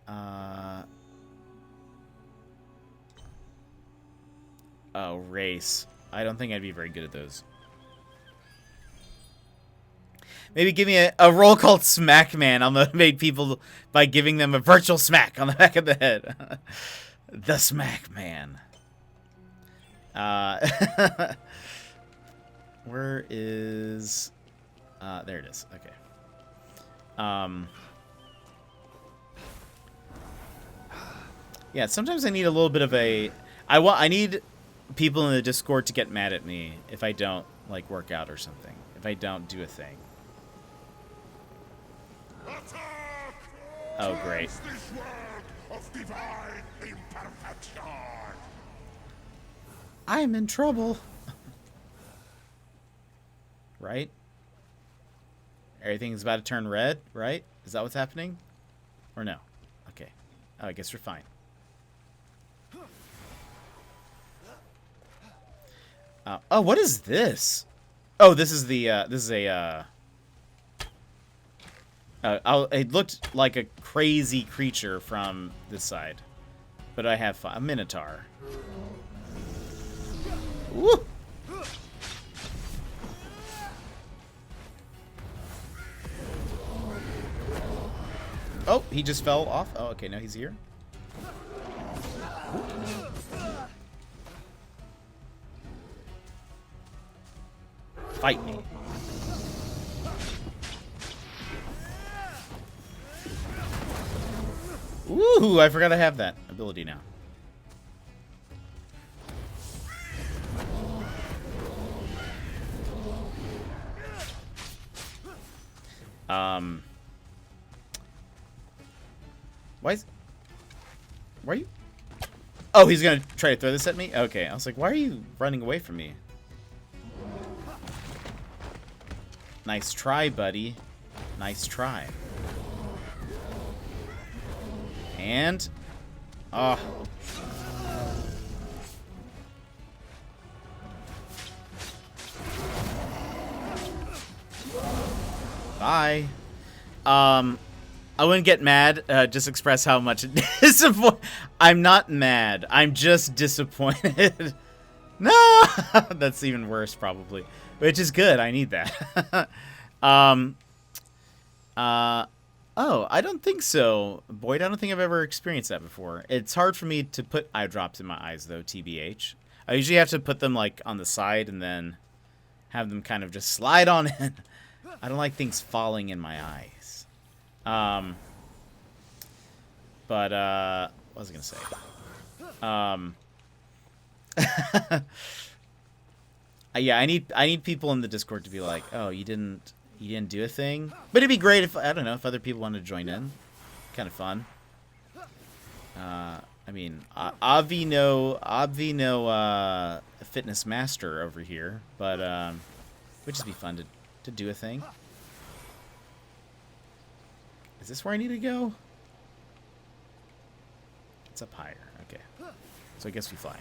Oh, race. I don't think I'd be very good at those. Maybe give me a role called Smack Man. I'll motivate people by giving them a virtual smack on the back of the head. The Smack Man. Where is... there it is. Okay. Yeah, sometimes I need a little bit of a... I need people in the Discord to get mad at me if I don't, like, work out or something. If I don't do a thing. Oh, great. I'm in trouble. Right? Everything's about to turn red, right? Is that what's happening? Or no? Okay. Oh, I guess we're fine. Oh, what is this? Oh, this is the, this is a, it looked like a crazy creature from this side. But I have fun. A Minotaur. Woo! Oh, he just fell off. Oh, okay, now he's here. Fight me. Ooh, I forgot I have that ability now. Why are you... Oh, he's gonna try to throw this at me? Okay, I was like, why are you running away from me? Nice try, buddy. Nice try. And... Oh. Bye. I wouldn't get mad. Just express how much disappoint. I'm not mad. I'm just disappointed. No, that's even worse, probably. Which is good. I need that. Oh, I don't think so, Boyd. I don't think I've ever experienced that before. It's hard for me to put eye drops in my eyes, though. TBH. I usually have to put them like on the side and then have them kind of just slide on in. I don't like things falling in my eyes. But what was I gonna say? Yeah, I need people in the Discord to be like, oh, you didn't do a thing. But it'd be great if, I don't know, if other people wanted to join in. Kind of fun. I mean, Obvi no fitness master over here, but it would just be fun to do a thing. Is this where I need to go? It's up higher. Okay. So I guess we fly.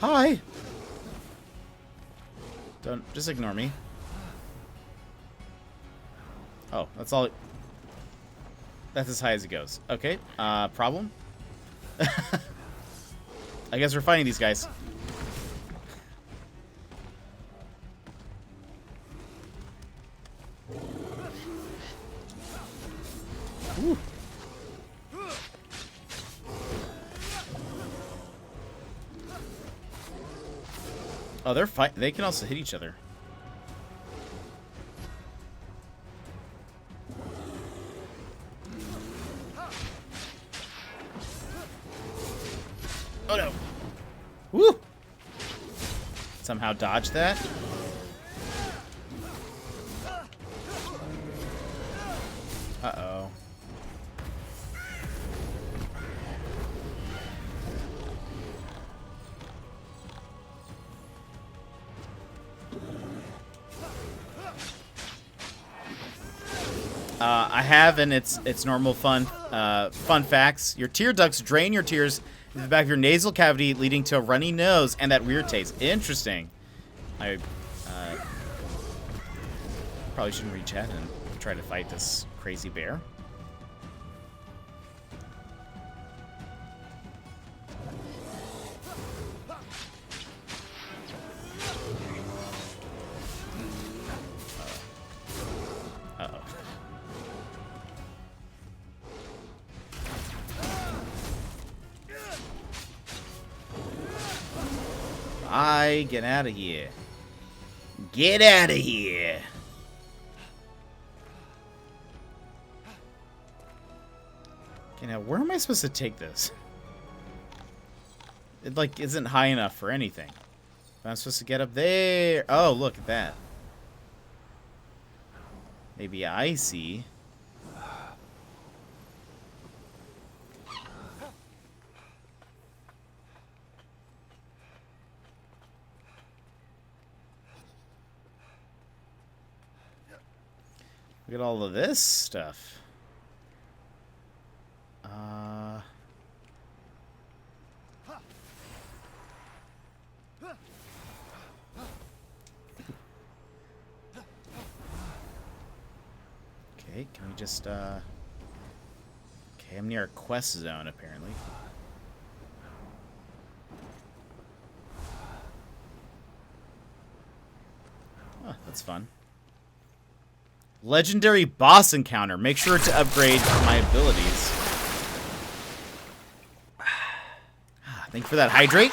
Hi! Don't... Just ignore me. Oh, that's all... That's as high as it goes. Okay. Problem? I guess we're fighting these guys. Ooh. Oh, they're fighting. They can also hit each other. Oh no! Woo! Somehow dodge that. Uh-oh. I have, and it's normal fun. Fun facts. Your tear ducts drain your tears in the back of your nasal cavity, leading to a runny nose and that weird taste. Interesting. I probably shouldn't reach out and try to fight this crazy bear. Bye. Get out of here. Get out of here. Okay, now where am I supposed to take this? It, like, isn't high enough for anything. I'm supposed to get up there. Oh, look at that. Maybe I see. Look at all of this stuff. Okay, can we just, Okay, I'm near a quest zone, apparently. Oh, that's fun. Legendary boss encounter. Make sure to upgrade my abilities. Thank you for that. Hydrate.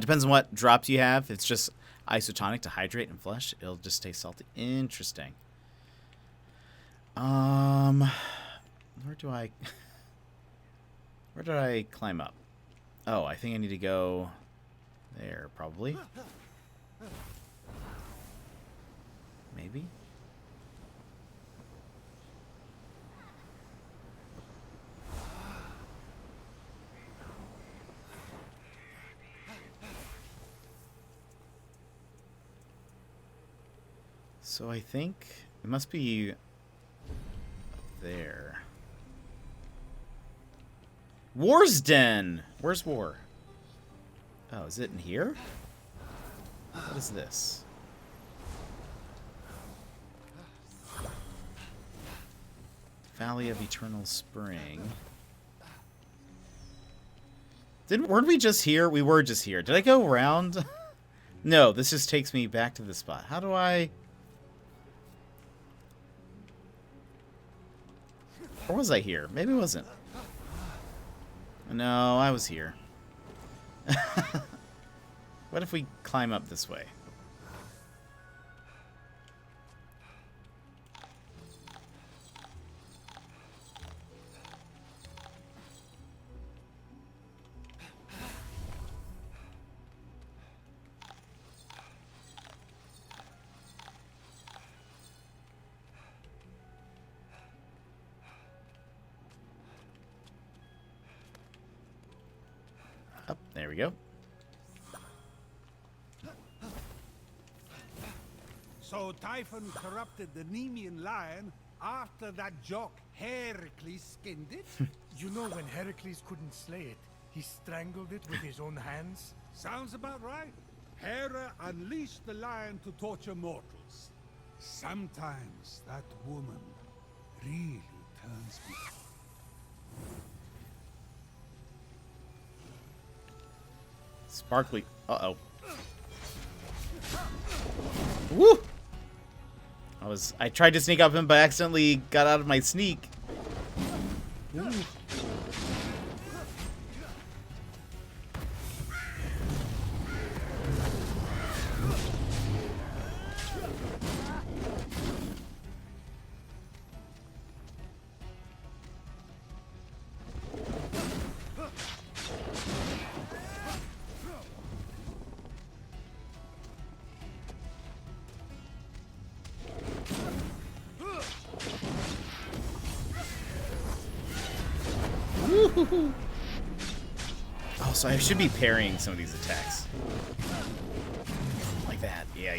Depends on what drops you have. If it's just isotonic to hydrate and flesh, it'll just stay salty. Interesting. Where do I... Where did I climb up? Oh, I think I need to go there, probably. Maybe? So I think it must be up there. War's Den! Where's War? Oh, is it in here? What is this? Valley of Eternal Spring. Weren't we just here? We were just here. Did I go around? No, this just takes me back to the spot. How do I... Or was I here? Maybe I wasn't. No, I was here. What if we climb up this way? Up, there we go. So Typhon corrupted the Nemean lion after that jock Heracles skinned it? You know, when Heracles couldn't slay it, he strangled it with his own hands? Sounds about right. Hera unleashed the lion to torture mortals. Sometimes that woman really turns me on. Sparkly. Uh-oh. Woo! I tried to sneak up him, but accidentally got out of my sneak. Ooh. Oh, so I should be parrying some of these attacks. Like that. Yeah.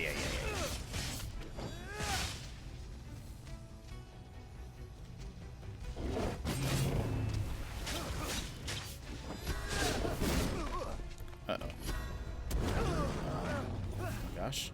Uh-oh. Oh my gosh.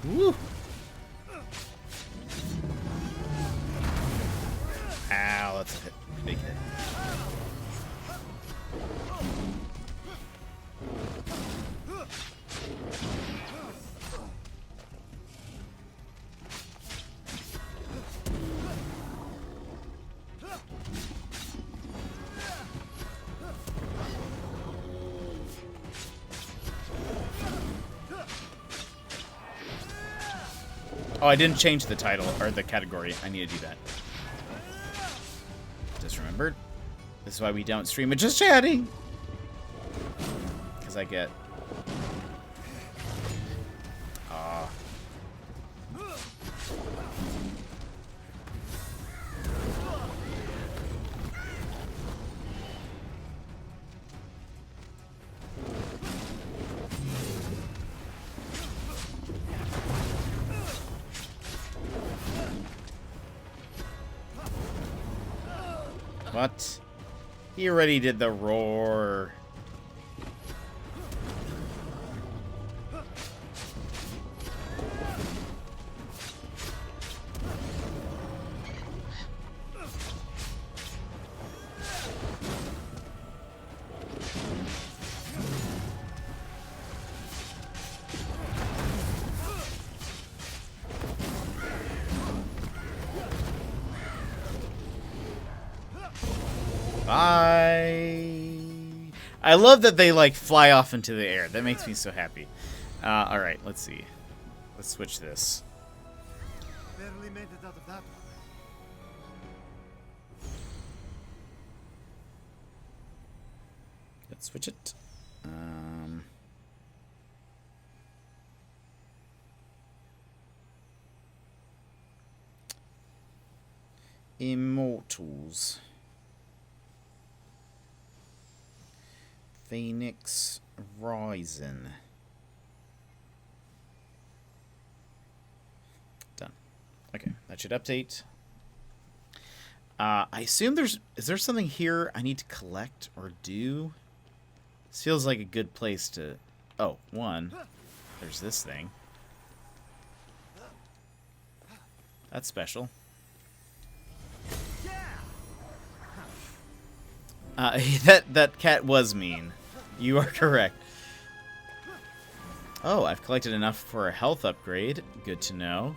Woo! big hit. Oh, I didn't change the title or the category. I need to do that. Just remembered. This is why we don't stream it just chatting. Because I get... What? He already did the roar. Bye. I love that they like fly off into the air. That makes me so happy. All right, let's see. Let's switch this. Barely made it out of that one. Let's switch it. Immortals Fenyx Rising. Done. Okay, that should update. I assume is there something here I need to collect or do? This feels like a good place to... Oh, one. There's this thing. That's special. That cat was mean. You are correct. Oh, I've collected enough for a health upgrade. Good to know.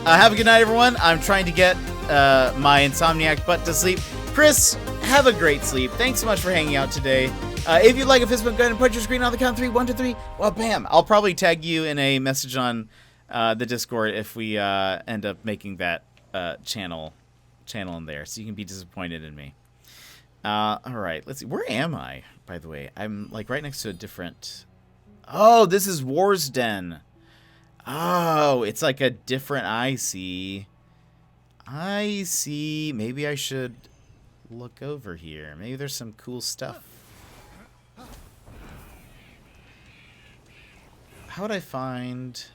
Have a good night, everyone. I'm trying to get my insomniac butt to sleep. Chris, have a great sleep. Thanks so much for hanging out today. If you'd like a fist bump, go ahead and punch your screen on the count of 3. 1, 2, 3. Well, bam. I'll probably tag you in a message on the Discord if we end up making that channel in there, so you can be disappointed in me. All right, let's see. Where am I, by the way? I'm like right next to a different... Oh, this is War's Den. Oh, it's like a different... I see. Maybe I should look over here. Maybe there's some cool stuff. How would I find...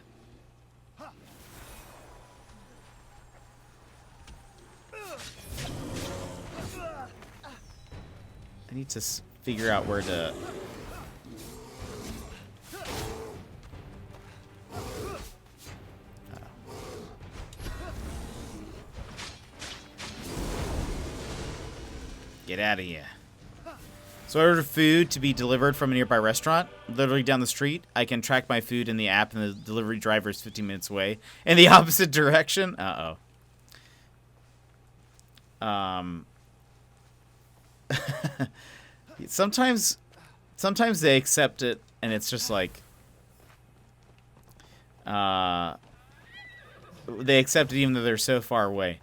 I need to figure out where to... Get out of here. So I ordered food to be delivered from a nearby restaurant, literally down the street. I can track my food in the app, and the delivery driver is 15 minutes away in the opposite direction. Sometimes they accept it, and it's just like they accept it even though they're so far away.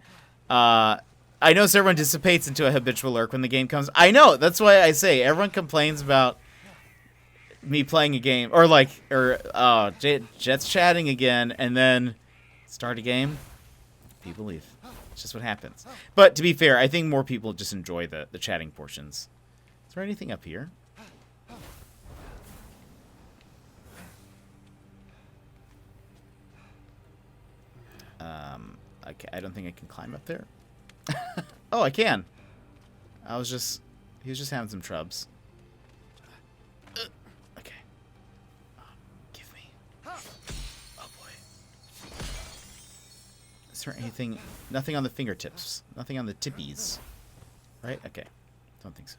I know everyone dissipates into a habitual lurk when the game comes. I know, that's why I say everyone complains about me playing a game or Jet's chatting again, and then start a game, people leave. It's just what happens. But to be fair, I think more people just enjoy the chatting portions. Is there anything up here? Okay, I don't think I can climb up there. Oh, I can. He was just having some trubs. Okay. Give me. Oh boy. Is there anything? Nothing on the fingertips. Nothing on the tippies. Right? Okay. Don't think so.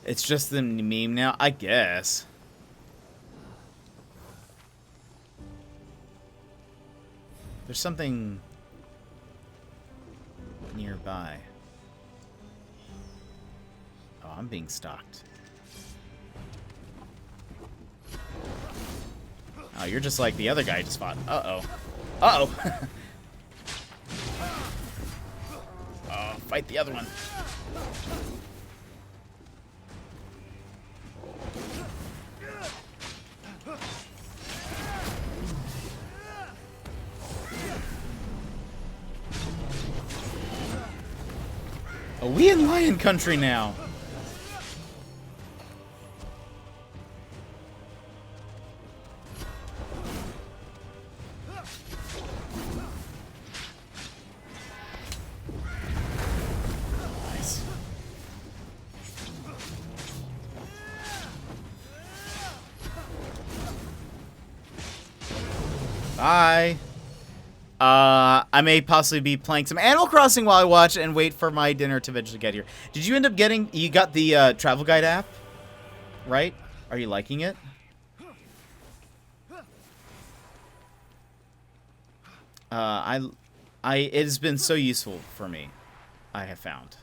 It's just the meme now, I guess. There's something nearby. Oh, I'm being stalked. Oh, you're just like the other guy I just fought. Uh-oh. Uh-oh. Oh, fight the other one. Are we in Lion Country now? Nice. Bye. I may possibly be playing some Animal Crossing while I watch and wait for my dinner to eventually get here. Did you end up getting... You got the travel guide app, right? Are you liking it? It has been so useful for me, I have found.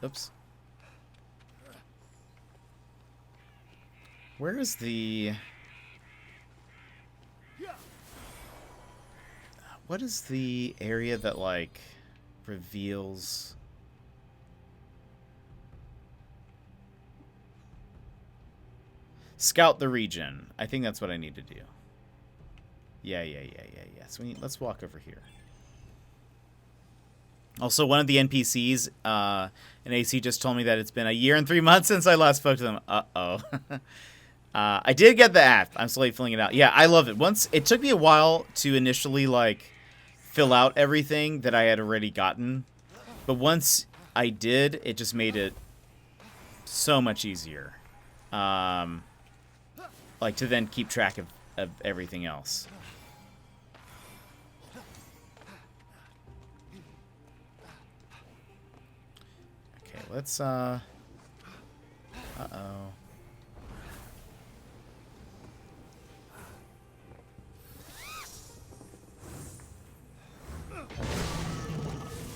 Oops. Where is the... What is the area that, like, reveals... Scout the region. I think that's what I need to do. Yeah. So let's walk over here. Also, one of the NPCs in AC just told me that it's been a year and 3 months since I last spoke to them. Uh-oh. I did get the app. I'm slowly filling it out. Yeah, I love it. It took me a while to initially, like, fill out everything that I had already gotten. But once I did, it just made it so much easier. Like, to then keep track of everything else. Okay, let's, uh-oh.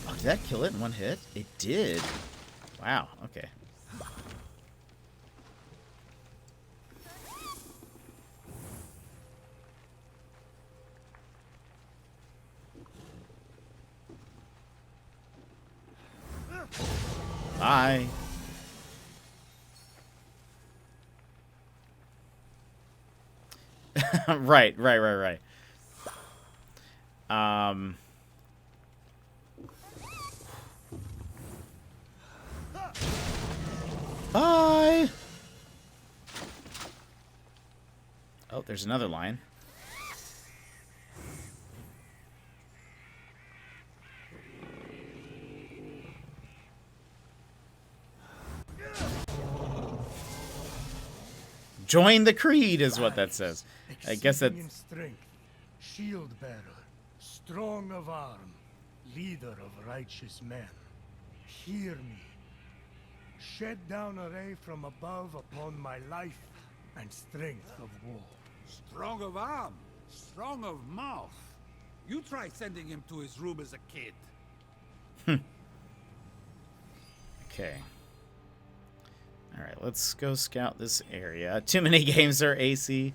Oh, did that kill it in one hit? It did. Wow, okay. Bye. Right. Bye. Oh, there's another lion. Join the creed is what that says. I guess that... Exceeding in strength, shield bearer, strong of arm, leader of righteous men. Hear me. Shed down a ray from above upon my life and strength of war. Strong of arm, strong of mouth. You try sending him to his room as a kid. Okay. Alright, let's go scout this area. Too many games are AC.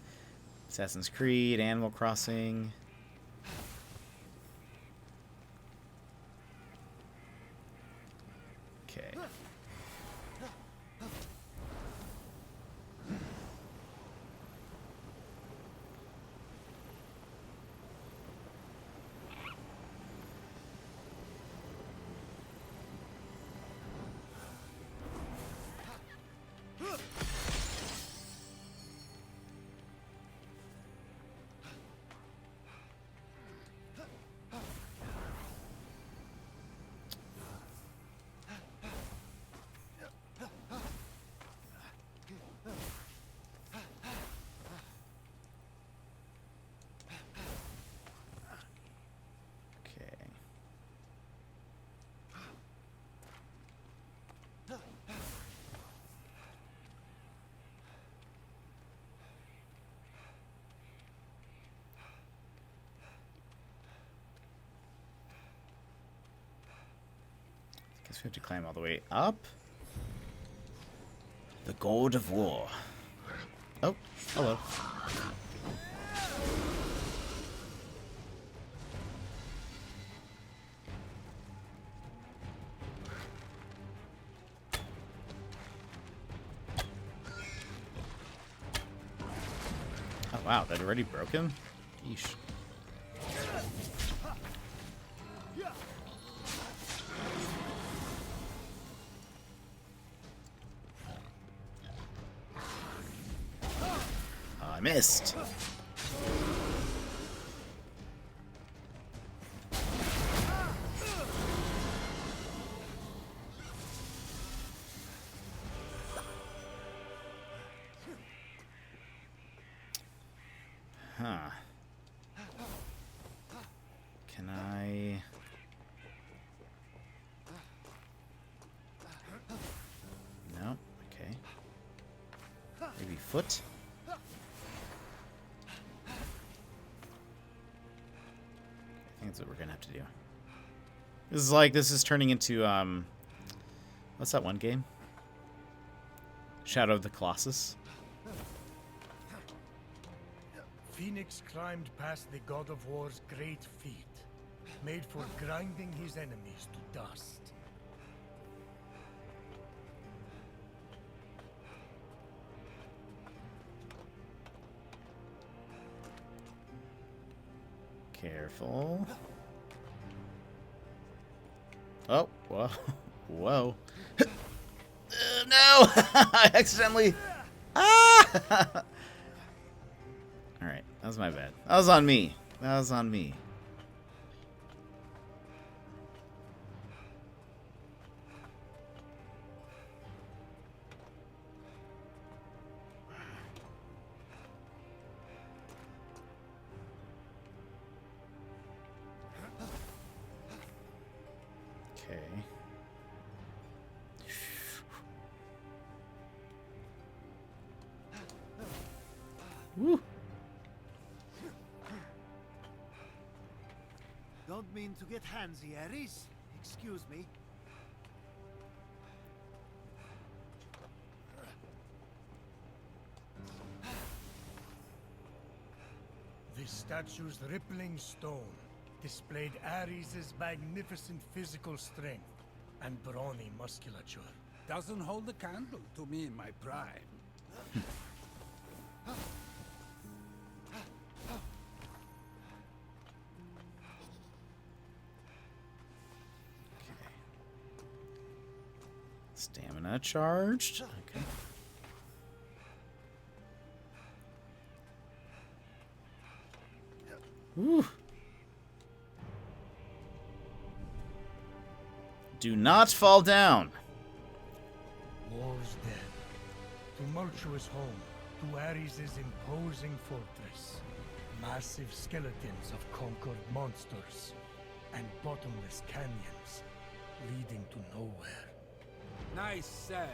Assassin's Creed, Animal Crossing. Okay. we have to climb all the way up. The God of War. Oh, hello. Oh wow, that already broke him? Yeesh. I missed. Huh. Can I... No? Okay. Maybe foot? I think that's what we're gonna have to do. This is turning into, what's that one game? Shadow of the Colossus? Phoenix climbed past the God of War's great feet, made for grinding his enemies to dust. Careful. Oh, whoa. Whoa. No! I accidentally... Ah! Alright, that was my bad. That was on me. That was on me. Okay. Woo! Don't mean to get handsy, Ares. Excuse me. The statue's rippling stone displayed Ares' magnificent physical strength and brawny musculature. Doesn't hold a candle to me in my prime. Stamina charged. Okay. Woo. Do not fall down. War's dead. Tumultuous home to Ares' imposing fortress. Massive skeletons of conquered monsters. And bottomless canyons leading to nowhere. Nice sell.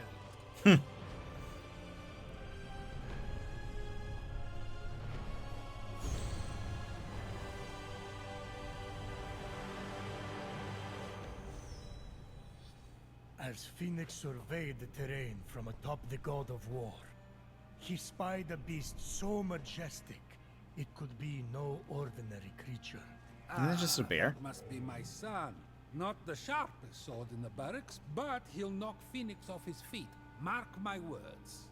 As Phoenix surveyed the terrain from atop the God of War, he spied a beast so majestic it could be no ordinary creature. Isn't that just a bear? That must be my son. Not the sharpest sword in the barracks, but he'll knock Phoenix off his feet. Mark my words.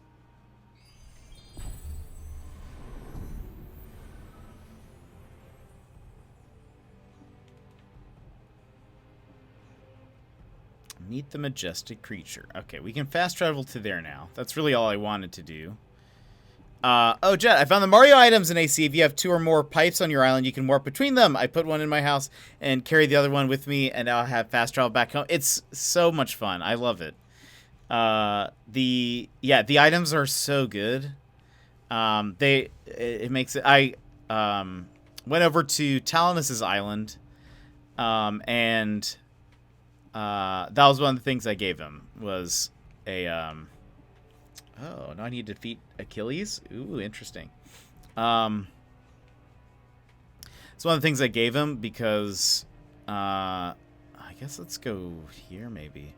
Meet the majestic creature. Okay, we can fast travel to there now. That's really all I wanted to do. Oh, Jet, I found the Mario items in AC. If you have 2 or more pipes on your island, you can warp between them. I put one in my house and carry the other one with me, and I'll have fast travel back home. It's so much fun. I love it. The items are so good. It makes it. I went over to Talanis' island, and that was one of the things I gave him was a Oh, now I need to defeat Achilles? Ooh, interesting. It's one of the things I gave him because, I guess let's go here maybe.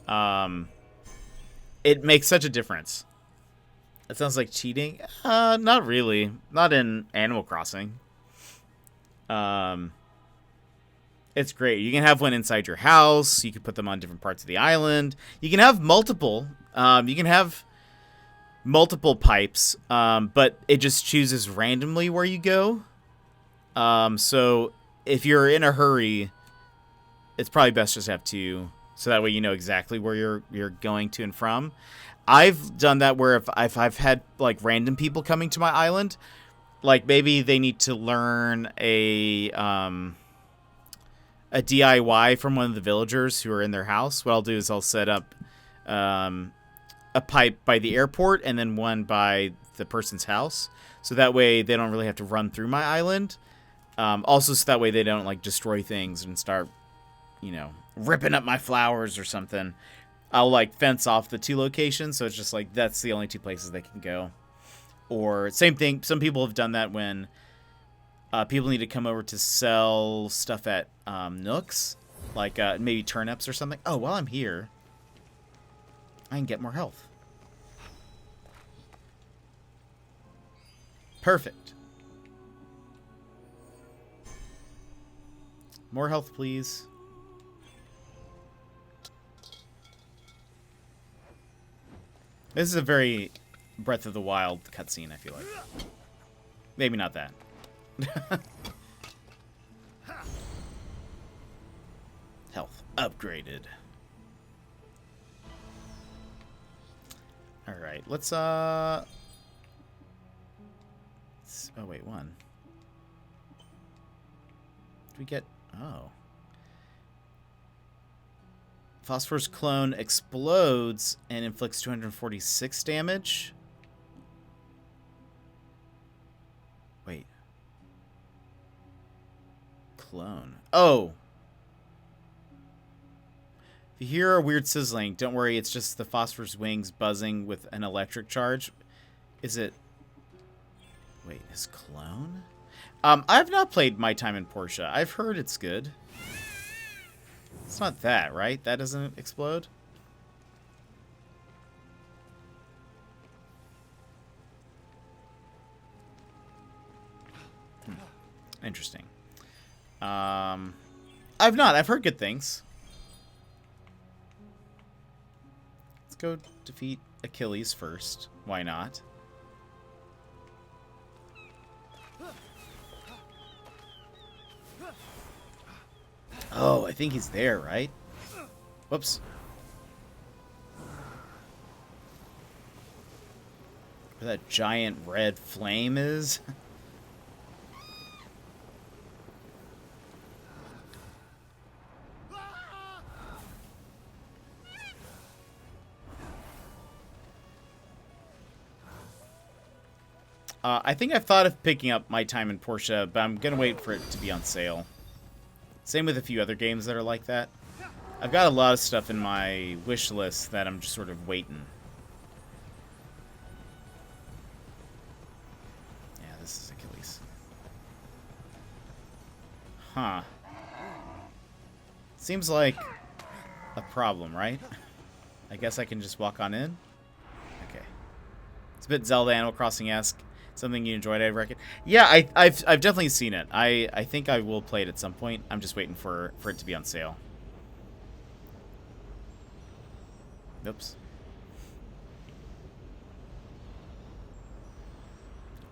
It makes such a difference. It sounds like cheating. Not really. Not in Animal Crossing. It's great. You can have one inside your house. You can put them on different parts of the island. You can have multiple. You can have multiple pipes, but it just chooses randomly where you go. So if you're in a hurry, it's probably best just to have two, so that way you know exactly where you're going to and from. I've done that where if I've had like random people coming to my island, like maybe they need to learn a DIY from one of the villagers who are in their house. What I'll do is I'll set up a pipe by the airport and then one by the person's house, so that way they don't really have to run through my island. Also, so that way they don't like destroy things and start, ripping up my flowers or something. I'll like fence off the two locations, so it's just like that's the only two places they can go. Or same thing, some people have done that when people need to come over to sell stuff at Nooks, like maybe turnips or something. Oh, while I'm here, I can get more health. Perfect. More health, please. This is a very Breath of the Wild cutscene, I feel like. Maybe not that. Health upgraded. Alright, let's oh wait, one. Did we get oh. Phosphorus clone explodes and inflicts 246 damage. Wait. Clone. Oh! If you hear a weird sizzling, don't worry, it's just the phosphorus wings buzzing with an electric charge. Is it... Wait, his clone? I've not played My Time in Portia. I've heard it's good. It's not that, right? That doesn't explode? Interesting. I've not. I've heard good things. Let's go defeat Achilles first. Why not? Oh, I think he's there, right? Whoops. Where that giant red flame is? I think I've thought of picking up My Time in Portia, but I'm gonna wait for it to be on sale. Same with a few other games that are like that. I've got a lot of stuff in my wish list that I'm just sort of waiting. Yeah, this is Achilles. Huh. Seems like a problem, right? I guess I can just walk on in? Okay. It's a bit Zelda Animal Crossing-esque. Something you enjoyed, I reckon. Yeah, I've definitely seen it. I think I will play it at some point. I'm just waiting for it to be on sale. Oops.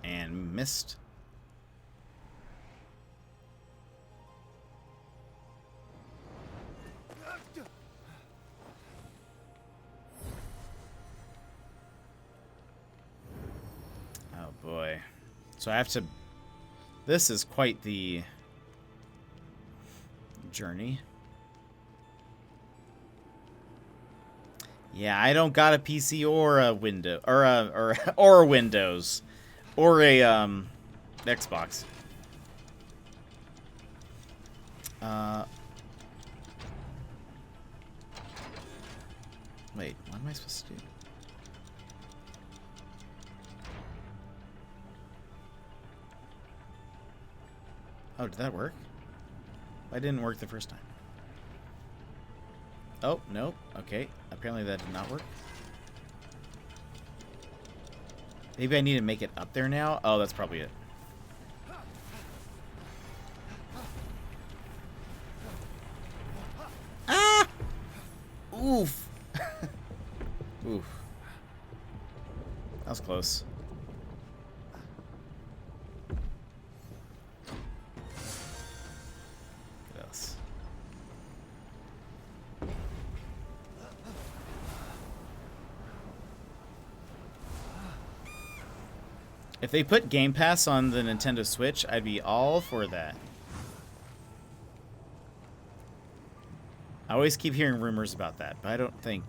And missed. Oh boy. So I have to... This is quite the journey. Yeah, I don't got a PC or a window or Windows or a Xbox. Wait, what am I supposed to do? Oh, did that work? Why didn't it work the first time? Oh, no. Okay. Apparently that did not work. Maybe I need to make it up there now? Oh, that's probably it. Ah! Oof. Oof. That was close. What else? If they put Game Pass on the Nintendo Switch, I'd be all for that. I always keep hearing rumors about that, but I don't think...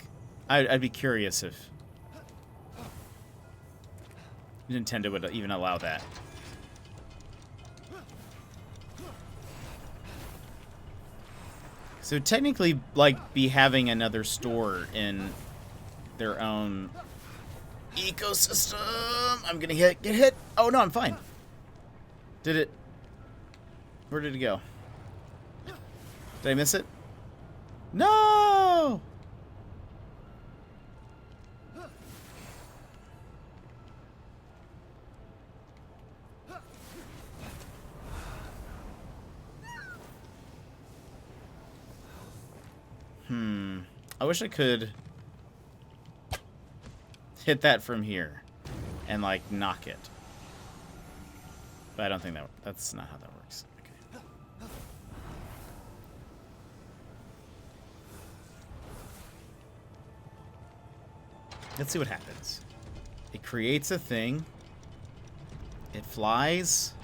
I'd be curious if Nintendo would even allow that. So technically, like, be having another store in their own ecosystem. I'm gonna get hit. Oh no, I'm fine. Did it? Where did it go? Did I miss it? No! I wish I could hit that from here and, like, knock it. But I don't think that's not how that works. Okay. Let's see what happens. It creates a thing. It flies.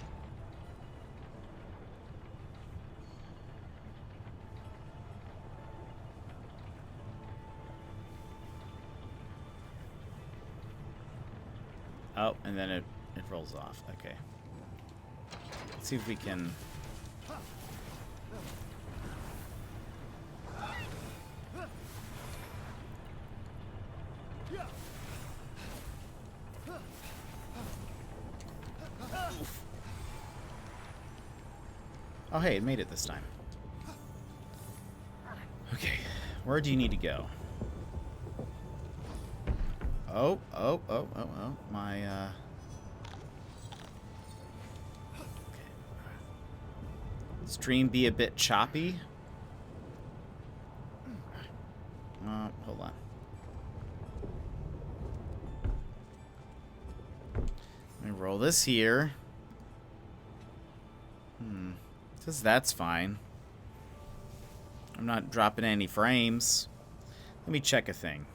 Oh, and then it rolls off. Okay. Let's see if we can... Oof. Oh, hey, it made it this time. Okay, where do you need to go? Oh, my, okay. Stream be a bit choppy. Hold on. Let me roll this here. Says that's fine. I'm not dropping any frames. Let me check a thing.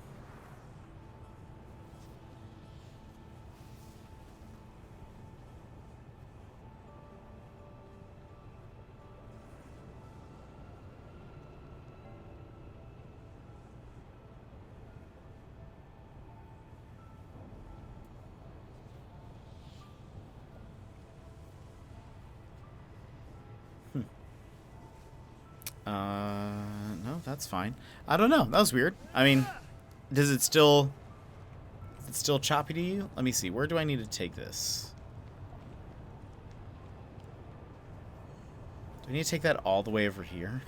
No, that's fine. I don't know. That was weird. I mean, is it still choppy to you? Let me see. Where do I need to take this? Do I need to take that all the way over here?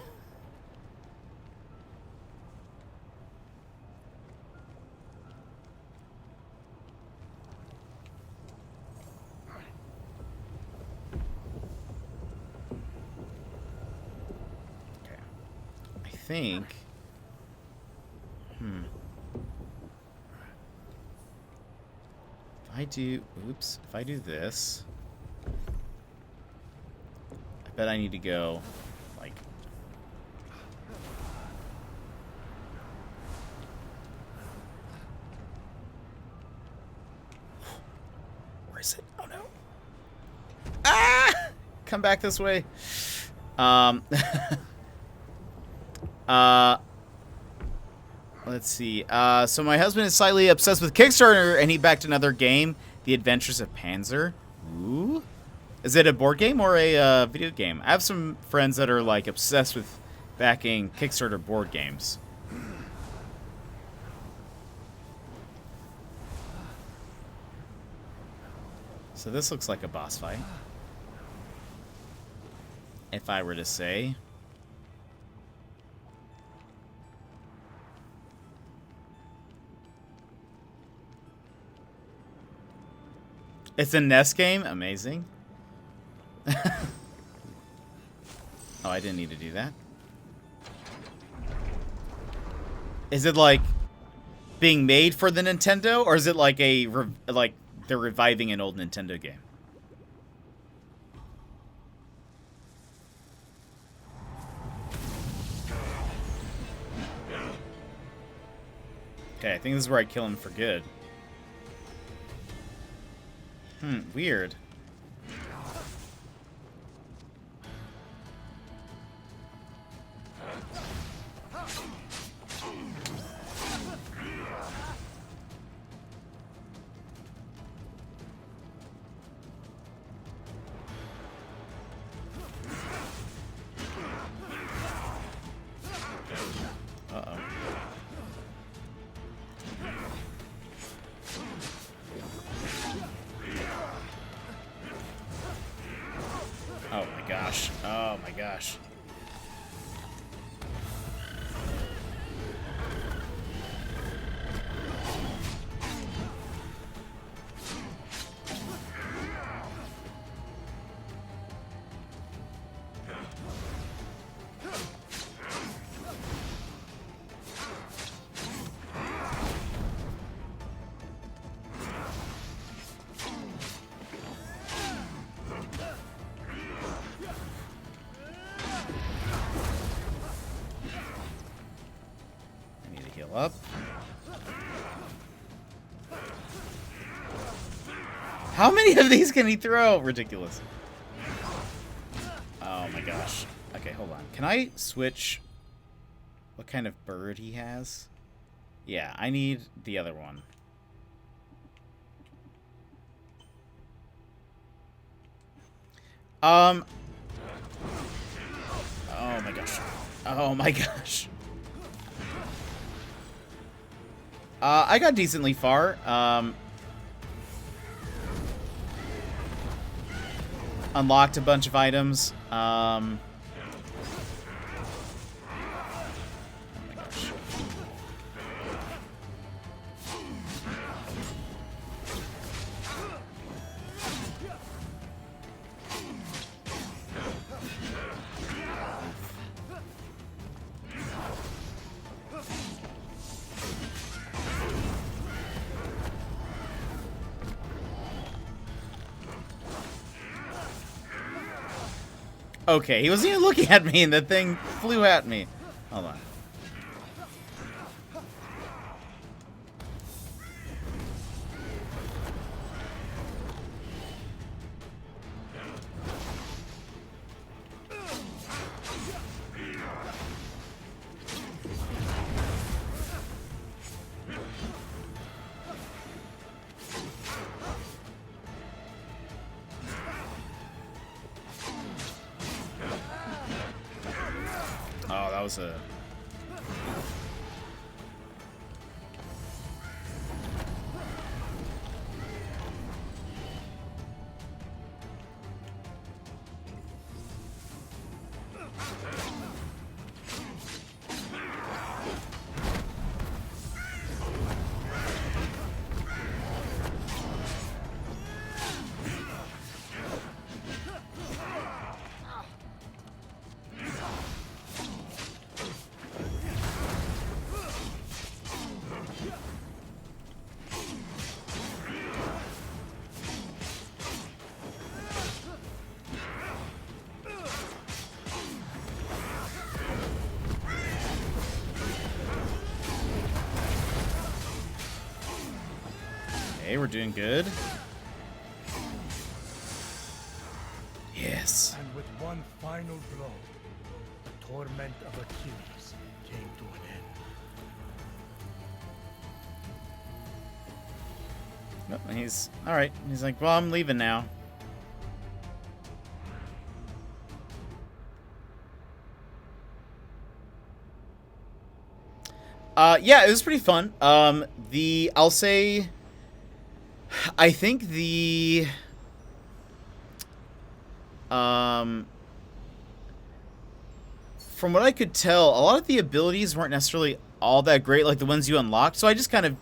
Think. If I do this, I bet I need to go, like, where is it? Oh no. Ah! Come back this way. Let's see. So my husband is slightly obsessed with Kickstarter, and he backed another game, The Adventures of Panzer. Ooh. Is it a board game or a video game? I have some friends that are, like, obsessed with backing Kickstarter board games. So this looks like a boss fight. If I were to say... It's a NES game? Amazing. Oh, I didn't need to do that. Is it like being made for the Nintendo, or is it like like they're reviving an old Nintendo game? Okay, I think this is where I kill him for good. Weird. Uh-oh. Oh my gosh. Oh my gosh. Up. How many of these can he throw? Ridiculous. Oh my gosh. Okay, hold on. Can I switch what kind of bird he has? Yeah, I need the other one. Oh my gosh. Oh my gosh. I got decently far. Unlocked a bunch of items. Oh my gosh. Okay, he wasn't even looking at me and the thing flew at me. Hold on. Oh, that was a... Okay, we're doing good. Yes. And with one final blow, the torment of Achilles came to an end. Nope, and he's... Alright. He's like, well, I'm leaving now. Yeah, it was pretty fun. I'll say... I think the... from what I could tell, a lot of the abilities weren't necessarily all that great, like the ones you unlocked. So I just kind of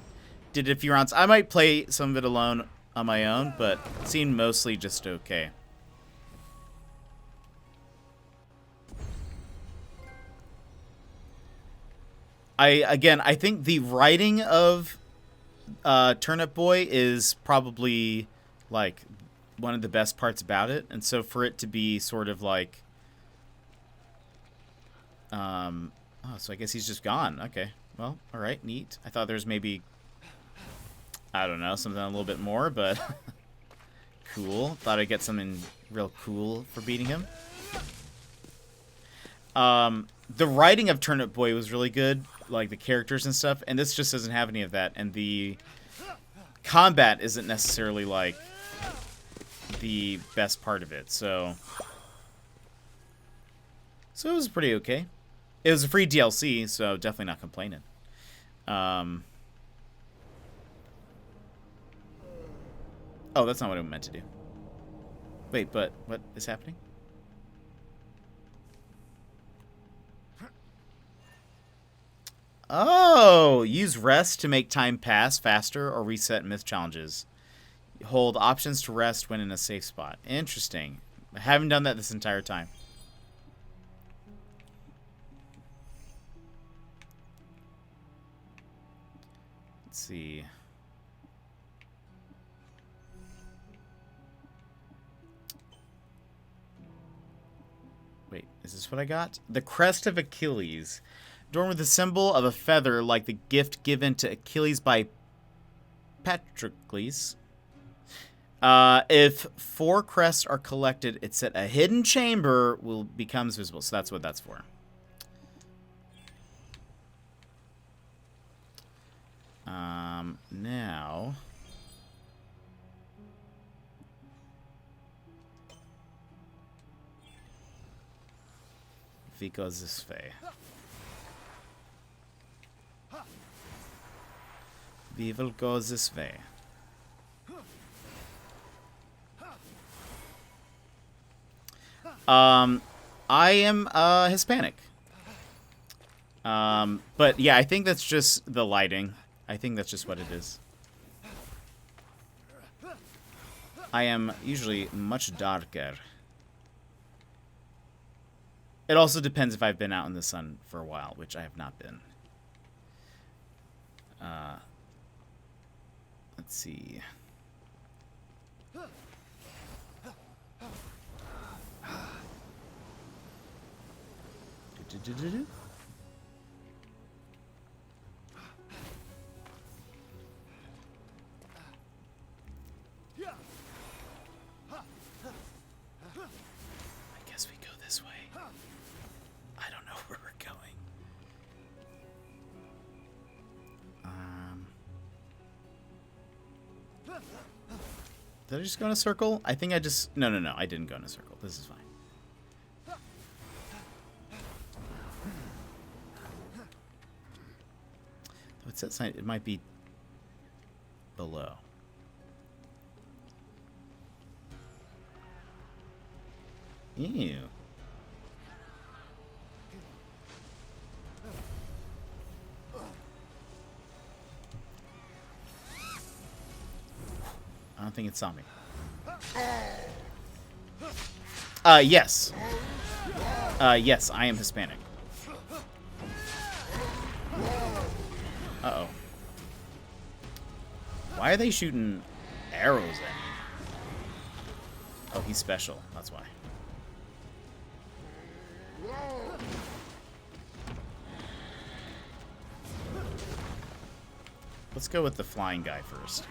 did a few rounds. I might play some of it alone on my own, but it seemed mostly just okay. I think the writing of Turnip Boy is probably like one of the best parts about it, and so for it to be sort of like, oh, so I guess he's just gone. Okay, well, all right, neat. I thought there was maybe, I don't know, something a little bit more, but cool. Thought I'd get something real cool for beating him. The writing of Turnip Boy was really good, like the characters and stuff, and this just doesn't have any of that, and the combat isn't necessarily like the best part of it, so it was pretty okay. It was a free DLC, so definitely not complaining. Oh, that's not what I meant to do. Wait, but what is happening? Oh, use rest to make time pass faster or reset myth challenges. Hold options to rest when in a safe spot. Interesting. I haven't done that this entire time. Let's see. Wait, is this what I got? The Crest of Achilles. Adorned with the symbol of a feather like the gift given to Achilles by Patroclus. If 4 crests are collected, it said a hidden chamber becomes visible. So that's what that's for. Now... Wie goes this way? We will go this way. I am Hispanic. But yeah, I think that's just the lighting. I think that's just what it is. I am usually much darker. It also depends if I've been out in the sun for a while, which I have not been. Let's see. I guess we go this way. I don't know where we're going. Did I just go in a circle? I think I just... No, I didn't go in a circle. This is fine. What's that sign? It might be below. Ew. I don't think it saw me. Yes. Yes, I am Hispanic. Uh-oh. Why are they shooting arrows at me? Oh, he's special. That's why. Let's go with the flying guy first.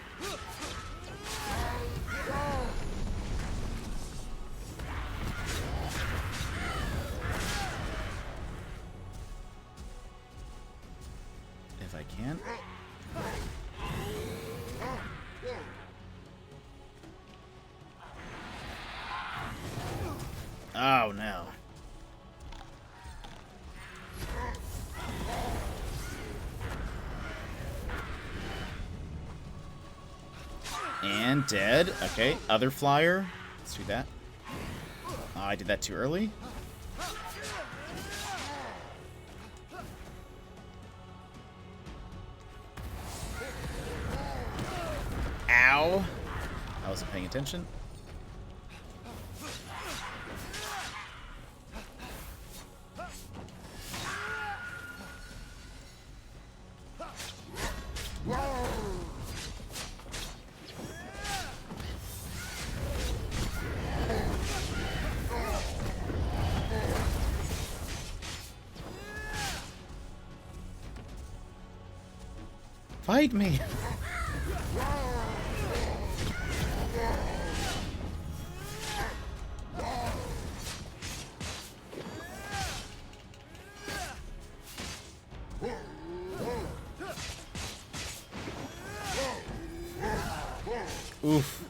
If I can. Oh no. And dead. Okay, other flyer. Let's do that. Oh, I did that too early. Ow. wasn't paying attention. Fight me! Oof.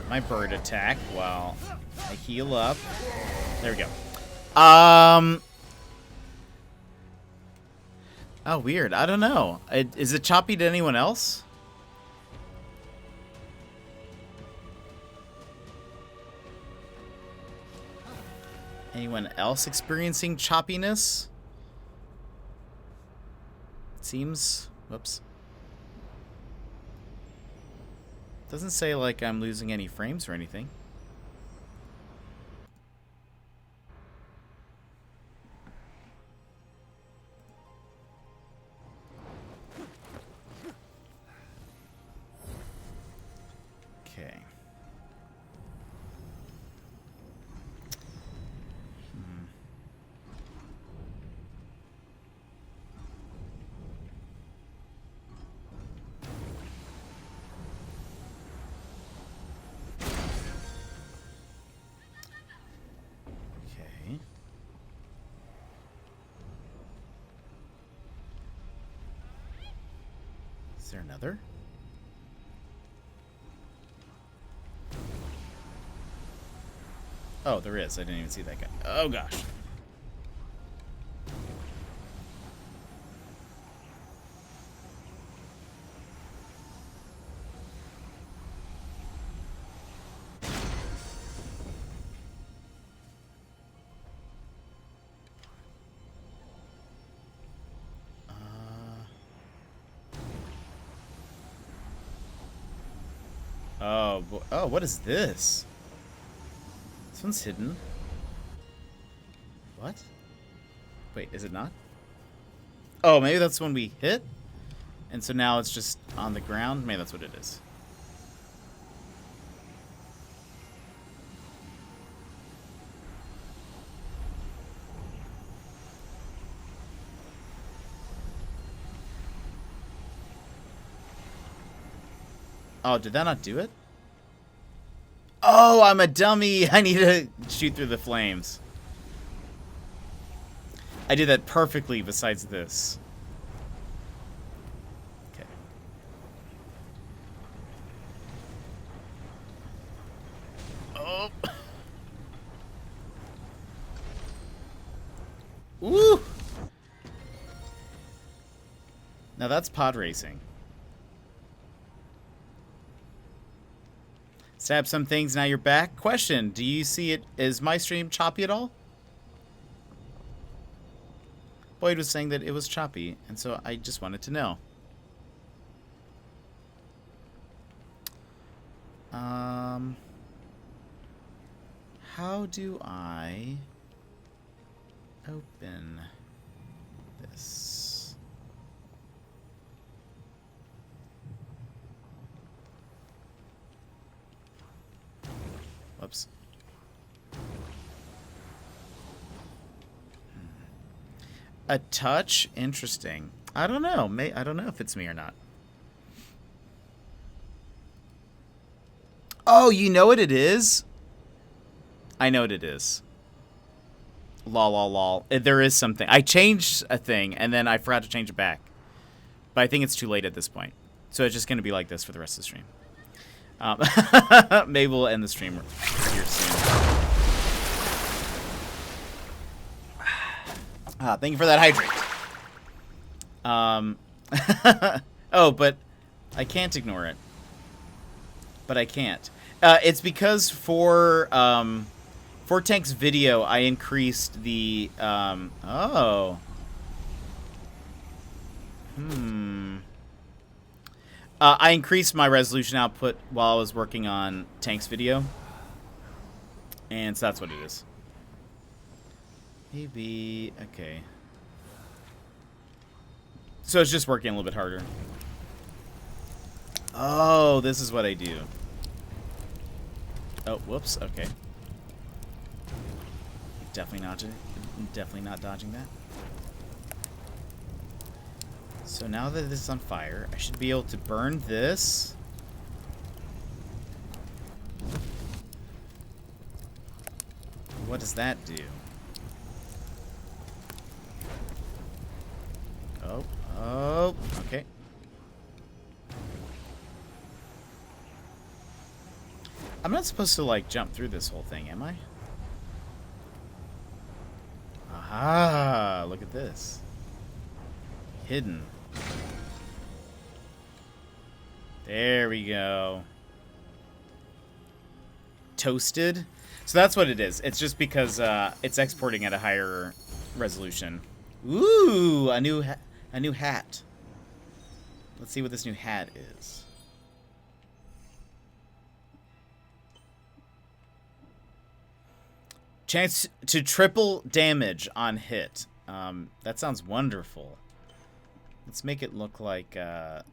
My bird attack while I heal up. There we go. Oh, weird. I don't know. Is it choppy to anyone else? Anyone else experiencing choppiness? It seems... Whoops. Doesn't say like I'm losing any frames or anything. Okay. Okay. Is there another? Oh, there is. I didn't even see that guy. Oh, gosh. Oh, what is this? This one's hidden. What? Wait, is it not? Oh, maybe that's when we hit? And so now it's just on the ground? Maybe that's what it is. Oh, did that not do it? Oh, I'm a dummy. I need to shoot through the flames. I did that perfectly besides this. Okay. Oh. Woo! Now that's pod racing. Stab some things, now you're back. Question, do you see it, is my stream choppy at all? Boyd was saying that it was choppy, and so I just wanted to know. How do I open this? Whoops. A touch? Interesting. I don't know. I don't know if it's me or not. Oh, you know what it is? I know what it is. Lol, lol, lol. There is something. I changed a thing, and then I forgot to change it back. But I think it's too late at this point. So it's just going to be like this for the rest of the stream. Maybe we'll end the stream here soon. Thank you for that hydrate. Oh, but I can't ignore it. But I can't. It's because for Tank's video, I increased the I increased my resolution output while I was working on Tank's video. And so that's what it is. Maybe... Okay. So it's just working a little bit harder. Oh, this is what I do. Oh, whoops. Okay. Definitely not dodging that. So now that this is on fire, I should be able to burn this. What does that do? Oh, okay. I'm not supposed to, like, jump through this whole thing, am I? Aha! Look at this. Hidden. There we go. Toasted. So that's what it is. It's just because it's exporting at a higher resolution. Ooh, a new hat. Let's see what this new hat is. Chance to triple damage on hit. That sounds wonderful. Let's make it look like now.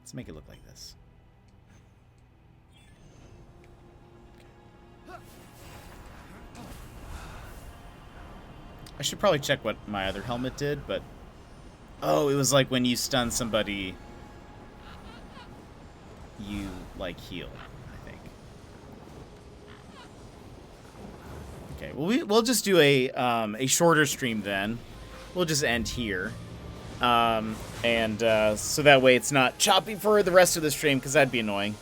Let's make it look like this. I should probably check what my other helmet did, but... Oh, it was like when you stun somebody, you, like, heal, I think. Okay, well, we'll just do a shorter stream then. We'll just end here. So that way it's not choppy for the rest of the stream, because that'd be annoying.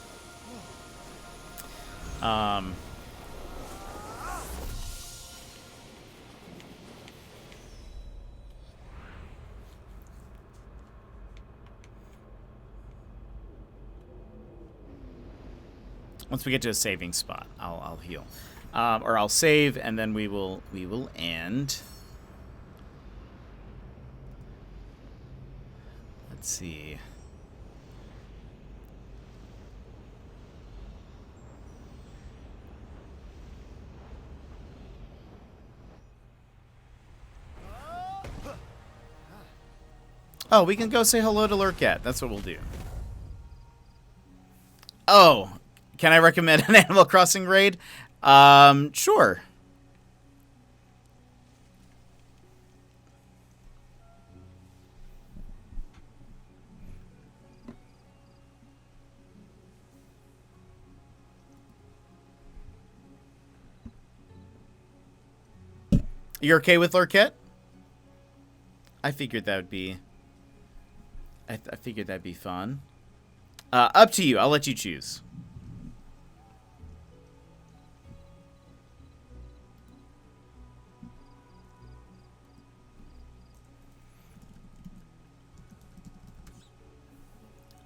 Once we get to a saving spot, I'll heal, or I'll save, and then we will end. Let's see. Oh, we can go say hello to Lurkat. That's what we'll do. Oh, can I recommend an Animal Crossing raid? Sure. You're okay with Lurkat? I figured that would be... I figured that'd be fun. Up to you. I'll let you choose.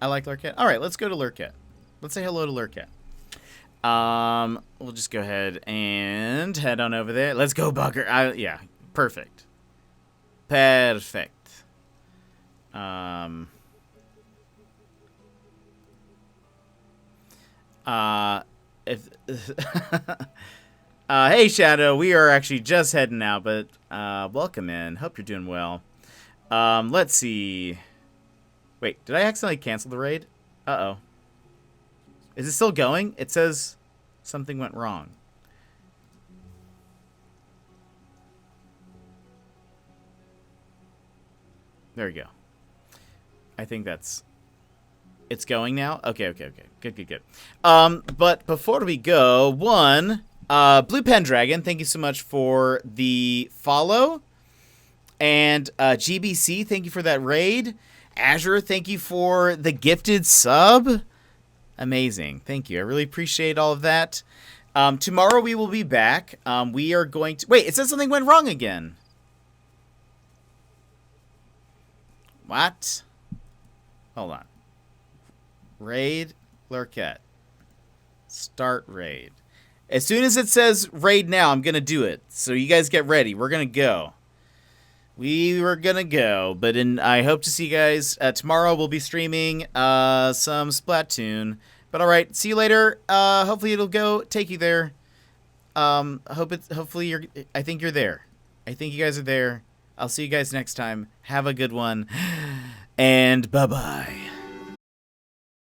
I like Lurkat. All right, let's go to Lurkat. Let's say hello to Lurkat. We'll just go ahead and head on over there. Let's go, Bugger. Yeah, perfect. Perfect. Hey, Shadow, we are actually just heading out, but welcome in. Hope you're doing well. Let's see. Wait, did I accidentally cancel the raid? Uh-oh. Is it still going? It says something went wrong. There we go. I think that's... It's going now? Okay. Good. But before we go, Blue Pendragon, thank you so much for the follow. And GBC, thank you for that raid. Azure, thank you for the gifted sub. Amazing. Thank you. I really appreciate all of that. Tomorrow we will be back. We are going to... Wait, it says something went wrong again. What? Hold on. Raid Lurkat. Start raid. As soon as it says raid now, I'm going to do it. So you guys get ready. We're going to go. we were gonna go, but I hope to see you guys tomorrow. We'll be streaming some Splatoon. But all right, see you later. Hopefully it'll take you there. Hopefully you're. I think you're there. I think you guys are there. I'll see you guys next time. Have a good one, and bye bye.